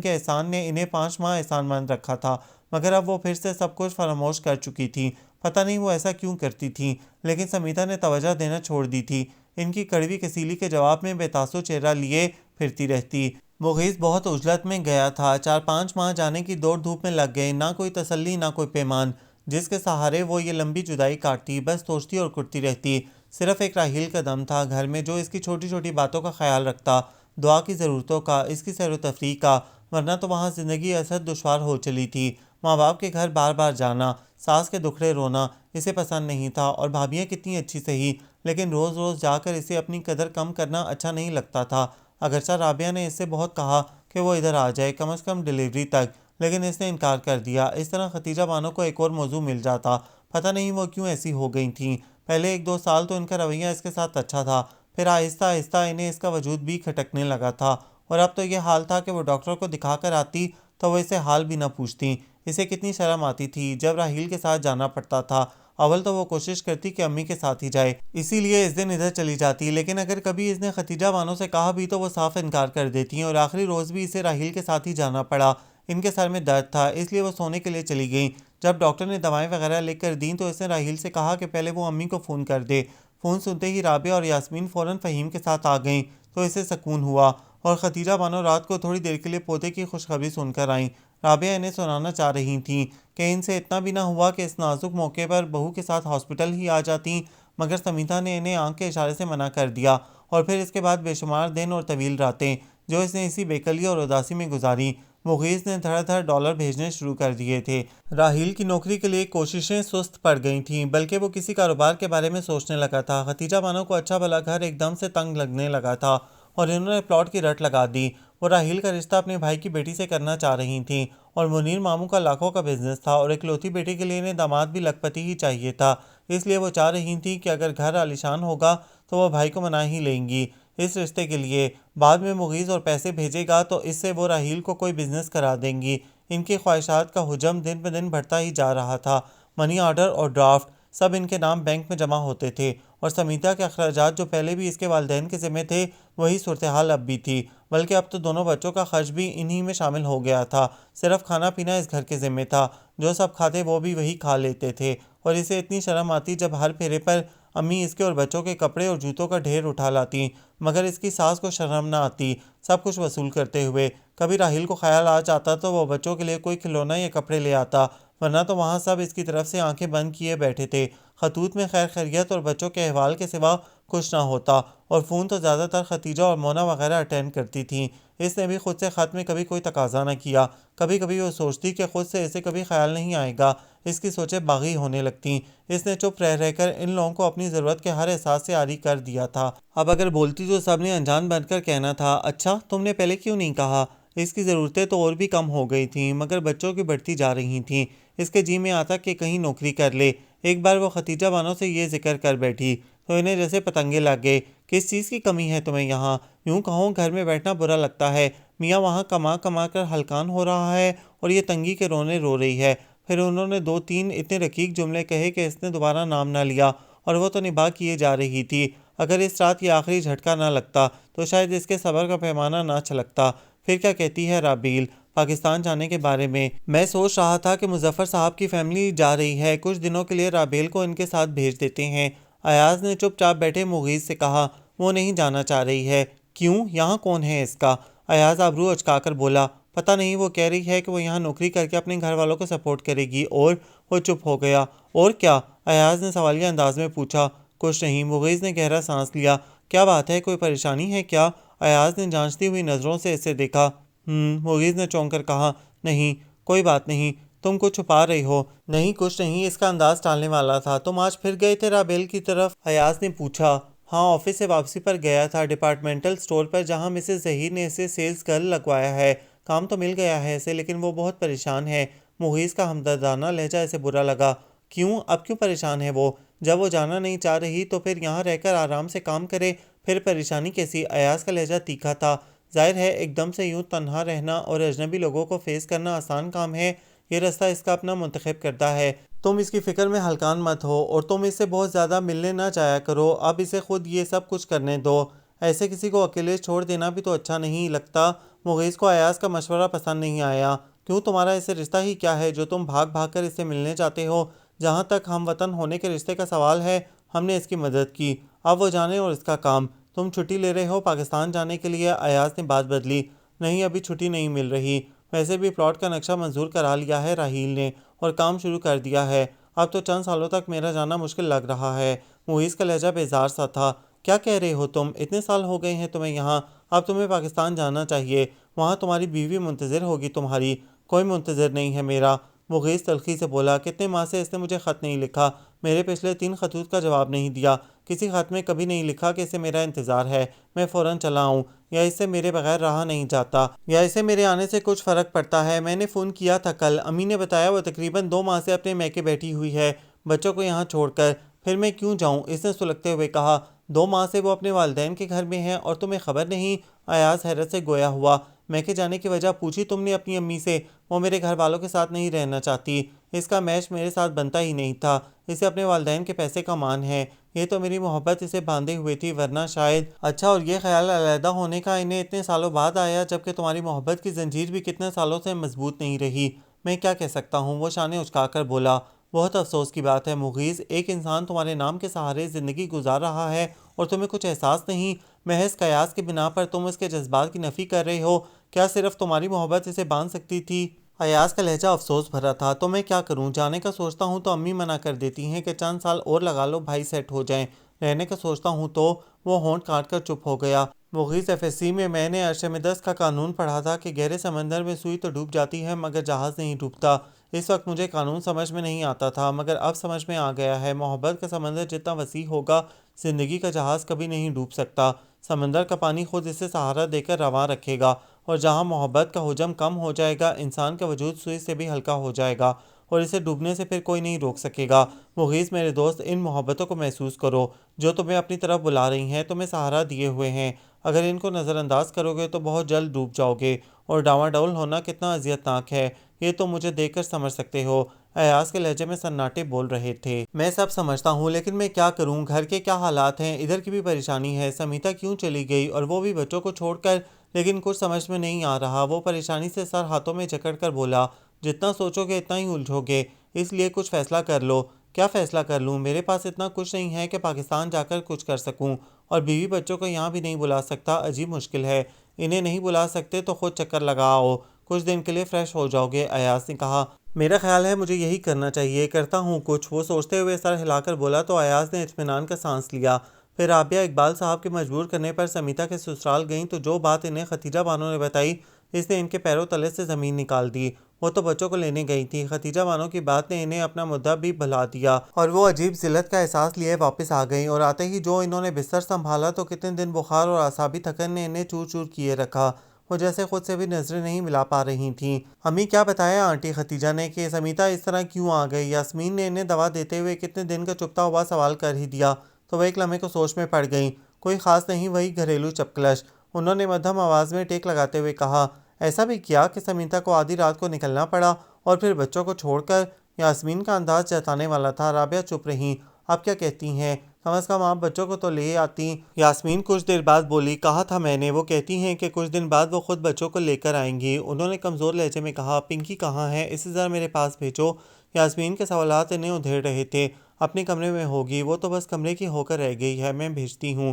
کے احسان نے انہیں 5 ماہ احسان مند رکھا تھا، مگر اب وہ پھر سے سب کچھ فراموش کر چکی تھیں۔ پتہ نہیں وہ ایسا کیوں کرتی تھیں، لیکن سمیتا نے توجہ دینا چھوڑ دی تھی۔ ان کی کڑوی کسیلی کے جواب میں بے تاثر چہرہ لیے پھرتی رہتی۔ مغیث بہت عجلت میں گیا تھا۔ 4-5 ماہ جانے کی دوڑ دھوپ میں لگ گئے، نہ کوئی تسلی نہ کوئی پیمان جس کے سہارے وہ یہ لمبی جدائی کاٹتی، بس سوچتی اور کٹتی رہتی۔ صرف ایک راحیل کا دم تھا گھر میں، جو اس کی چھوٹی چھوٹی باتوں کا خیال رکھتا، دعا کی ضرورتوں کا، اس کی سیر و تفریح کا، ورنہ تو وہاں زندگی اسد دشوار ہو چلی تھی۔ ماں باپ کے گھر بار بار جانا، ساس کے دکھڑے رونا اسے پسند نہیں تھا، اور بھابیاں کتنی اچھی سہی، لیکن روز روز جا کر اسے اپنی قدر کم کرنا اچھا نہیں لگتا تھا۔ اگرچہ رابعہ نے اس سے بہت کہا کہ وہ ادھر آ جائے، کم از کم ڈیلیوری تک، لیکن اس نے انکار کر دیا۔ اس طرح ختیجہ بانو کو ایک اور موضوع مل جاتا۔ پتہ نہیں وہ کیوں ایسی ہو گئی تھیں۔ پہلے 1-2 سال تو ان کا رویہ اس کے ساتھ اچھا تھا، پھر آہستہ آہستہ انہیں اس کا وجود بھی کھٹکنے لگا تھا، اور اب تو یہ حال تھا کہ وہ ڈاکٹر کو دکھا کر آتی تو وہ اسے حال بھی نہ پوچھتیں۔ اسے کتنی شرم آتی تھی جب راحیل کے ساتھ جانا پڑتا تھا۔ اول تو وہ کوشش کرتی کہ امی کے ساتھ ہی جائے، اسی لیے اس دن ادھر چلی جاتی، لیکن اگر کبھی اس نے ختیجہ بانو سے کہا بھی تو وہ صاف انکار کر دیتی، اور آخری روز بھی اسے راحیل کے ساتھ ہی جانا پڑا۔ ان کے سر میں درد تھا، اس لیے وہ سونے کے لیے چلی گئیں۔ جب ڈاکٹر نے دوائیں وغیرہ لکھ کر دیں تو اس نے راحیل سے کہا کہ پہلے وہ امی کو فون کر دے۔ فون سنتے ہی رابعہ اور یاسمین فوراً فہیم کے ساتھ آ گئیں تو اسے سکون ہوا، اور ختیجہ بانو رات کو تھوڑی دیر کے لیے پوتے کی خوشخبری سن کر آئیں۔ رابعہ انہیں سنانا چاہ رہی تھیں کہ ان سے اتنا بھی نہ ہوا کہ اس نازک موقع پر بہو کے ساتھ ہاسپٹل ہی آ جاتیں، مگر سمیتا نے انہیں آنکھ کے اشارے سے منع کر دیا، اور پھر اس کے بعد بے شمار دن اور طویل راتیں جو اس نے اسی بےقلی اور اداسی میں گزاری۔ مغیث نے دھڑ دھڑ ڈالر بھیجنے شروع کر دیے تھے۔ راحیل کی نوکری کے لیے کوششیں سست پڑ گئی تھیں، بلکہ وہ کسی کاروبار کے بارے میں سوچنے لگا تھا۔ ختیجہ بانو کو اچھا بھلا گھر ایک دم سے تنگ لگنے لگا تھا، اور انہوں نے پلاٹ کی رٹ لگا دی۔ وہ راحیل کا رشتہ اپنے بھائی کی بیٹی سے کرنا چاہ رہی تھیں، اور منیر ماموں کا لاکھوں کا بزنس تھا، اور اکلوتی بیٹی کے لیے انہیں داماد بھی لکھ پتی ہی چاہیے تھا۔ اس لیے وہ چاہ رہی تھیں کہ اگر گھر عالیشان ہوگا تو وہ بھائی کو منا ہی لیں گی اس رشتے کے لیے۔ بعد میں مغیث اور پیسے بھیجے گا تو اس سے وہ راحیل کو کوئی بزنس کرا دیں گی۔ ان کی خواہشات کا حجم دن بہ دن بڑھتا ہی جا رہا تھا۔ منی آرڈر اور ڈرافٹ سب ان کے نام بینک میں جمع ہوتے تھے، اور سمیتا کے اخراجات جو پہلے بھی اس کے والدین کے ذمہ تھے وہی صورتحال اب بھی تھی، بلکہ اب تو دونوں بچوں کا خرچ بھی انہی میں شامل ہو گیا تھا۔ صرف کھانا پینا اس گھر کے ذمہ تھا، جو سب کھاتے وہ بھی وہی کھا لیتے تھے، اور اسے اتنی شرم آتی جب ہر پھیرے پر امی اس کے اور بچوں کے کپڑے اور جوتوں کا ڈھیر اٹھا لاتی، مگر اس کی ساس کو شرم نہ آتی سب کچھ وصول کرتے ہوئے۔ کبھی راحیل کو خیال آ جاتا تو وہ بچوں کے لیے کوئی کھلونا یا کپڑے لے آتا، ورنہ تو وہاں سب اس کی طرف سے آنکھیں بند کیے بیٹھے تھے۔ خطوط میں خیر خیریت اور بچوں کے احوال کے سوا کچھ نہ ہوتا، اور فون تو زیادہ تر ختیجہ اور مونا وغیرہ اٹینڈ کرتی تھیں۔ اس نے بھی خود سے خط میں کبھی کوئی تقاضا نہ کیا۔ کبھی کبھی وہ سوچتی کہ خود سے اسے کبھی خیال نہیں آئے گا، اس کی سوچیں باغی ہونے لگتیں۔ اس نے چپ رہ رہ کر ان لوگوں کو اپنی ضرورت کے ہر احساس سے عاری کر دیا تھا۔ اب اگر بولتی تو سب نے انجان بن کر کہنا تھا، اچھا تم نے پہلے کیوں نہیں کہا؟ اس کی ضرورتیں تو اور بھی کم ہو گئی تھیں، مگر بچوں کی بڑھتی جا رہی تھیں۔ اس کے جی میں آتا کہ کہیں نوکری کر لے۔ ایک بار وہ ختیجہ بانو سے یہ ذکر کر بیٹھی تو انہیں جیسے پتنگے لگ گئے۔ کس چیز کی کمی ہے تمہیں یہاں؟ یوں کہوں گھر میں بیٹھنا برا لگتا ہے، میاں وہاں کما کما کر ہلکان ہو رہا ہے اور یہ تنگی کے رونے رو رہی ہے۔ پھر انہوں نے 2-3 اتنے رقیق جملے کہے کہ اس نے دوبارہ نام نہ لیا، اور وہ تو نباہ کیے جا رہی تھی۔ اگر اس رات یہ آخری جھٹکا نہ لگتا تو شاید اس کے صبر کا پیمانہ نہ چھلکتا۔ پھر کیا کہتی ہے رابیل پاکستان جانے کے بارے میں؟ میں سوچ رہا تھا کہ مظفر صاحب کی فیملی جا رہی ہے، کچھ دنوں کے لیے رابیل کو ان کے ساتھ بھیج دیتے ہیں۔ ایاز نے چپ چاپ بیٹھے مغیث سے کہا، وہ نہیں جانا چاہ رہی ہے۔ کیوں؟ یہاں کون ہے اس کا؟ ایاز آبرو اچکا کر بولا، پتہ نہیں وہ کہہ رہی ہے کہ وہ یہاں نوکری کر کے اپنے گھر والوں کو سپورٹ کرے گی۔ اور وہ چپ ہو گیا۔ اور کیا؟ ایاز نے سوالیہ انداز میں پوچھا۔ کچھ نہیں، مغیث نے گہرا سانس لیا۔ کیا بات ہے، کوئی پریشانی ہے کیا؟ ایاز نے جانچتی ہوئی نظروں سے اسے دیکھا۔ مغیث نے چونک کر کہا، نہیں کوئی بات نہیں، تم کچھ چھپا رہی ہو۔ نہیں کچھ نہیں، اس کا انداز ٹالنے والا تھا۔ تم آج پھر گئے تھے رابیل کی طرف؟ ایاز نے پوچھا۔ ہاں، آفس سے واپسی پر گیا تھا، ڈپارٹمنٹل سٹور پر جہاں مسز ظہیر نے اسے سیلز گرل لگوایا ہے۔ کام تو مل گیا ہے اسے، لیکن وہ بہت پریشان ہے۔ مغیث کا ہمدردانہ لہجہ اسے برا لگا۔ کیوں؟ اب کیوں پریشان ہے وہ؟ جب وہ جانا نہیں چاہ رہی تو پھر یہاں رہ کر آرام سے کام کرے، پھر پریشانی کیسی؟ ایاز کا لہجہ تیکھا تھا۔ ظاہر ہے ایک دم سے یوں تنہا رہنا اور اجنبی لوگوں کو فیس کرنا آسان کام ہے۔ یہ راستہ اس کا اپنا منتخب کرتا ہے۔ تم اس کی فکر میں ہلکان مت ہو، اور تم اس سے بہت زیادہ ملنے نہ جایا کرو۔ اب اسے خود یہ سب کچھ کرنے دو۔ ایسے کسی کو اکیلے چھوڑ دینا بھی تو اچھا نہیں لگتا۔ مغیث کو ایاز کا مشورہ پسند نہیں آیا۔ کیوں، تمہارا اسے رشتہ ہی کیا ہے جو تم بھاگ بھاگ کر اس سے ملنے جاتے ہو؟ جہاں تک ہم وطن ہونے کے رشتے کا سوال ہے، ہم نے اس کی مدد کی، اب وہ جانے اور اس کا کام۔ تم چھٹی لے رہے ہو پاکستان جانے کے لیے؟ ایاز نے بات بدلی۔ نہیں، ابھی چھٹی نہیں مل رہی۔ ویسے بھی پلاٹ کا نقشہ منظور کرا لیا ہے راحیل نے، اور کام شروع کر دیا ہے۔ اب تو چند سالوں تک میرا جانا مشکل لگ رہا ہے۔ مغیث کا لہجہ بیزار سا تھا۔ کیا کہہ رہے ہو تم؟ اتنے سال ہو گئے ہیں تمہیں یہاں، اب تمہیں پاکستان جانا چاہیے۔ وہاں تمہاری بیوی منتظر ہوگی تمہاری۔ کوئی منتظر نہیں ہے میرا، مغیث تلخی سے بولا۔ کتنے ماہ سے اس نے مجھے خط نہیں لکھا، میرے پچھلے 3 خطوط کا جواب نہیں دیا۔ کسی خط میں کبھی نہیں لکھا کہ اسے میرا انتظار ہے، میں فوراً چلا آؤں، یا اس سے میرے بغیر رہا نہیں جاتا، یا اسے میرے آنے سے کچھ فرق پڑتا ہے۔ میں نے فون کیا تھا کل، امی نے بتایا وہ تقریباً 2 ماہ سے اپنے میکے بیٹھی ہوئی ہے، بچوں کو یہاں چھوڑ کر۔ پھر میں کیوں جاؤں؟ اس نے سلگتے ہوئے کہا۔ 2 ماہ سے وہ اپنے والدین کے گھر میں ہے اور تمہیں خبر نہیں؟ ایاز حیرت سے گویا ہوا۔ میکے جانے کی وجہ پوچھی تم نے اپنی امی سے؟ وہ میرے گھر والوں کے ساتھ نہیں رہنا چاہتی، اس کا میچ میرے ساتھ بنتا ہی نہیں تھا، اسے اپنے والدین کے پیسے کا مان ہے۔ یہ تو میری محبت اسے باندھے ہوئے تھی، ورنہ شاید۔ اچھا، اور یہ خیال علیحدہ ہونے کا انہیں اتنے سالوں بعد آیا، جبکہ تمہاری محبت کی زنجیر بھی کتنے سالوں سے مضبوط نہیں رہی۔ میں کیا کہہ سکتا ہوں؟ وہ شانے اچکا کر بولا۔ بہت افسوس کی بات ہے مغیث، ایک انسان تمہارے نام کے سہارے زندگی گزار رہا ہے اور تمہیں کچھ احساس نہیں؟ محض قیاس کی بنا پر تم اس کے جذبات کی نفی کر رہے ہو۔ کیا صرف تمہاری محبت اسے باندھ سکتی تھی؟ ایاز کا لہجہ افسوس بھرا تھا۔ تو میں کیا کروں؟ جانے کا سوچتا ہوں تو امی منع کر دیتی ہیں کہ چند سال اور لگا لو بھائی، سیٹ ہو جائیں۔ رہنے کا سوچتا ہوں تو… وہ ہونٹ کاٹ کر چپ ہو گیا۔ مغیث، FSC میں نے ارشمیدس کا قانون پڑھا تھا کہ گہرے سمندر میں سوئی تو ڈوب جاتی ہے مگر جہاز نہیں ڈوبتا۔ اس وقت مجھے قانون سمجھ میں نہیں آتا تھا، مگر اب سمجھ میں آ گیا ہے۔ محبت کا سمندر جتنا وسیع ہوگا، زندگی کا جہاز کبھی نہیں ڈوب سکتا۔ سمندر کا پانی خود اسے سہارا دے کر رواں رکھے گا، اور جہاں محبت کا حجم کم ہو جائے گا، انسان کا وجود سوئی سے بھی ہلکا ہو جائے گا، اور اسے ڈوبنے سے پھر کوئی نہیں روک سکے گا۔ مغیث میرے دوست، ان محبتوں کو محسوس کرو جو تمہیں اپنی طرف بلا رہی ہیں، تمہیں سہارا دیے ہوئے ہیں۔ اگر ان کو نظر انداز کرو گے تو بہت جلد ڈوب جاؤ گے، اور ڈاواڈول ہونا کتنا اذیت ناک ہے، یہ تم مجھے دیکھ کر سمجھ سکتے ہو۔ ایاز کے لہجے میں سناٹے بول رہے تھے۔ میں سب سمجھتا ہوں، لیکن میں کیا کروں؟ گھر کے کیا حالات ہیں، ادھر کی بھی پریشانی ہے۔ سمیتا کیوں چلی گئی، اور وہ بھی بچوں کو چھوڑ کر؟ لیکن کچھ سمجھ میں نہیں آ رہا۔ وہ پریشانی سے سر ہاتھوں میں جکڑ کر بولا۔ جتنا سوچو گے اتنا ہی الجھو گے، اس لیے کچھ فیصلہ کر لو۔ کیا فیصلہ کر لوں؟ میرے پاس اتنا کچھ نہیں ہے کہ پاکستان جا کر کچھ کر سکوں، اور بیوی بچوں کو یہاں بھی نہیں بلا سکتا، عجیب مشکل ہے۔ انہیں نہیں بلا سکتے تو خود چکر لگا آؤ، کچھ دن کے لیے فریش ہو جاؤ گے، ایاز نے کہا۔ میرا خیال ہے مجھے یہی کرنا چاہیے، کرتا ہوں کچھ، وہ سوچتے ہوئے سر ہلا کر بولا تو ایاز نے اطمینان کا سانس لیا۔ پھر رابعہ اقبال صاحب کے مجبور کرنے پر سمیتا کے سسرال گئیں تو جو بات انہیں ختیجہ بانو نے بتائی، اس نے ان کے پیروں تلے سے زمین نکال دی۔ وہ تو بچوں کو لینے گئی تھی، ختیجہ بانو کی بات نے انہیں اپنا مدعا بھی بھلا دیا، اور وہ عجیب ذلت کا احساس لیے واپس آ گئیں، اور آتے ہی جو انہوں نے بستر سنبھالا تو کتنے دن بخار اور اعصابی تھکن نے انہیں چور چور کیے رکھا۔ وہ جیسے خود سے بھی نظریں نہیں ملا پا رہی تھیں۔ امی کیا بتایا آنٹی ختیجہ نے کہ سمیتا اس طرح کیوں آ گئی؟ یاسمین نے انہیں دوا دیتے ہوئے کتنے دن کا چپتا ہوا سوال کر ہی دیا تو وہ ایک لمحے کو سوچ میں پڑ گئیں۔ کوئی خاص نہیں، وہی گھریلو چپکلش، انہوں نے مدھم آواز میں ٹیک لگاتے ہوئے کہا۔ ایسا بھی کیا کہ سمیتا کو آدھی رات کو نکلنا پڑا، اور پھر بچوں کو چھوڑ کر؟ یاسمین کا انداز جتانے والا تھا۔ رابعہ چپ رہیں۔ آپ کیا کہتی ہیں؟ کم از کم آپ بچوں کو تو لے آتی۔ یاسمین کچھ دیر بعد بولی۔ کہا تھا میں نے، وہ کہتی ہیں کہ کچھ دن بعد وہ خود بچوں کو لے کر آئیں گی۔ انہوں نے کمزور لہجے میں کہا۔ پنکی کہاں ہے؟ اسے ذرا میرے پاس بھیجو۔ یاسمین کے سوالات انہیں ادھیڑ رہے تھے۔ اپنے کمرے میں ہوگی، وہ تو بس کمرے کی ہو کر رہ گئی ہے، میں بھیجتی ہوں۔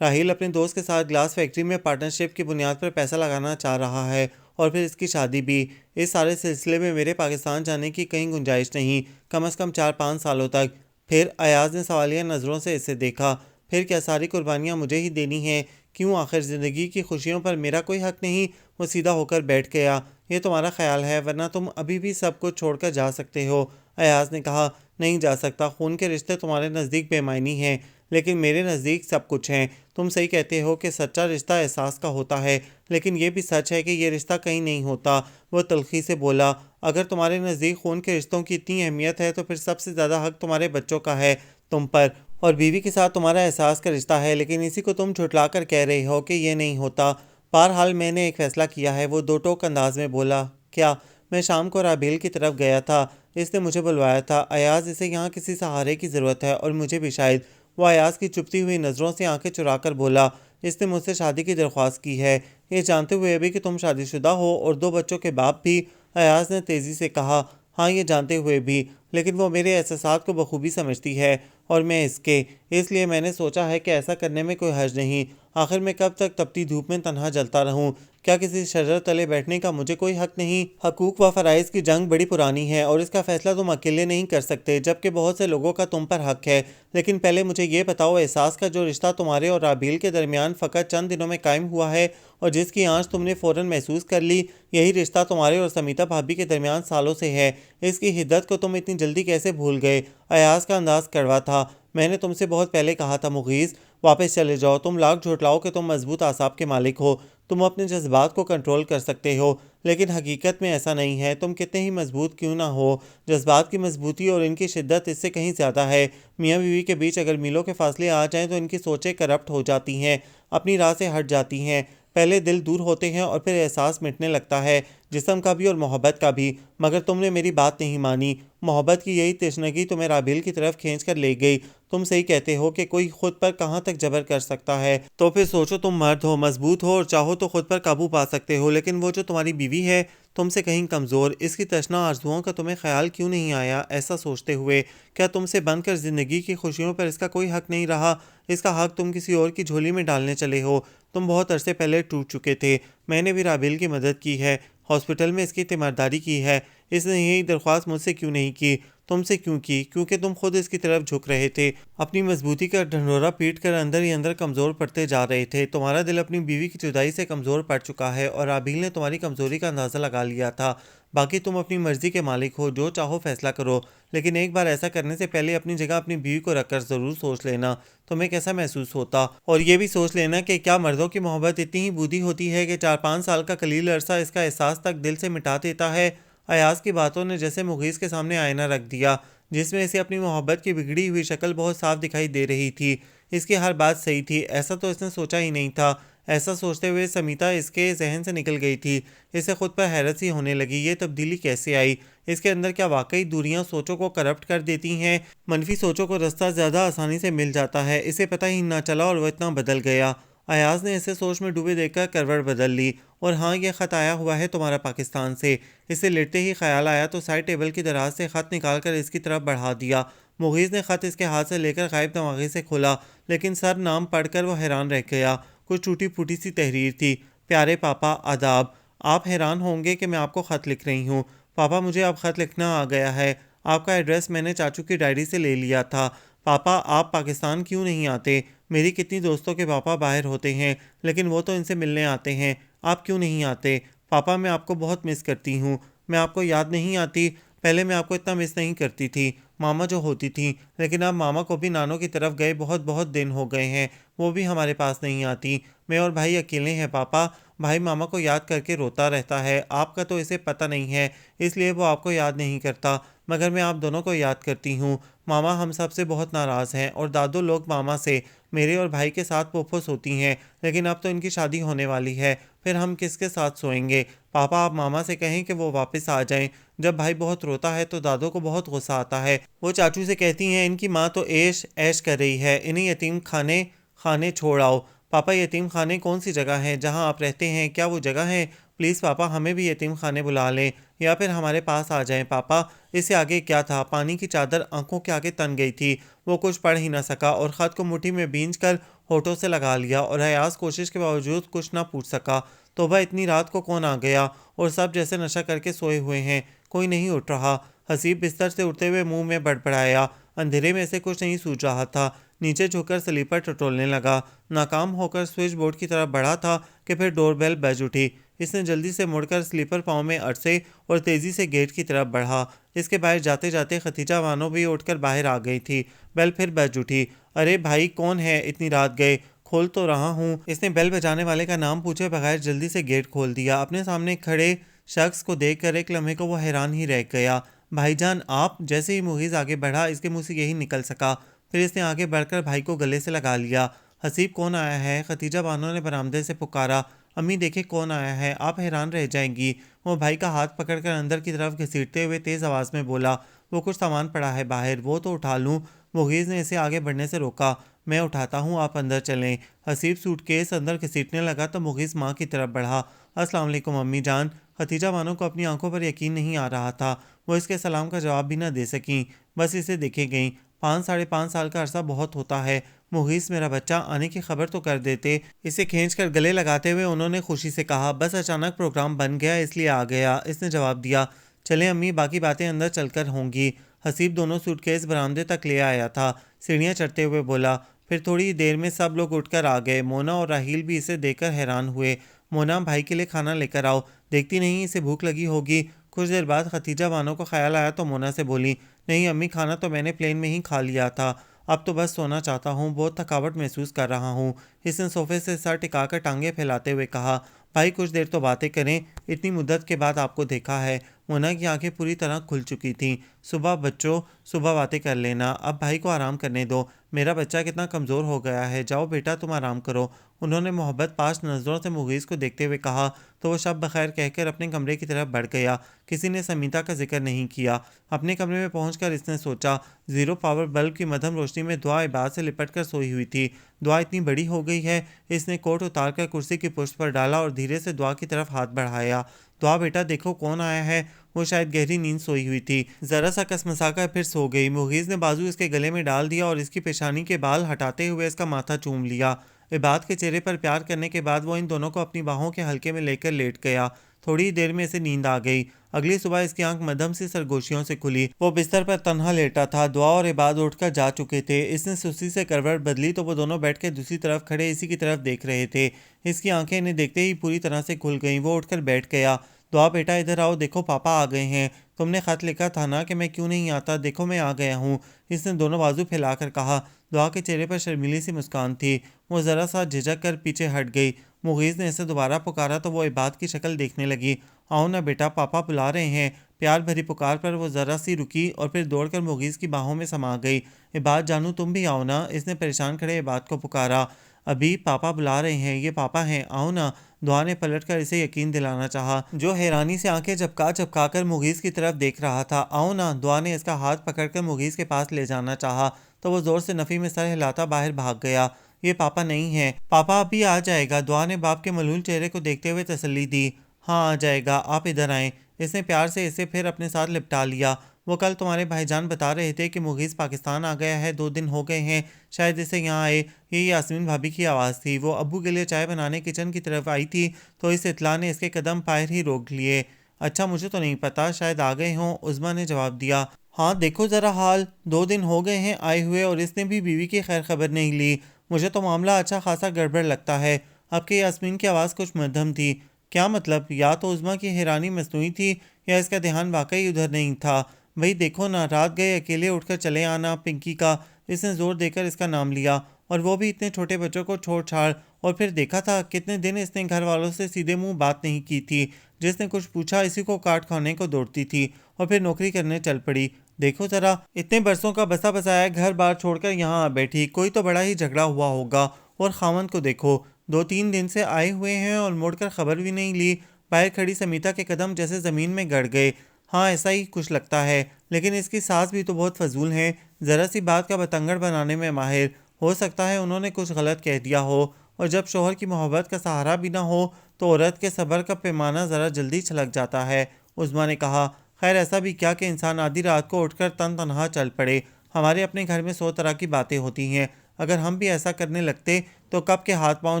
راہیل اپنے دوست کے ساتھ گلاس فیکٹری میں پارٹنرشپ کی بنیاد پر پیسہ لگانا چاہ رہا ہے اور پھر اس کی شادی بھی۔ اس سارے سلسلے میں میرے پاکستان جانے کی کہیں گنجائش نہیں، کم از کم 4-5 سالوں تک۔ پھر ایاز نے سوالیہ نظروں سے اسے دیکھا۔ پھر کیا ساری قربانیاں مجھے ہی دینی ہیں؟ کیوں آخر زندگی کی خوشیوں پر میرا کوئی حق نہیں؟ وہ سیدھا ہو کر بیٹھ گیا۔ یہ تمہارا خیال ہے، ورنہ تم ابھی بھی سب کچھ چھوڑ کر جا سکتے ہو۔ ایاز نے کہا، نہیں جا سکتا، خون کے رشتے تمہارے نزدیک بے معنی ہیں لیکن میرے نزدیک سب کچھ ہیں۔ تم صحیح کہتے ہو کہ سچا رشتہ احساس کا ہوتا ہے، لیکن یہ بھی سچ ہے کہ یہ رشتہ کہیں نہیں ہوتا۔ وہ تلخی سے بولا، اگر تمہارے نزدیک خون کے رشتوں کی اتنی اہمیت ہے تو پھر سب سے زیادہ حق تمہارے بچوں کا ہے تم پر، اور بیوی کے ساتھ تمہارا احساس کا رشتہ ہے، لیکن اسی کو تم جھٹلا کر کہہ رہے ہو کہ یہ نہیں ہوتا۔ بہرحال میں نے ایک فیصلہ کیا ہے، وہ دو ٹوک انداز میں بولا۔ کیا؟ میں شام کو رابیل کی طرف گیا تھا، اس نے مجھے بلوایا تھا۔ ایاز، اسے یہاں کسی سہارے کی ضرورت ہے اور مجھے بھی شاید۔ وہ ایاز کی چپتی ہوئی نظروں سے آنکھیں چرا کر بولا، اس نے مجھ سے شادی کی درخواست کی ہے، یہ جانتے ہوئے بھی کہ تم شادی شدہ ہو اور 2 بچوں کے باپ بھی۔ ایاز نے تیزی سے کہا، ہاں یہ جانتے ہوئے بھی، لیکن وہ میرے احساسات کو بخوبی سمجھتی ہے اور میں اس لیے میں نے سوچا ہے کہ ایسا کرنے میں کوئی حرج نہیں۔ آخر میں کب تک تپتی دھوپ میں تنہا جلتا رہوں؟ کیا کسی شجر تلے بیٹھنے کا مجھے کوئی حق نہیں؟ حقوق و فرائض کی جنگ بڑی پرانی ہے اور اس کا فیصلہ تم اکیلے نہیں کر سکتے، جبکہ بہت سے لوگوں کا تم پر حق ہے۔ لیکن پہلے مجھے یہ بتاؤ، احساس کا جو رشتہ تمہارے اور رابیل کے درمیان فقط چند دنوں میں قائم ہوا ہے اور جس کی آنچ تم نے فوراً محسوس کر لی، یہی رشتہ تمہارے اور سمیتا بھابی کے درمیان سالوں سے ہے، اس کی حدت کو تم اتنی جلدی کیسے بھول گئے؟ ایاز کا انداز کڑوا تھا۔ میں نے تم سے بہت پہلے کہا تھا مغیث، واپس چلے جاؤ۔ تم لاکھ جھٹلاؤ کہ تم مضبوط اعصاب کے مالک ہو، تم اپنے جذبات کو کنٹرول کر سکتے ہو، لیکن حقیقت میں ایسا نہیں ہے۔ تم کتنے ہی مضبوط کیوں نہ ہو، جذبات کی مضبوطی اور ان کی شدت اس سے کہیں زیادہ ہے۔ میاں بیوی کے بیچ اگر میلوں کے فاصلے آ جائیں تو ان کی سوچیں کرپٹ ہو جاتی ہیں، اپنی راہ سے ہٹ جاتی ہیں۔ پہلے دل دور ہوتے ہیں اور پھر احساس مٹنے لگتا ہے، جسم کا بھی اور محبت کا بھی۔ مگر تم نے میری بات نہیں مانی۔ محبت کی یہی تشنگی تمہیں رابیل کی طرف کھینچ کر لے گئی۔ تم صحیح کہتے ہو کہ کوئی خود پر کہاں تک جبر کر سکتا ہے؟ تو پھر سوچو، تم مرد ہو، مضبوط ہو اور چاہو تو خود پر قابو پا سکتے ہو، لیکن وہ جو تمہاری بیوی ہے تم سے کہیں کمزور، اس کی تشنا آرزوؤں کا تمہیں خیال کیوں نہیں آیا؟ ایسا سوچتے ہوئے کیا تم سے بند کر زندگی کی خوشیوں پر اس کا کوئی حق نہیں رہا؟ اس کا حق تم کسی اور کی جھولی میں ڈالنے چلے ہو۔ تم بہت عرصے پہلے ٹوٹ چکے تھے، میں نے بھی رابیل کی مدد کی ہے، ہاسپٹل میں اس کی تیمارداری کی ہے۔ اس نے یہی درخواست مجھ سے کیوں نہیں کی؟ تم سے کیوں کی؟ کیونکہ تم خود اس کی طرف جھک رہے تھے، اپنی مضبوطی کا ڈھنڈورا پیٹ کر اندر ہی اندر کمزور پڑتے جا رہے تھے۔ تمہارا دل اپنی بیوی کی جدائی سے کمزور پڑ چکا ہے اور رابیل نے تمہاری کمزوری کا اندازہ لگا لیا تھا۔ باقی تم اپنی مرضی کے مالک ہو، جو چاہو فیصلہ کرو، لیکن ایک بار ایسا کرنے سے پہلے اپنی جگہ اپنی بیوی کو رکھ کر ضرور سوچ لینا تمہیں کیسا محسوس ہوتا، اور یہ بھی سوچ لینا کہ کیا مردوں کی محبت اتنی ہی بودھی ہوتی ہے کہ 4-5 سال کا قلیل عرصہ اس کا احساس تک دل سے مٹا دیتا ہے؟ ایاز کی باتوں نے جیسے مغیث کے سامنے آئینہ رکھ دیا، جس میں اسے اپنی محبت کی بگڑی ہوئی شکل بہت صاف دکھائی دے رہی تھی۔ اس کی ہر بات صحیح تھی، ایسا تو اس نے سوچا ہی نہیں تھا۔ ایسا سوچتے ہوئے سمیتا اس کے ذہن سے نکل گئی تھی۔ اسے خود پر حیرت سی ہونے لگی، یہ تبدیلی کیسے آئی؟ اس کے اندر کیا واقعی دوریاں سوچوں کو کرپٹ کر دیتی ہیں؟ منفی سوچوں کو رستہ زیادہ آسانی سے مل جاتا ہے، اسے پتہ ہی نہ چلا اور وہ اتنا بدل گیا۔ ایاز نے اسے سوچ میں ڈوبے دیکھ کر کروٹ بدل لی، اور ہاں، یہ خط آیا ہوا ہے تمہارا پاکستان سے۔ اسے لیٹتے ہی خیال آیا تو سائڈ ٹیبل کی دراز سے خط نکال کر اس کی طرف بڑھا دیا۔ مغیث نے خط اس کے ہاتھ سے لے کر غائب دماغی سے کھولا، لیکن سر نام پڑھ کر وہ حیران رہ گیا۔ کچھ ٹوٹی پھوٹی سی تحریر تھی، پیارے پاپا، آداب۔ آپ حیران ہوں گے کہ میں آپ کو خط لکھ رہی ہوں۔ پاپا، مجھے اب خط لکھنا آ گیا ہے۔ آپ کا ایڈریس میں نے چاچو کی ڈائری سے لے لیا تھا۔ پاپا، آپ پاکستان کیوں نہیں آتے؟ میری کتنی دوستوں کے پاپا باہر ہوتے ہیں، لیکن وہ تو ان سے ملنے آتے ہیں، آپ کیوں نہیں آتے؟ پاپا، میں آپ کو بہت مس کرتی ہوں۔ میں آپ کو یاد نہیں آتی؟ پہلے میں آپ کو اتنا مس نہیں کرتی تھی، ماما جو ہوتی تھیں، لیکن اب ماما کو بھی نانوں کی طرف گئے بہت دن ہو گئے ہیں، وہ بھی ہمارے پاس نہیں آتی۔ میں اور بھائی اکیلے ہیں پاپا۔ بھائی ماما کو یاد کر کے روتا رہتا ہے، آپ کا تو اسے پتہ نہیں ہے، اس لیے وہ آپ کو یاد نہیں کرتا، مگر میں آپ دونوں کو یاد کرتی ہوں۔ ماما ہم سب سے بہت ناراض ہیں اور دادو لوگ ماما سے، میرے اور بھائی کے ساتھ پھوپھو سوتی ہیں، لیکن اب تو ان کی شادی ہونے والی ہے، پھر ہم کس کے ساتھ سوئیں گے؟ پاپا، آپ ماما سے کہیں کہ وہ واپس آ جائیں۔ جب بھائی بہت روتا ہے تو دادو کو بہت غصہ آتا ہے، وہ چاچو سے کہتی ہیں ان کی ماں تو عیش کر رہی ہے، انہیں یتیم خانے چھوڑ آؤ۔ پاپا یتیم خانے کون سی جگہ ہے جہاں آپ رہتے ہیں؟ کیا وہ جگہ ہے؟ پلیز پاپا ہمیں بھی یتیم خانے بلا لیں یا پھر ہمارے پاس آ جائیں پاپا۔ اس سے آگے کیا تھا؟ پانی کی چادر آنکھوں کے آگے تن گئی تھی، وہ کچھ پڑھ ہی نہ سکا اور خط کو مٹھی میں بھینج کر ہونٹوں سے لگا لیا اور حیاس کوشش کے باوجود کچھ نہ پوچھ سکا۔ توبہ، اتنی رات کو کون آ گیا؟ اور سب جیسے نشہ کر کے سوئے ہوئے ہیں، کوئی نہیں اٹھ رہا۔ حسیب بستر سے اٹھتے ہوئے منہ میں بڑبڑایا۔ اندھیرے میں سے کچھ نہیں سوچ رہا تھا، نیچے جھک کر سلیپر ٹٹولنے لگا۔ ناکام ہو کر سوئچ بورڈ کی طرف بڑھا تھا کہ پھر ڈور بیل بج اٹھی۔ اس نے جلدی سے مڑ کر سلیپر پاؤں میں اڑسے اور تیزی سے گیٹ کی طرف بڑھا۔ اس کے باہر جاتے جاتے ختیجہ بانو بھی اٹھ کر باہر آ گئی تھی۔ بیل پھر بج اٹھی۔ ارے بھائی کون ہے؟ اتنی رات گئے، کھول تو رہا ہوں۔ اس نے بیل بجانے والے کا نام پوچھے بغیر جلدی سے گیٹ کھول دیا۔ اپنے سامنے کھڑے شخص کو دیکھ کر ایک لمحے کو وہ حیران ہی رہ گیا۔ بھائی جان آپ؟ جیسے ہی مغیث آگے بڑھا اس کے منہ سے یہی نکل سکا۔ پھر اس نے آگے بڑھ کر بھائی کو گلے سے لگا لیا۔ حسیب کون آیا ہے؟ ختیجہ بانو نے برآمدے سے پکارا۔ امی دیکھیں کون آیا ہے، آپ حیران رہ جائیں گی۔ وہ بھائی کا ہاتھ پکڑ کر اندر کی طرف گھسیٹتے ہوئے تیز آواز میں بولا، وہ کچھ سامان پڑا ہے باہر، وہ تو اٹھا لوں؟ مغیث نے اسے آگے بڑھنے سے روکا۔ میں اٹھاتا ہوں، آپ اندر چلیں۔ حسیب سوٹ کیس اندر گھسیٹنے لگا تو مغیث ماں کی طرف بڑھا۔ السلام علیکم امی جان۔ ختیجہ بانو کو اپنی آنکھوں پر یقین نہیں آ رہا تھا۔ وہ اس کے سلام کا جواب بھی نہ دے سکیں، بس اسے دیکھے گئیں۔ 5 سال کا عرصہ بہت ہوتا ہے۔ مغیث میرا بچہ آنے کی خبر تو کر دیتے۔ اسے کھینچ کر گلے لگاتے ہوئے انہوں نے خوشی سے کہا، بس اچانک پروگرام بن گیا اس لیے آ گیا۔ اس نے جواب دیا، چلیں امی باقی باتیں اندر چل کر ہوں گی۔ حسیب دونوں سوٹ کیس برآمدے تک لے آیا تھا، سیڑھیاں چڑھتے ہوئے بولا۔ پھر تھوڑی دیر میں سب لوگ اٹھ کر آ گئے۔ مونا اور راحیل بھی اسے دیکھ کر حیران ہوئے۔ مونا بھائی کے لیے کھانا لے کر آؤ، دیکھتی نہیں اسے بھوک لگی ہوگی۔ کچھ دیر بعد ختیجہ بانو کو خیال آیا تو مونا سے بولی، نہیں امی کھانا تو میں نے پلین میں ہی کھا لیا تھا، اب تو بس سونا چاہتا ہوں، بہت تھکاوٹ محسوس کر رہا ہوں۔ اس نے صوفے سے سر ٹکا کر ٹانگیں پھیلاتے ہوئے کہا، بھائی کچھ دیر تو باتیں کریں، اتنی مدت کے بعد آپ کو دیکھا ہے۔ مونا کی آنکھیں پوری طرح کھل چکی تھیں۔ صبح بچوں، صبح باتیں کر لینا، اب بھائی کو آرام کرنے دو، میرا بچہ کتنا کمزور ہو گیا ہے، جاؤ بیٹا تم آرام کرو۔ انہوں نے محبت پاش نظروں سے مغیث کو دیکھتے ہوئے کہا تو وہ شب بخیر کہہ کر اپنے کمرے کی طرف بڑھ گیا۔ کسی نے سمیتا کا ذکر نہیں کیا۔ اپنے کمرے میں پہنچ کر اس نے سوچا، زیرو پاور بلب کی مدھم روشنی میں دعا عباد سے لپٹ کر سوئی ہوئی تھی۔ دعا اتنی بڑی ہو گئی ہے۔ اس نے کوٹ اتار کر کرسی کی پشت پر ڈالا اور دھیرے سے دعا کی طرف ہاتھ بڑھایا۔ دعا بیٹا دیکھو کون آیا ہے۔ وہ شاید گہری نیند سوئی ہوئی تھی، ذرا سا کسمسا کر پھر سو گئی۔ مغیث نے بازو اس کے گلے میں ڈال دیا اور اس کی پیشانی کے بال ہٹاتے ہوئے اس کا ماتھا چوم لیا۔ عباد کے چہرے پر پیار کرنے کے بعد وہ ان دونوں کو اپنی باہوں کے حلقے میں لے کر لیٹ گیا۔ تھوڑی دیر میں اسے نیند آ گئی۔ اگلی صبح اس کی آنکھ مدھم سی سرگوشیوں سے کھلی۔ وہ بستر پر تنہا لیٹا تھا، دعا اور عباد اٹھ کر جا چکے تھے۔ اس نے سستی سے کروٹ بدلی تو وہ دونوں بیٹھ کے دوسری طرف کھڑے اسی کی طرف دیکھ رہے تھے۔ اس کی آنکھیں انہیں دیکھتے ہی پوری طرح سے کھل گئیں۔ وہ اٹھ کر بیٹھ گیا۔ دعا بیٹا ادھر آؤ، دیکھو پاپا آ گئے ہیں، تم نے خط لکھا تھا نا کہ میں کیوں نہیں آتا، دیکھو میں آ گیا ہوں۔ اس نے دونوں بازو پھیلا کر کہا۔ دعا کے چہرے پر شرمیلی سی مسکان تھی، وہ ذرا سا جھجک کر پیچھے ہٹ گئی۔ مغیث نے اسے دوبارہ پکارا تو وہ عباد کی شکل دیکھنے لگی۔ آؤ نا بیٹا پاپا بلا رہے ہیں۔ پیار بھری پکار پر وہ ذرا سی رکی اور پھر دوڑ کر مغیث کی باہوں میں سما گئی۔ عباد جانو تم بھی آؤ نا، اس نے پریشان کھڑے عباد کو پکارا۔ ابھی پاپا بلا رہے ہیں، یہ پاپا ہیں، آؤ نا۔ دعا نے پلٹ کر اسے یقین دلانا چاہا، جو حیرانی سے آنکھیں جھپکا کر مغیث کی طرف دیکھ رہا تھا۔ آؤ نا۔ دعا نے اس کا ہاتھ پکڑ کر مغیث کے پاس لے جانا چاہا تو وہ زور سے نفی میں سر ہلاتا باہر بھاگ گیا۔ یہ پاپا نہیں ہے، پاپا ابھی آ جائے گا۔ دعا نے باپ کے ملول چہرے کو دیکھتے ہوئے تسلی دی۔ ہاں آ جائے گا، آپ ادھر آئیں۔ اس نے پیار سے اسے پھر اپنے ساتھ لپٹا لیا۔ وہ کل تمہارے بھائی جان بتا رہے تھے کہ مغیث پاکستان آ گیا ہے، 2 دن ہو گئے ہیں شاید اسے یہاں آئے۔ یہ یاسمین بھابی کی آواز تھی۔ وہ ابو کے لیے چائے بنانے کچن کی طرف آئی تھی تو اس اطلاع نے اس کے قدم پائر ہی روک لیے۔ اچھا مجھے تو نہیں پتا، شاید آ گئے ہوں، عظمیٰ نے جواب دیا۔ ہاں دیکھو ذرا حال، 2 دن ہو گئے ہیں آئے ہوئے اور اس نے بھی بیوی کی خیر خبر نہیں لی۔ مجھے تو معاملہ اچھا خاصا گڑبڑ لگتا ہے۔ اب کہ یاسمین کی آواز کچھ مدھم تھی۔ کیا مطلب؟ یا تو عظمیٰ کی حیرانی مصنوعی تھی یا اس کا دھیان واقعی ادھر نہیں تھا۔ وہی دیکھو نا، رات گئے اکیلے اٹھ کر چلے آنا پنکی کا۔ اس نے زور دے کر اس کا نام لیا، اور وہ بھی اتنے چھوٹے بچوں کو چھوڑ چھاڑ۔ اور پھر دیکھا تھا کتنے دن اس نے گھر والوں سے سیدھے منہ بات نہیں کی تھی، جس نے کچھ پوچھا اسی کو کاٹ کھانے کو دوڑتی تھی اور پھر نوکری کرنے چل پڑی۔ دیکھو ذرا، اتنے برسوں کا بسا بسایا گھر بار چھوڑ کر یہاں آ بیٹھی، کوئی تو بڑا ہی جھگڑا ہوا ہوگا۔ اور خاوند کو دیکھو، 2-3 دن سے آئے ہوئے ہیں اور مڑ کر خبر بھی نہیں لی۔ باہر کھڑی سمیتا کے قدم جیسے زمین میں گڑ گئے۔ ہاں ایسا ہی کچھ لگتا ہے، لیکن اس کی ساس بھی تو بہت فضول ہیں، ذرا سی بات کا بتنگڑ بنانے میں ماہر۔ ہو سکتا ہے انہوں نے کچھ غلط کہہ دیا ہو، اور جب شوہر کی محبت کا سہارا بھی نہ ہو تو عورت کے صبر کا پیمانہ ذرا جلدی چھلک جاتا ہے۔ عظمیٰ نے کہا، خیر ایسا بھی کیا کہ انسان آدھی رات کو اٹھ کر تنہا چل پڑے۔ ہمارے اپنے گھر میں 100 طرح کی باتیں ہوتی ہیں، اگر ہم بھی ایسا کرنے لگتے تو کب کے ہاتھ پاؤں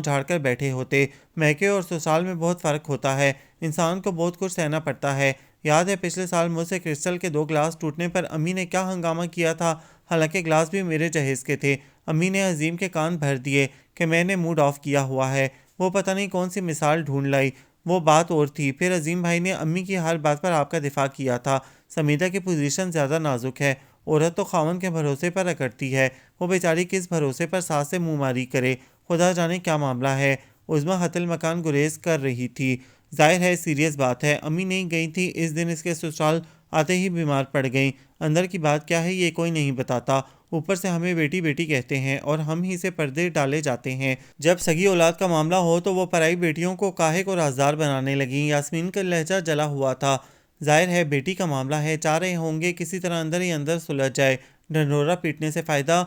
جھاڑ کر بیٹھے ہوتے۔ میکے اور سسرال میں بہت فرق ہوتا ہے، انسان کو بہت کچھ سہنا پڑتا ہے۔ یاد ہے پچھلے سال مجھ سے کرسٹل کے 2 گلاس ٹوٹنے پر امی نے کیا ہنگامہ کیا تھا، حالانکہ گلاس بھی میرے جہیز کے تھے۔ امی نے عظیم کے کان بھر دیے کہ میں نے موڈ آف کیا ہوا ہے، وہ پتہ نہیں کون سی مثال ڈھونڈ لائی، وہ بات اور تھی۔ پھر عظیم بھائی نے امی کی ہر بات پر آپ کا دفاع کیا تھا۔ سمیتا کی پوزیشن زیادہ نازک ہے، عورت تو خاوند کے بھروسے پر اکڑتی ہے، وہ بیچاری کس بھروسے پر ساس سے منہ ماری کرے، خدا جانے کیا معاملہ ہے۔ عظمیٰ حت المکان گریز کر رہی تھی۔ ظاہر ہے سیریس بات ہے، امی نہیں گئی تھی، اس دن اس کے سسرال آتے ہی بیمار پڑ گئیں۔ اندر کی بات کیا ہے یہ کوئی نہیں بتاتا، اوپر سے ہمیں بیٹی بیٹی کہتے ہیں اور ہم ہی سے پردے ڈالے جاتے ہیں۔ جب سگی اولاد کا معاملہ ہو تو وہ پرائی بیٹیوں کو کاہے کو رازدار بنانے لگیں۔ یاسمین کا لہجہ جلا ہوا تھا۔ ظاہر ہے بیٹی کا معاملہ ہے، چاہ رہے ہوں گے کسی طرح اندر ہی اندر سلجھ جائے، ڈھنڈورا پیٹنے سے فائدہ۔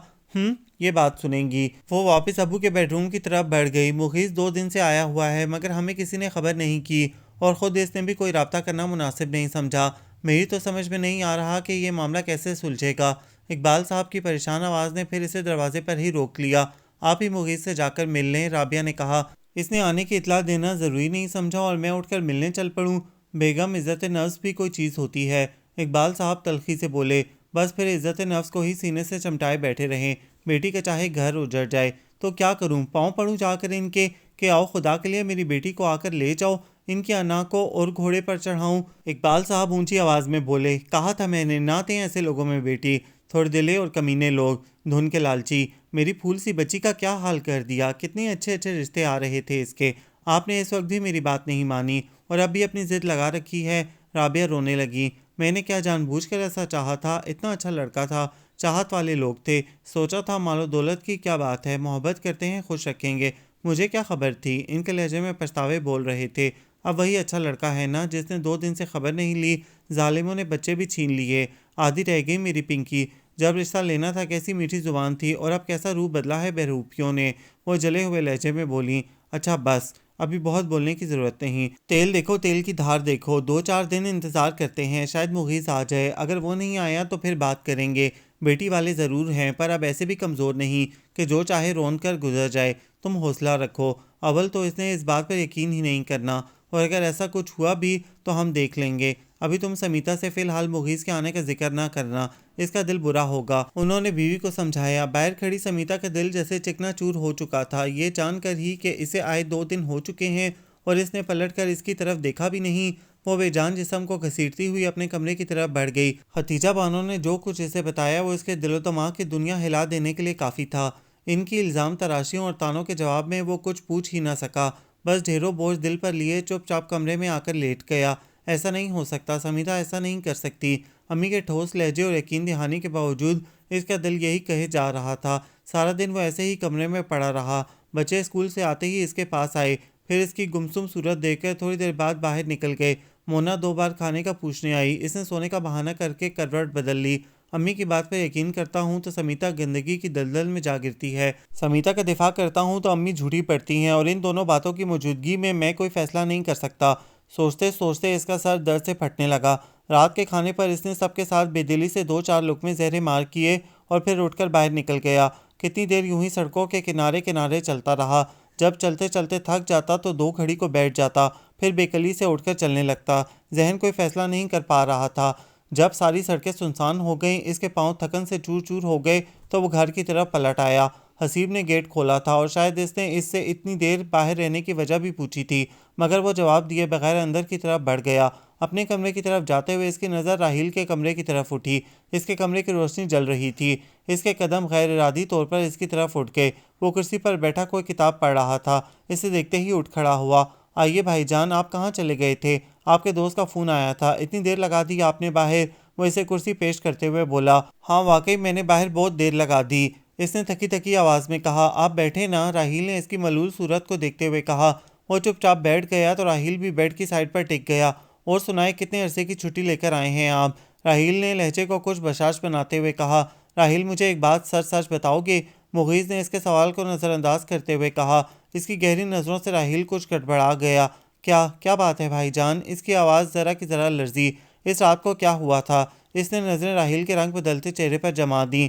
یہ بات سنیں گی۔ وہ واپس ابو کے بیڈ روم کی طرف بڑھ گئی۔ مغیث 2 دن سے آیا ہوا ہے مگر ہمیں کسی نے خبر نہیں کی اور خود اس نے بھی کوئی رابطہ کرنا مناسب نہیں سمجھا۔ میری تو سمجھ میں نہیں آ رہا کہ یہ معاملہ کیسے سلجھے گا۔ اقبال صاحب کی پریشان آواز نے پھر اسے دروازے پر ہی روک لیا۔ آپ ہی مغیث سے جا کر مل لیں، رابعہ نے کہا۔ اس نے آنے کی اطلاع دینا ضروری نہیں سمجھا اور میں اٹھ کر ملنے چل پڑوں؟ بیگم عزت نفس بھی کوئی چیز ہوتی ہے، اقبال صاحب تلخی سے بولے۔ بس پھر عزت نفس کو ہی سینے سے چمٹائے بیٹھے رہیں، بیٹی کا چاہے گھر اجڑ جائے تو کیا کروں، پاؤں پڑوں جا کر ان کے کہ آؤ خدا کے لیے میری بیٹی کو آ کر لے جاؤ، ان کی انا کو اور گھوڑے پر چڑھاؤں؟ اقبال صاحب اونچی آواز میں بولے، کہا تھا میں نے نہ دیں ایسے لوگوں میں بیٹی، تھوڑے دلے اور کمینے لوگ، دھن کے لالچی۔ میری پھول سی بچی کا کیا حال کر دیا، کتنے اچھے اچھے رشتے آ رہے تھے اس کے، آپ نے اس وقت بھی میری بات نہیں مانی اور اب بھی اپنی ضد لگا رکھی ہے۔ رابعہ رونے لگی۔ میں نے کیا جان بوجھ کر ایسا چاہا تھا، اتنا اچھا لڑکا تھا، چاہت والے لوگ تھے، سوچا تھا مال و دولت کی کیا بات ہے، محبت کرتے ہیں خوش رکھیں گے، مجھے کیا خبر تھی۔ ان کے لہجے میں پچھتاوے بول رہے تھے۔ اب وہی اچھا لڑکا ہے نا جس نے 2 دن سے خبر نہیں لی، ظالموں نے بچے بھی چھین لیے، آدھی رہ گئی میری پنکی، جب رشتہ لینا تھا کیسی میٹھی زبان تھی اور اب کیسا روپ بدلا ہے بہروپیوں نے۔ وہ جلے ہوئے لہجے میں بولیں، اچھا بس ابھی بہت بولنے کی ضرورت نہیں، تیل دیکھو تیل کی دھار دیکھو، 2-4 دن انتظار کرتے ہیں، شاید مغیث آ جائے، اگر وہ نہیں آیا تو پھر بات کریں گے۔ بیٹی والے ضرور ہیں پر اب ایسے بھی کمزور نہیں کہ جو چاہے رون کر گزر جائے، تم حوصلہ رکھو، اول تو اس نے اس بات پر یقین ہی نہیں کرنا، اور اگر ایسا کچھ ہوا بھی تو ہم دیکھ لیں گے۔ ابھی تم سمیتا سے فی الحال مغیث کے آنے کا ذکر نہ کرنا، اس کا دل برا ہوگا، انہوں نے بیوی کو سمجھایا۔ باہر کھڑی سمیتا کا دل جیسے چکنا چور ہو چکا تھا، یہ جان کر ہی کہ اسے آئے 2 دن ہو چکے ہیں اور اس نے پلٹ کر اس کی طرف دیکھا بھی نہیں۔ وہ بے جان جسم کو گھسیٹتی ہوئی اپنے کمرے کی طرف بڑھ گئی۔ ختیجہ بانو نے جو کچھ اسے بتایا وہ اس کے دل و دماغ کی دنیا ہلا دینے کے لیے کافی تھا۔ ان کی الزام تراشیوں اور تانوں کے جواب میں وہ کچھ پوچھ ہی نہ سکا، بس ڈھیروں بوجھ دل پر لیے چپ چاپ کمرے میں آ کر لیٹ گیا۔ ایسا نہیں ہو سکتا، سمیتا ایسا نہیں کر سکتی۔ امی کے ٹھوس لہجے اور یقین دہانی کے باوجود اس کا دل یہی کہے جا رہا تھا۔ سارا دن وہ ایسے ہی کمرے میں پڑا رہا۔ بچے اسکول سے آتے ہی اس کے پاس آئے، پھر اس کی گمسم صورت دیکھ کر تھوڑی دیر بعد باہر نکل گئے۔ مونا 2 بار کھانے کا پوچھنے آئی، اس نے سونے کا بہانہ کر کے کروٹ بدل لی۔ امی کی بات پر یقین کرتا ہوں تو سمیتا گندگی کی دلدل میں جا گرتی ہے، سمیتا کا دفاع کرتا ہوں تو امی جھوٹی پڑتی ہیں، اور ان دونوں باتوں کی موجودگی میں کوئی فیصلہ نہیں کر سکتا۔ سوچتے سوچتے اس کا سر درد سے پھٹنے لگا۔ رات کے کھانے پر اس نے سب کے ساتھ بے دلی سے 2-4 لقمے زہرے مار کیے اور پھر اٹھ کر باہر نکل گیا۔ کتنی دیر یوں ہی سڑکوں کے کنارے کنارے چلتا رہا، جب چلتے چلتے تھک جاتا تو 2 گھڑی کو بیٹھ جاتا، پھر بے کلی سے اٹھ کر چلنے لگتا۔ ذہن کوئی فیصلہ نہیں کر پا رہا تھا۔ جب ساری سڑکیں سنسان ہو گئیں، اس کے پاؤں تھکن سے چور چور ہو گئے تو وہ گھر کی طرف پلٹ آیا۔ حسیب نے گیٹ کھولا تھا اور شاید اس نے اس سے اتنی دیر باہر رہنے کی وجہ بھی پوچھی تھی، مگر وہ جواب دیے بغیر اندر کی طرف بڑھ گیا۔ اپنے کمرے کی طرف جاتے ہوئے اس کی نظر راحیل کے کمرے کی طرف اٹھی۔ اس کے کمرے کی روشنی جل رہی تھی، اس کے قدم غیر ارادی طور پر اس کی طرف اٹھ گئے۔ وہ کرسی پر بیٹھا کوئی کتاب پڑھ رہا تھا، اسے دیکھتے ہی اٹھ کھڑا ہوا۔ آئیے بھائی جان، آپ کہاں چلے گئے تھے؟ آپ کے دوست کا فون آیا تھا، اتنی دیر لگا دی آپ نے باہر؟ وہ اسے کرسی پیش کرتے ہوئے بولا۔ ہاں واقعی میں نے باہر بہت دیر لگا دی، اس نے تھکی تھکی آواز میں کہا۔ آپ بیٹھے نا، راحیل نے اس کی ملول صورت کو دیکھتے ہوئے کہا۔ وہ چپ چاپ بیٹھ گیا تو راحیل بھی بیڈ کی سائڈ پر ٹک گیا۔ اور سنائے کتنے عرصے کی چھٹی لے کر آئے ہیں آپ؟ راحیل نے لہجے کو کچھ بشاش بناتے ہوئے کہا۔ راحیل مجھے ایک بات سچ سچ بتاؤ گے؟ مغیث نے اس کے سوال کو نظر انداز کرتے ہوئے کہا۔ اس کی گہری نظروں سے راحیل کچھ گڑبڑا گیا۔ کیا بات ہے بھائی جان؟ اس کی آواز ذرا کی ذرا لرزی۔ اس رات کو کیا ہوا تھا؟ اس نے نظریں راحیل کے رنگ بدلتے چہرے پر جما دیں۔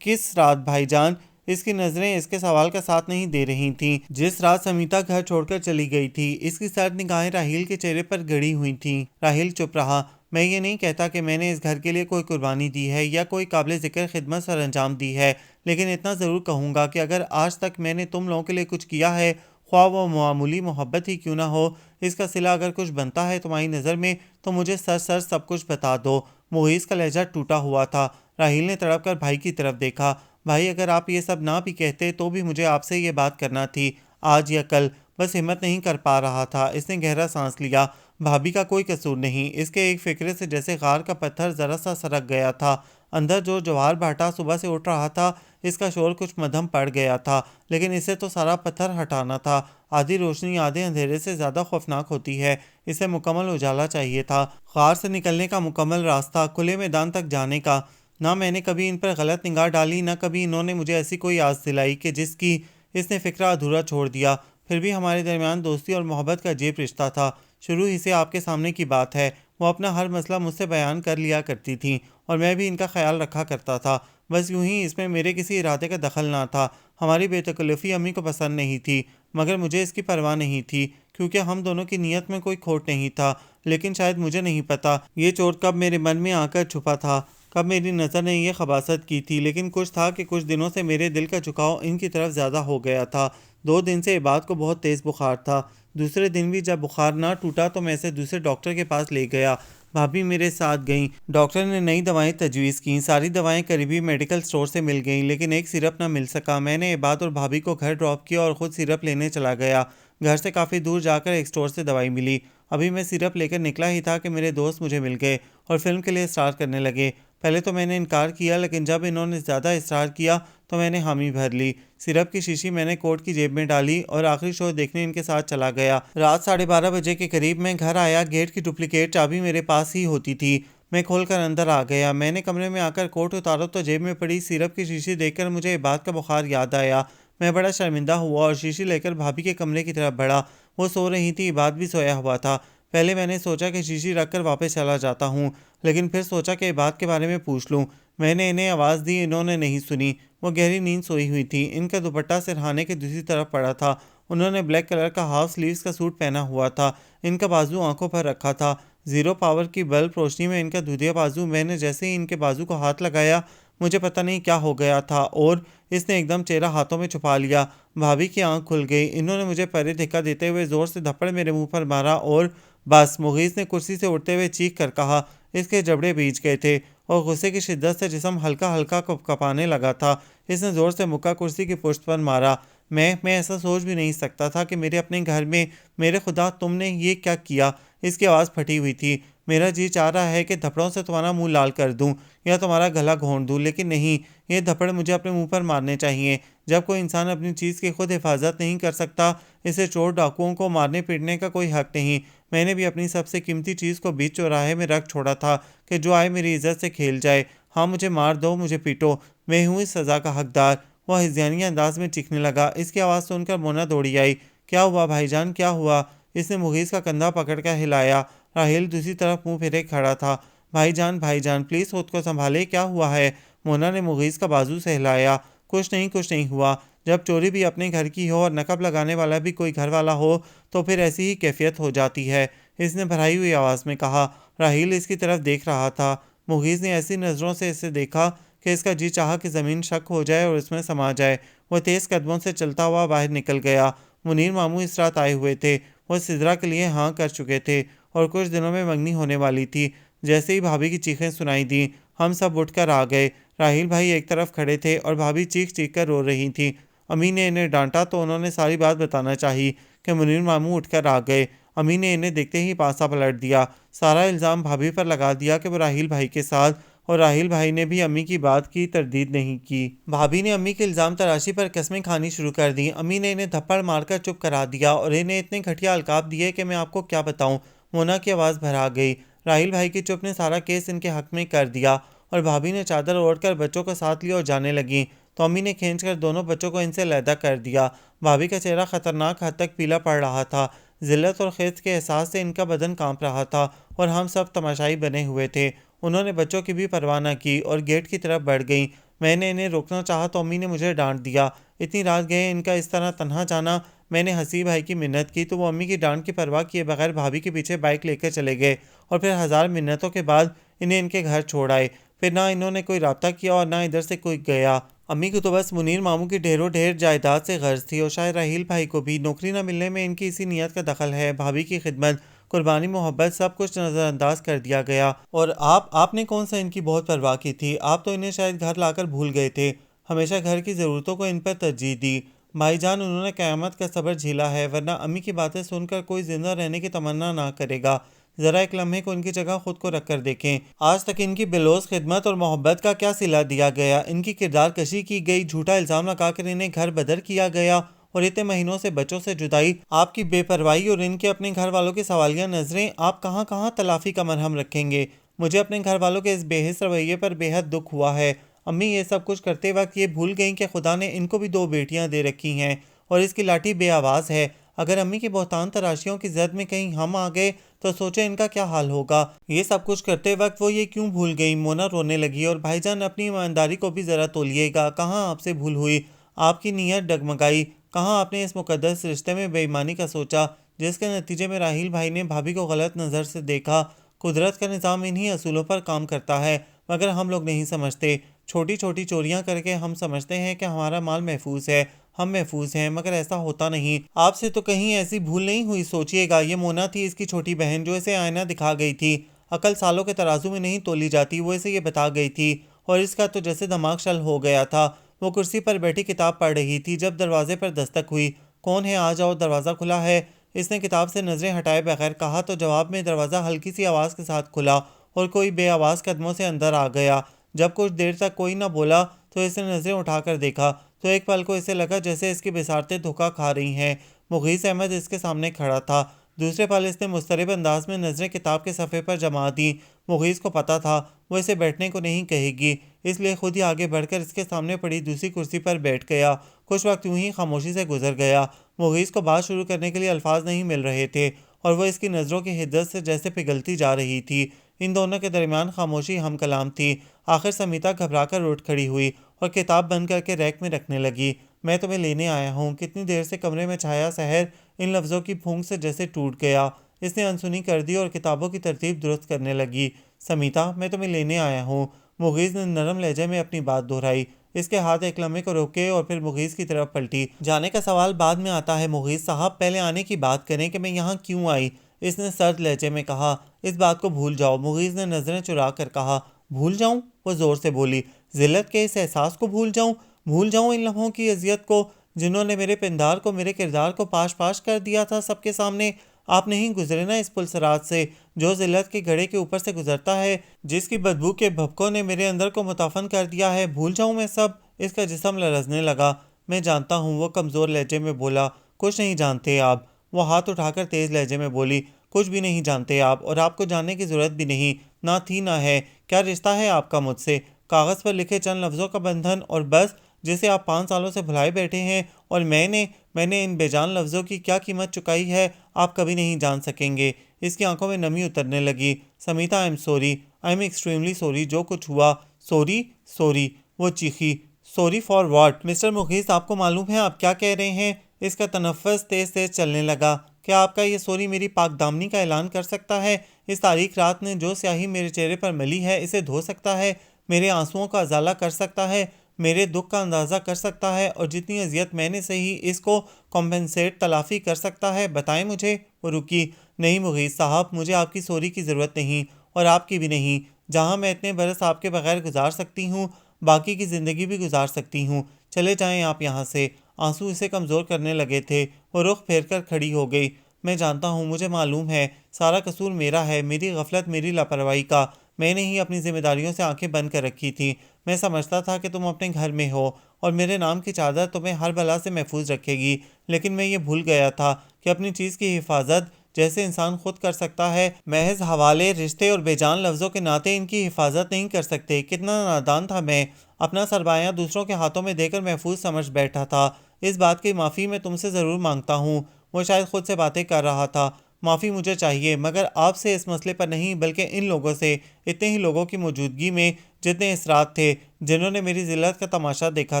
کس رات بھائی جان؟ اس کی نظریں اس کے سوال کا ساتھ نہیں دے رہی تھیں۔ جس رات سمیتا گھر چھوڑ کر چلی گئی تھی۔ اس کی سرد نگاہیں راحیل کے چہرے پر گڑی ہوئی تھیں۔ راحیل چپ رہا۔ میں یہ نہیں کہتا کہ میں نے اس گھر کے لیے کوئی قربانی دی ہے یا کوئی قابل ذکر خدمت سر انجام دی ہے، لیکن اتنا ضرور کہوں گا کہ اگر آج تک میں نے تم لوگوں کے لیے کچھ کیا ہے، خواہ وہ معمولی محبت ہی کیوں نہ ہو، اس کا صلہ اگر کچھ بنتا ہے تمہاری نظر میں تو مجھے سر سب کچھ بتا دو۔ مغیث کا لہجہ ٹوٹا ہوا تھا۔ راحیل نے تڑپ کر بھائی کی طرف دیکھا۔ بھائی، اگر آپ یہ سب نہ بھی کہتے تو بھی مجھے آپ سے یہ بات کرنا تھی، آج یا کل، بس ہمت نہیں کر پا رہا تھا۔ اس نے گہرا سانس لیا۔ بھابھی کا کوئی قصور نہیں۔ اس کے ایک فکرے سے جیسے غار کا پتھر ذرا سا سرک گیا تھا۔ اندر جو جوار بھاٹا صبح سے اٹھ رہا تھا، اس کا شور کچھ مدھم پڑ گیا تھا، لیکن اسے تو سارا پتھر ہٹانا تھا۔ آدھی روشنی آدھے اندھیرے سے زیادہ خوفناک ہوتی ہے۔ اسے مکمل اجالا چاہیے تھا، غار سے نکلنے کا مکمل راستہ، کھلے میدان تک جانے کا۔ نہ میں نے کبھی ان پر غلط نگاہ ڈالی، نہ کبھی انہوں نے مجھے ایسی کوئی آس دلائی کہ جس کی اس نے فکرہ ادھورا چھوڑ دیا۔ پھر بھی ہمارے درمیان دوستی اور محبت کا عجیب رشتہ تھا۔ شروع ہی سے آپ کے سامنے کی بات ہے، وہ اپنا ہر مسئلہ مجھ سے بیان کر لیا کرتی تھیں اور میں بھی ان کا خیال رکھا کرتا تھا۔ بس یوں ہی اس میں میرے کسی ارادے کا دخل نہ تھا۔ ہماری بے تکلفی امی کو پسند نہیں تھی، مگر مجھے اس کی پرواہ نہیں تھی، کیونکہ ہم دونوں کی نیت میں کوئی کھوٹ نہیں تھا۔ لیکن شاید مجھے نہیں پتا یہ چوٹ کب میرے من میں آ کر چھپا تھا، کب میری نظر نے یہ خباثت کی تھی، لیکن کچھ تھا کہ کچھ دنوں سے میرے دل کا جھکاؤ ان کی طرف زیادہ ہو گیا تھا۔ 2 دن سے عباد کو بہت تیز بخار تھا۔ دوسرے دن بھی جب بخار نہ ٹوٹا تو میں اسے دوسرے ڈاکٹر کے پاس لے گیا۔ بھابھی میرے ساتھ گئیں۔ ڈاکٹر نے نئی دوائیں تجویز کیں۔ ساری دوائیں قریبی میڈیکل سٹور سے مل گئیں، لیکن ایک سیرپ نہ مل سکا۔ میں نے عباد اور بھابھی کو گھر ڈراپ کیا اور خود سیرپ لینے چلا گیا۔ گھر سے کافی دور جا کر ایک سٹور سے دوائی ملی۔ ابھی میں سیرپ لے کر نکلا ہی تھا کہ میرے دوست مجھے مل گئے اور فلم کے لیے اصرار کرنے لگے۔ پہلے تو میں نے انکار کیا، لیکن جب انہوں نے زیادہ اصرار کیا تو میں نے حامی بھر لی۔ سیرپ کی شیشی میں نے کوٹ کی جیب میں ڈالی اور آخری شو دیکھنے ان کے ساتھ چلا گیا۔ رات 12:30 بجے کے قریب میں گھر آیا۔ گیٹ کی ڈپلیکیٹ چابی میرے پاس ہی ہوتی تھی۔ میں کھول کر اندر آ گیا۔ میں نے کمرے میں آ کر کوٹ اتارا تو جیب میں پڑی سیرپ کی شیشی دیکھ کر مجھے عباد کا بخار یاد آیا۔ میں بڑا شرمندہ ہوا اور شیشی لے کر بھابھی کے کمرے کی طرف بڑھا۔ وہ سو رہی تھی، عباد بھی سویا ہوا تھا۔ پہلے میں نے سوچا کہ شیشی رکھ کر واپس چلا جاتا ہوں، لیکن پھر سوچا کہ عباد کے بارے میں پوچھ لوں۔ میں نے انہیں آواز دی، انہوں نے نہیں سنی۔ وہ گہری نیند سوئی ہوئی تھی۔ ان کا دوپٹہ سرہانے کے دوسری طرف پڑا تھا۔ انہوں نے بلیک کلر کا ہاف سلیوز کا سوٹ پہنا ہوا تھا۔ ان کا بازو آنکھوں پر رکھا تھا۔ زیرو پاور کی بلب روشنی میں ان کا دودھیا بازو، میں نے جیسے ہی ان کے بازو کو ہاتھ لگایا، مجھے پتہ نہیں کیا ہو گیا تھا اور اس نے ایک دم چہرہ ہاتھوں میں چھپا لیا۔ بھابھی کی آنکھ کھل گئی۔ انہوں نے مجھے پہلے دھکا دیتے ہوئے زور سے دھپڑ میرے منہ پر مارا اور بس۔ مغیث نے کرسی سے اٹھتے ہوئے چیخ کر کہا۔ اس کے جبڑے بیچ گئے تھے اور غصے کی شدت سے جسم ہلکا ہلکا کپانے لگا تھا۔ اس نے زور سے مکہ کرسی کی پشت پر مارا۔ میں ایسا سوچ بھی نہیں سکتا تھا کہ میرے اپنے گھر میں، میرے خدا، تم نے یہ کیا کیا؟ اس کی آواز پھٹی ہوئی تھی۔ میرا جی چاہ رہا ہے کہ دھپڑوں سے تمہارا منہ لال کر دوں یا تمہارا گلا گھونٹ دوں، لیکن نہیں، یہ دھپڑ مجھے اپنے منہ پر مارنے چاہیے۔ جب کوئی انسان اپنی چیز کی خود حفاظت نہیں کر سکتا، اسے چور ڈاکوؤں کو مارنے پیٹنے کا کوئی حق نہیں۔ میں نے بھی اپنی سب سے قیمتی چیز کو بیچ چوراہے میں رکھ چھوڑا تھا کہ جو آئے میری عزت سے کھیل جائے۔ ہاں، مجھے مار دو، مجھے پیٹو، میں ہوں اس سزا کا حقدار۔ وہ ہذیانیہ انداز میں چیخنے لگا۔ اس کی آواز سن کر مونا دوڑی آئی۔ کیا ہوا بھائی جان، کیا ہوا؟ اس نے مغیث کا کندھا پکڑ کر ہلایا۔ راحیل دوسری طرف منہ پھیرے کھڑا تھا۔ بھائی جان پلیز خود کو سنبھالے، کیا ہوا ہے؟ مونا نے مغیث کا بازو سہلایا۔ کچھ نہیں ہوا۔ جب چوری بھی اپنے گھر کی ہو اور نقب لگانے والا بھی کوئی گھر والا ہو تو پھر ایسی ہی کیفیت ہو جاتی ہے، اس نے بھرائی ہوئی آواز میں کہا۔ راحیل اس کی طرف دیکھ رہا تھا۔ مغیث نے ایسی نظروں سے اسے دیکھا کہ اس کا جی چاہا کہ زمین شک ہو جائے اور اس میں سما جائے۔ وہ تیز قدموں سے چلتا ہوا باہر نکل گیا۔ منیر ماموں اس رات آئے ہوئے تھے۔ وہ سدرا کے لیے ہاں کر چکے تھے اور کچھ دنوں میں منگنی ہونے والی تھی۔ جیسے ہی بھابھی کی چیخیں سنائی دیں، ہم سب اٹھ کر آ گئے۔ راحیل بھائی ایک طرف کھڑے تھے اور بھابھی چیخ چیخ کر رو رہی تھیں۔ امی نے انہیں ڈانٹا تو انہوں نے ساری بات بتانا چاہی کہ منیر ماموں اٹھ کر آ گئے۔ امی نے انہیں دیکھتے ہی پاسا پلٹ دیا، سارا الزام بھابھی پر لگا دیا کہ وہ راحیل بھائی کے ساتھ، اور راحیل بھائی نے بھی امی کی بات کی تردید نہیں کی۔ بھابھی نے امی کے الزام تراشی پر قسمیں کھانی شروع کر دیں۔ امی نے انہیں تھپڑ مار کر چپ کرا دیا اور انہیں اتنے گھٹیا القاب دیے کہ میں آپ کو کیا بتاؤں۔ مونا کی آواز بھرا گئی۔ راحیل بھائی کی چپ نے سارا کیس ان کے حق میں کر دیا اور بھابھی نے چادر اوڑھ کر بچوں کو ساتھ لیا اور جانے لگیں۔ تو امی نے کھینچ کر دونوں بچوں کو ان سے علیحدہ کر دیا۔ بھابھی کا چہرہ خطرناک حد تک پیلا پڑ رہا تھا، ذلت اور خزي کے احساس سے ان کا بدن کانپ رہا تھا اور ہم سب تماشائی بنے ہوئے تھے۔ انہوں نے بچوں کی بھی پرواہ نہ کی اور گیٹ کی طرف بڑھ گئیں۔ میں نے انہیں روکنا چاہا تو امی نے مجھے ڈانٹ دیا۔ اتنی رات گئے ان کا اس طرح تنہا جانا۔ میں نے حسیب بھائی کی منت کی تو وہ امی کی ڈانٹ کی پرواہ کیے بغیر بھابھی کے پیچھے بائک لے کر چلے گئے اور پھر ہزار منتوں کے بعد انہیں ان کے گھر چھوڑ آئے۔ پھر نہ انہوں نے کوئی رابطہ کیا اور نہ ادھر سے کوئی گیا۔ امی کو تو بس منیر ماموں کی ڈھیروں ڈھیر جائیداد سے غرض تھی اور شاید راحیل بھائی کو بھی۔ نوکری نہ ملنے میں ان کی اسی نیت کا دخل ہے۔ بھابھی کی خدمت، قربانی، محبت، سب کچھ نظر انداز کر دیا گیا۔ اور آپ نے کون سا ان کی بہت پرواہ کی تھی؟ آپ تو انہیں شاید گھر لا کر بھول گئے تھے۔ ہمیشہ گھر کی ضرورتوں کو ان پر ترجیح دی۔ بھائی جان، انہوں نے قیامت کا صبر جھیلا ہے، ورنہ امی کی باتیں سن کر کوئی زندہ رہنے کی تمنا نہ کرے گا۔ ذرا ایک لمحے کو ان کی جگہ خود کو رکھ کر دیکھیں۔ آج تک ان کی بلوز خدمت اور محبت کا کیا صلہ دیا گیا؟ ان کی کردار کشی کی گئی، جھوٹا الزام لگا کر انہیں گھر بدر کیا گیا اور اتنے مہینوں سے بچوں سے جدائی، آپ کی بے پرواہی اور ان کے اپنے گھر والوں کی سوالیہ نظریں، آپ کہاں کہاں تلافی کا مرہم رکھیں گے؟ مجھے اپنے گھر والوں کے اس بے حس رویے پر بے حد دکھ ہوا ہے۔ امی یہ سب کچھ کرتے وقت یہ بھول گئیں کہ خدا نے ان کو بھی 2 بیٹیاں دے رکھی ہیں اور اس کی لاٹھی بے آواز ہے۔ اگر امی کی بہتان تراشیوں کی زد میں کہیں ہم آ گئے تو سوچیں ان کا کیا حال ہوگا۔ یہ سب کچھ کرتے وقت وہ یہ کیوں بھول گئی؟ مونا رونے لگی۔ اور بھائی جان، اپنی ایمانداری کو بھی ذرا تولیے گا، کہاں آپ سے بھول ہوئی؟ آپ کی نیت ڈگمگائی، کہاں آپ نے اس مقدس رشتے میں بے ایمانی کا سوچا جس کے نتیجے میں راحیل بھائی نے بھابھی کو غلط نظر سے دیکھا۔ قدرت کا نظام انہی اصولوں پر کام کرتا ہے، مگر ہم لوگ نہیں سمجھتے۔ چھوٹی چھوٹی چوریاں کر کے ہم سمجھتے ہیں کہ ہمارا مال محفوظ ہے، ہم محفوظ ہیں، مگر ایسا ہوتا نہیں۔ آپ سے تو کہیں ایسی بھول نہیں ہوئی؟ سوچئے گا، یہ مونا تھی اس کی چھوٹی بہن جو اسے آئینہ دکھا گئی تھی۔ عقل سالوں کے ترازو میں نہیں تولی جاتی، وہ اسے یہ بتا گئی تھی، اور اس کا تو جیسے دماغ شل ہو گیا تھا۔ وہ کرسی پر بیٹھی کتاب پڑھ رہی تھی، جب دروازے پر دستک ہوئی۔ کون ہے؟ آ جاؤ، دروازہ کھلا ہے۔ اس نے کتاب سے نظریں ہٹائے بغیر کہا تو جواب میں دروازہ ہلکی سی آواز کے ساتھ کھلا اور کوئی بے آواز قدموں سے اندر آ گیا۔ جب کچھ دیر تک کوئی نہ بولا تو اس نے نظریں اٹھا کر دیکھا تو ایک پل کو اسے لگا جیسے اس کی بصارتیں دھوکہ کھا رہی ہیں۔ مغیث احمد اس کے سامنے کھڑا تھا۔ دوسرے پل اس نے مضطرب انداز میں نظریں کتاب کے صفحے پر جما دیں۔ مغیث کو پتہ تھا وہ اسے بیٹھنے کو نہیں کہے گی، اس لیے خود ہی آگے بڑھ کر اس کے سامنے پڑی دوسری کرسی پر بیٹھ گیا۔ کچھ وقت یوں ہی خاموشی سے گزر گیا۔ مغیث کو بات شروع کرنے کے لیے الفاظ نہیں مل رہے تھے اور وہ اس کی نظروں کی حدت سے جیسے پگھلتی جا رہی تھی۔ ان دونوں کے درمیان خاموشی ہم کلام تھی۔ آخر سمیتا گھبرا کر اٹھ کھڑی ہوئی اور کتاب بند کر کے ریک میں رکھنے لگی۔ میں تمہیں لینے آیا ہوں۔ کتنی دیر سے کمرے میں چھایا سحر ان لفظوں کی پھونک سے جیسے ٹوٹ گیا۔ اس نے انسنی کر دی اور کتابوں کی ترتیب درست کرنے لگی۔ سمیتا، میں تمہیں لینے آیا ہوں۔ مغیث نے نرم لہجے میں اپنی بات دہرائی۔ اس کے ہاتھ ایک لمحے کو روکے اور پھر مغیث کی طرف پلٹی۔ جانے کا سوال بعد میں آتا ہے مغیث صاحب، پہلے آنے کی بات کریں کہ میں یہاں کیوں آئی، اس نے سرد لہجے میں کہا۔ اس بات کو بھول جاؤ، مغیث نے نظریں چرا کر کہا۔ بھول جاؤں؟ وہ زور سے بولی۔ ذلت کے اس احساس کو بھول جاؤں؟ بھول جاؤں ان لمحوں کی اذیت کو جنہوں نے میرے پندار کو، میرے کردار کو پاش پاش کر دیا تھا سب کے سامنے؟ آپ نہیں گزرے نا اس پل صراط سے جو ذلت کے گھڑے کے اوپر سے گزرتا ہے، جس کی بدبو کے بھپکوں نے میرے اندر کو متعفن کر دیا ہے؟ بھول جاؤں میں سب؟ اس کا جسم لرزنے لگا۔ میں جانتا ہوں، وہ کمزور لہجے میں بولا۔ کچھ نہیں جانتے آپ، وہ ہاتھ اٹھا کر تیز لہجے میں بولی۔ کچھ بھی نہیں جانتے آپ، اور آپ کو جاننے کی ضرورت بھی نہیں، نہ تھی نہ ہے۔ کیا رشتہ ہے آپ کا مجھ سے؟ کاغذ پر لکھے چند لفظوں کا بندھن اور بس، جسے آپ 5 سالوں سے بھلائے بیٹھے ہیں، اور میں نے ان بے جان لفظوں کی کیا قیمت چکائی ہے آپ کبھی نہیں جان سکیں گے۔ اس کی آنکھوں میں نمی اترنے لگی۔ Smita, I am sorry, I am extremely sorry, جو کچھ ہوا۔ سوری؟ سوری؟ وہ چیخی۔ Sorry for what? Mister Mughees, آپ کو معلوم ہے آپ کیا کہہ رہے ہیں؟ اس کا تنفس تیز تیز چلنے لگا۔ کیا آپ کا یہ سوری میری پاک دامنی کا اعلان کر سکتا ہے؟ اس تاریک رات نے جو سیاہی میرے چہرے پر ملی ہے اسے دھو سکتا ہے؟ میرے آنسوؤں کا ازالہ کر سکتا ہے؟ میرے دکھ کا اندازہ کر سکتا ہے؟ اور جتنی اذیت میں نے سہی اس کو کمپنسیٹ تلافی کر سکتا ہے؟ بتائیں مجھے۔ وہ رکی۔ نہیں مغیث صاحب، مجھے آپ کی سوری کی ضرورت نہیں، اور آپ کی بھی نہیں۔ جہاں میں اتنے برس آپ کے بغیر گزار سکتی ہوں، باقی کی زندگی بھی گزار سکتی ہوں۔ چلے جائیں آپ یہاں سے۔ آنسو اسے کمزور کرنے لگے تھے۔ وہ رخ پھیر کر کھڑی ہو گئی۔ میں جانتا ہوں، مجھے معلوم ہے، سارا قصور میرا ہے، میری غفلت، میری لاپرواہی کا۔ میں نے ہی اپنی ذمہ داریوں سے آنکھیں بند کر رکھی تھیں۔ میں سمجھتا تھا کہ تم اپنے گھر میں ہو اور میرے نام کی چادر تمہیں ہر بلا سے محفوظ رکھے گی، لیکن میں یہ بھول گیا تھا کہ اپنی چیز کی حفاظت جیسے انسان خود کر سکتا ہے، محض حوالے، رشتے اور بے جان لفظوں کے ناطے ان کی حفاظت نہیں کر سکتے۔ کتنا نادان تھا میں، اپنا سرمایہ دوسروں کے ہاتھوں میں دے کر محفوظ سمجھ بیٹھا تھا۔ اس بات کی معافی میں تم سے ضرور مانگتا ہوں۔ وہ شاید خود سے باتیں کر رہا تھا۔ معافی مجھے چاہیے، مگر آپ سے اس مسئلے پر نہیں، بلکہ ان لوگوں سے، اتنے ہی لوگوں کی موجودگی میں جتنے اس رات تھے، جنہوں نے میری ذلت کا تماشا دیکھا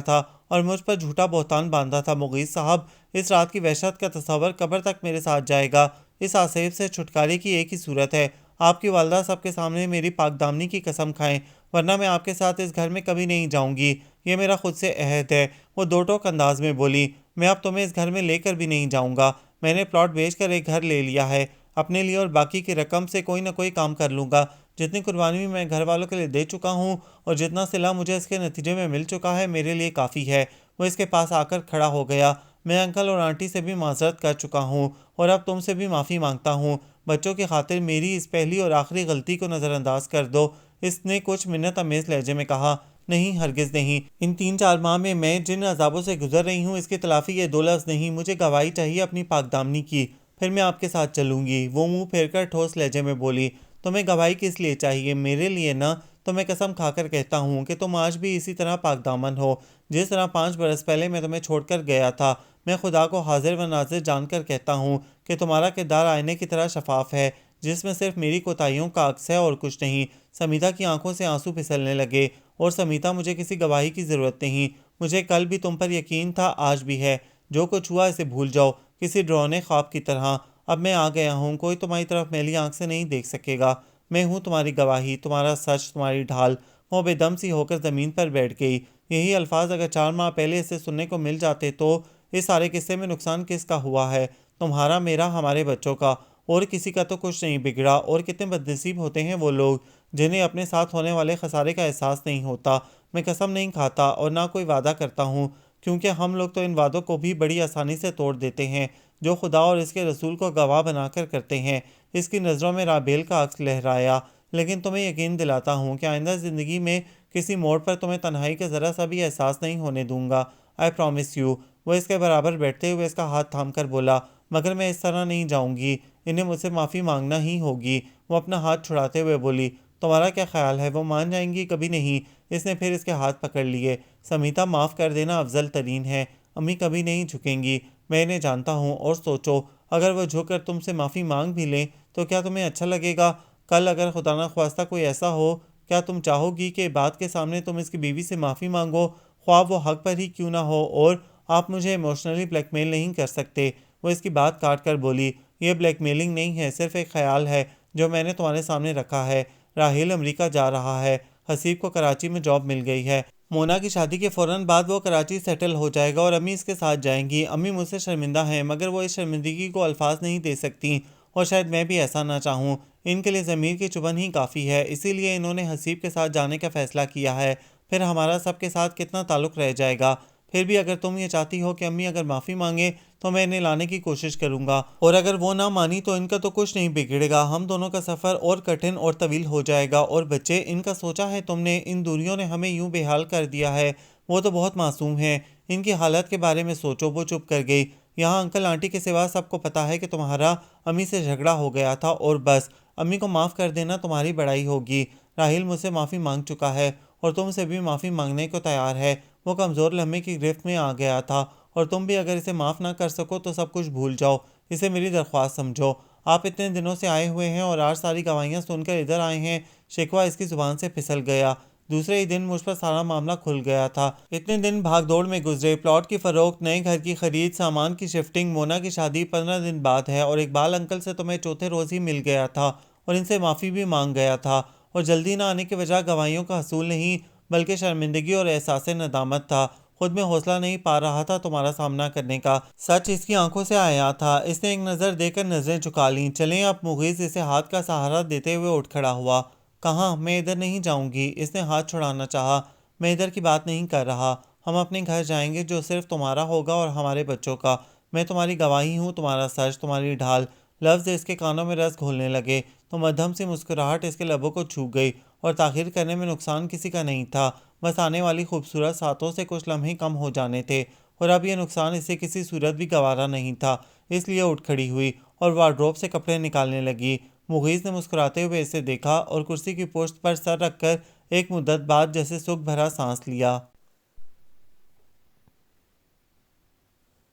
تھا اور مجھ پر جھوٹا بہتان باندھا تھا۔ مغیث صاحب، اس رات کی وحشت کا تصور قبر تک میرے ساتھ جائے گا۔ اس آصیب سے چھٹکارے کی ایک ہی صورت ہے، آپ کی والدہ سب کے سامنے میری پاک دامنی کی قسم کھائیں، ورنہ میں آپ کے ساتھ اس گھر میں کبھی نہیں جاؤں گی۔ یہ میرا خود سے عہد ہے۔ وہ دو ٹوک انداز میں بولی، میں اب تمہیں اس گھر میں لے کر بھی نہیں جاؤں گا۔ میں نے پلاٹ بیچ کر ایک گھر لے لیا ہے اپنے لیے، اور باقی کی رقم سے کوئی نہ کوئی کام کر لوں گا۔ جتنی قربانی میں گھر والوں کے لیے دے چکا ہوں اور جتنا صلہ مجھے اس کے نتیجے میں مل چکا ہے، میرے لیے کافی ہے۔ وہ اس کے پاس آ کر کھڑا ہو گیا۔ میں انکل اور آنٹی سے بھی معذرت کر چکا ہوں اور اب تم سے بھی معافی مانگتا ہوں۔ بچوں کی خاطر میری اس پہلی اور آخری غلطی کو نظر انداز کر دو۔ اس نے کچھ منت آمیز لہجے میں کہا۔ نہیں، ہرگز نہیں۔ ان 3-4 ماہ میں جن عذابوں سے گزر رہی ہوں، اس کی تلافی یہ 2 لفظ نہیں۔ مجھے گواہی چاہیے اپنی پاک دامنی کی، پھر میں آپ کے ساتھ چلوں گی۔ وہ منہ پھیر کر ٹھوس لہجے میں بولی، تمہیں گواہی کس لیے چاہیے؟ میرے لیے نہ۔ تو میں قسم کھا کر کہتا ہوں کہ تم آج بھی اسی طرح پاک دامن ہو جس طرح 5 برس پہلے میں تمہیں چھوڑ کر گیا تھا۔ میں خدا کو حاضر و ناظر جان کر کہتا ہوں کہ تمہارا کردار آئینے کی طرح شفاف ہے، جس میں صرف میری کوتاہیوں کا عکس ہے اور کچھ نہیں۔ سمیتا کی آنکھوں سے آنسو پھسلنے لگے۔ اور سمیتا، مجھے کسی گواہی کی ضرورت نہیں۔ مجھے کل بھی تم پر یقین تھا، آج بھی ہے۔ جو کچھ ہوا اسے بھول جاؤ، کسی ڈراؤنے خواب کی طرح۔ اب میں آ گیا ہوں، کوئی تمہاری طرف میلی آنکھ سے نہیں دیکھ سکے گا۔ میں ہوں تمہاری گواہی، تمہارا سچ، تمہاری ڈھال۔ وہ بے دم سی ہو کر زمین پر بیٹھ گئی۔ یہی الفاظ اگر 4 ماہ پہلے اسے سننے کو مل جاتے تو اس سارے قصے میں نقصان کس کا ہوا ہے؟ تمہارا، میرا، ہمارے بچوں کا۔ اور کسی کا تو کچھ نہیں بگڑا۔ اور کتنے بدنصیب ہوتے ہیں وہ لوگ جنہیں اپنے ساتھ ہونے والے خسارے کا احساس نہیں ہوتا۔ میں قسم نہیں کھاتا اور نہ کوئی وعدہ کرتا ہوں، کیونکہ ہم لوگ تو ان وعدوں کو بھی بڑی آسانی سے توڑ دیتے ہیں جو خدا اور اس کے رسول کو گواہ بنا کر کرتے ہیں۔ اس کی نظروں میں رابیل کا عکس لہرایا۔ لیکن تمہیں یقین دلاتا ہوں کہ آئندہ زندگی میں کسی موڑ پر تمہیں تنہائی کا ذرا سا بھی احساس نہیں ہونے دوں گا۔ I promise you. وہ اس کے برابر بیٹھتے ہوئے اس کا ہاتھ تھام کر بولا، مگر میں اس طرح نہیں جاؤں گی، انہیں مجھ سے معافی مانگنا ہی ہوگی۔ وہ اپنا ہاتھ چھڑاتے ہوئے بولی، تمہارا کیا خیال ہے، وہ مان جائیں گی؟ کبھی نہیں۔ اس نے پھر اس کے ہاتھ پکڑ لیے۔ سمیتا، معاف کر دینا افضل ترین ہے۔ امی کبھی نہیں جھکیں گی، میں انہیں جانتا ہوں۔ اور سوچو، اگر وہ جھک کر تم سے معافی مانگ بھی لیں تو کیا تمہیں اچھا لگے گا؟ کل اگر خدا نخواستہ کوئی ایسا ہو، کیا تم چاہو گی کہ بات کے سامنے تم اس کی بیوی سے معافی مانگو، خواہ وہ حق پر ہی کیوں نہ ہو؟ اور آپ مجھے ایموشنلی بلیک میل نہیں کر سکتے۔ وہ اس کی بات کاٹ کر بولی، یہ بلیک میلنگ نہیں ہے، صرف ایک خیال ہے جو میں نے تمہارے سامنے رکھا ہے۔ راہیل امریکہ جا رہا ہے، حسیب کو کراچی میں جاب مل گئی ہے۔ مونا کی شادی کے فوراً بعد وہ کراچی سیٹل ہو جائے گا اور امی اس کے ساتھ جائیں گی۔ امی مجھ سے شرمندہ ہیں، مگر وہ اس شرمندگی کو الفاظ نہیں دے سکتی، اور شاید میں بھی ایسا نہ چاہوں۔ ان کے لیے ضمیر کی چبھن ہی کافی ہے، اسی لیے انہوں نے حسیب کے ساتھ جانے کا فیصلہ کیا ہے۔ پھر ہمارا سب کے ساتھ کتنا تعلق رہ جائے گا؟ پھر بھی اگر تم یہ چاہتی ہو کہ امی اگر معافی مانگیں تو میں انہیں لانے کی کوشش کروں گا، اور اگر وہ نہ مانی تو ان کا تو کچھ نہیں بگڑے گا۔ ہم دونوں کا سفر اور کٹھن اور طویل ہو جائے گا۔ اور بچے، ان کا سوچا ہے تم نے؟ ان دوریوں نے ہمیں یوں بے حال کر دیا ہے۔ وہ تو بہت معصوم ہیں، ان کی حالت کے بارے میں سوچو۔ وہ چپ کر گئی۔ یہاں انکل آنٹی کے سوا سب کو پتہ ہے کہ تمہارا امی سے جھگڑا ہو گیا تھا، اور بس امی کو معاف کر دینا تمہاری بڑائی ہوگی۔ راہیل مجھ سے معافی مانگ چکا ہے اور تم سے بھی معافی مانگنے کو تیار ہے۔ وہ کمزور لمحے کی گرفت میں آ گیا تھا، اور تم بھی اگر اسے معاف نہ کر سکو تو سب کچھ بھول جاؤ، اسے میری درخواست سمجھو۔ آپ اتنے دنوں سے آئے ہوئے ہیں اور آج ساری گواہیاں سن کر ادھر آئے ہیں۔ شکوہ اس کی زبان سے پھسل گیا۔ دوسرے ہی دن مجھ پر سارا معاملہ کھل گیا تھا۔ اتنے دن بھاگ دوڑ میں گزرے، پلاٹ کی فروخت، نئے گھر کی خرید، سامان کی شفٹنگ، مونا کی شادی 15 دن بعد ہے، اور اقبال انکل سے تو میں چوتھے روز ہی مل گیا تھا اور ان سے معافی بھی مانگ گیا تھا، اور جلدی نہ آنے کی وجہ گواہیوں کا حصول نہیں بلکہ شرمندگی اور احساس ندامت تھا۔ خود میں حوصلہ نہیں پا رہا تھا تمہارا سامنا کرنے کا۔ سچ اس کی آنکھوں سے آیا تھا۔ اس نے ایک نظر دے کر نظریں جھکا لیں۔ چلیں اب۔ مغیث اسے ہاتھ کا سہارا دیتے ہوئے اٹھ کھڑا ہوا۔ کہاں؟ میں ادھر نہیں جاؤں گی۔ اس نے ہاتھ چھڑانا چاہا۔ میں ادھر کی بات نہیں کر رہا، ہم اپنے گھر جائیں گے جو صرف تمہارا ہوگا اور ہمارے بچوں کا۔ میں تمہاری گواہی ہوں، تمہارا سچ، تمہاری ڈھال۔ لفظ اس کے کانوں میں رس گھولنے لگے تو مدھم سی مسکراہٹ اس کے لبوں کو چھو گئی، اور تاخیر کرنے میں نقصان کسی کا نہیں تھا، بس آنے والی خوبصورت ساتوں سے کچھ لمحے کم ہو جانے تھے، اور اب یہ نقصان اسے کسی صورت بھی گوارا نہیں تھا، اس لیے اٹھ کھڑی ہوئی اور وارڈروب سے کپڑے نکالنے لگی۔ مغیث نے مسکراتے ہوئے اسے دیکھا اور کرسی کی پشت پر سر رکھ کر ایک مدت بعد جیسے سکھ بھرا سانس لیا۔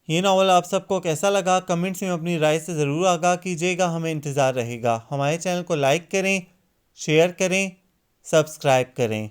یہ ناول آپ سب کو کیسا لگا؟ کمنٹس میں اپنی رائے سے ضرور آگاہ کیجیے گا، ہمیں انتظار رہے گا۔ ہمارے چینل کو لائک کریں، شیئر کریں، سبسکرائب کریں۔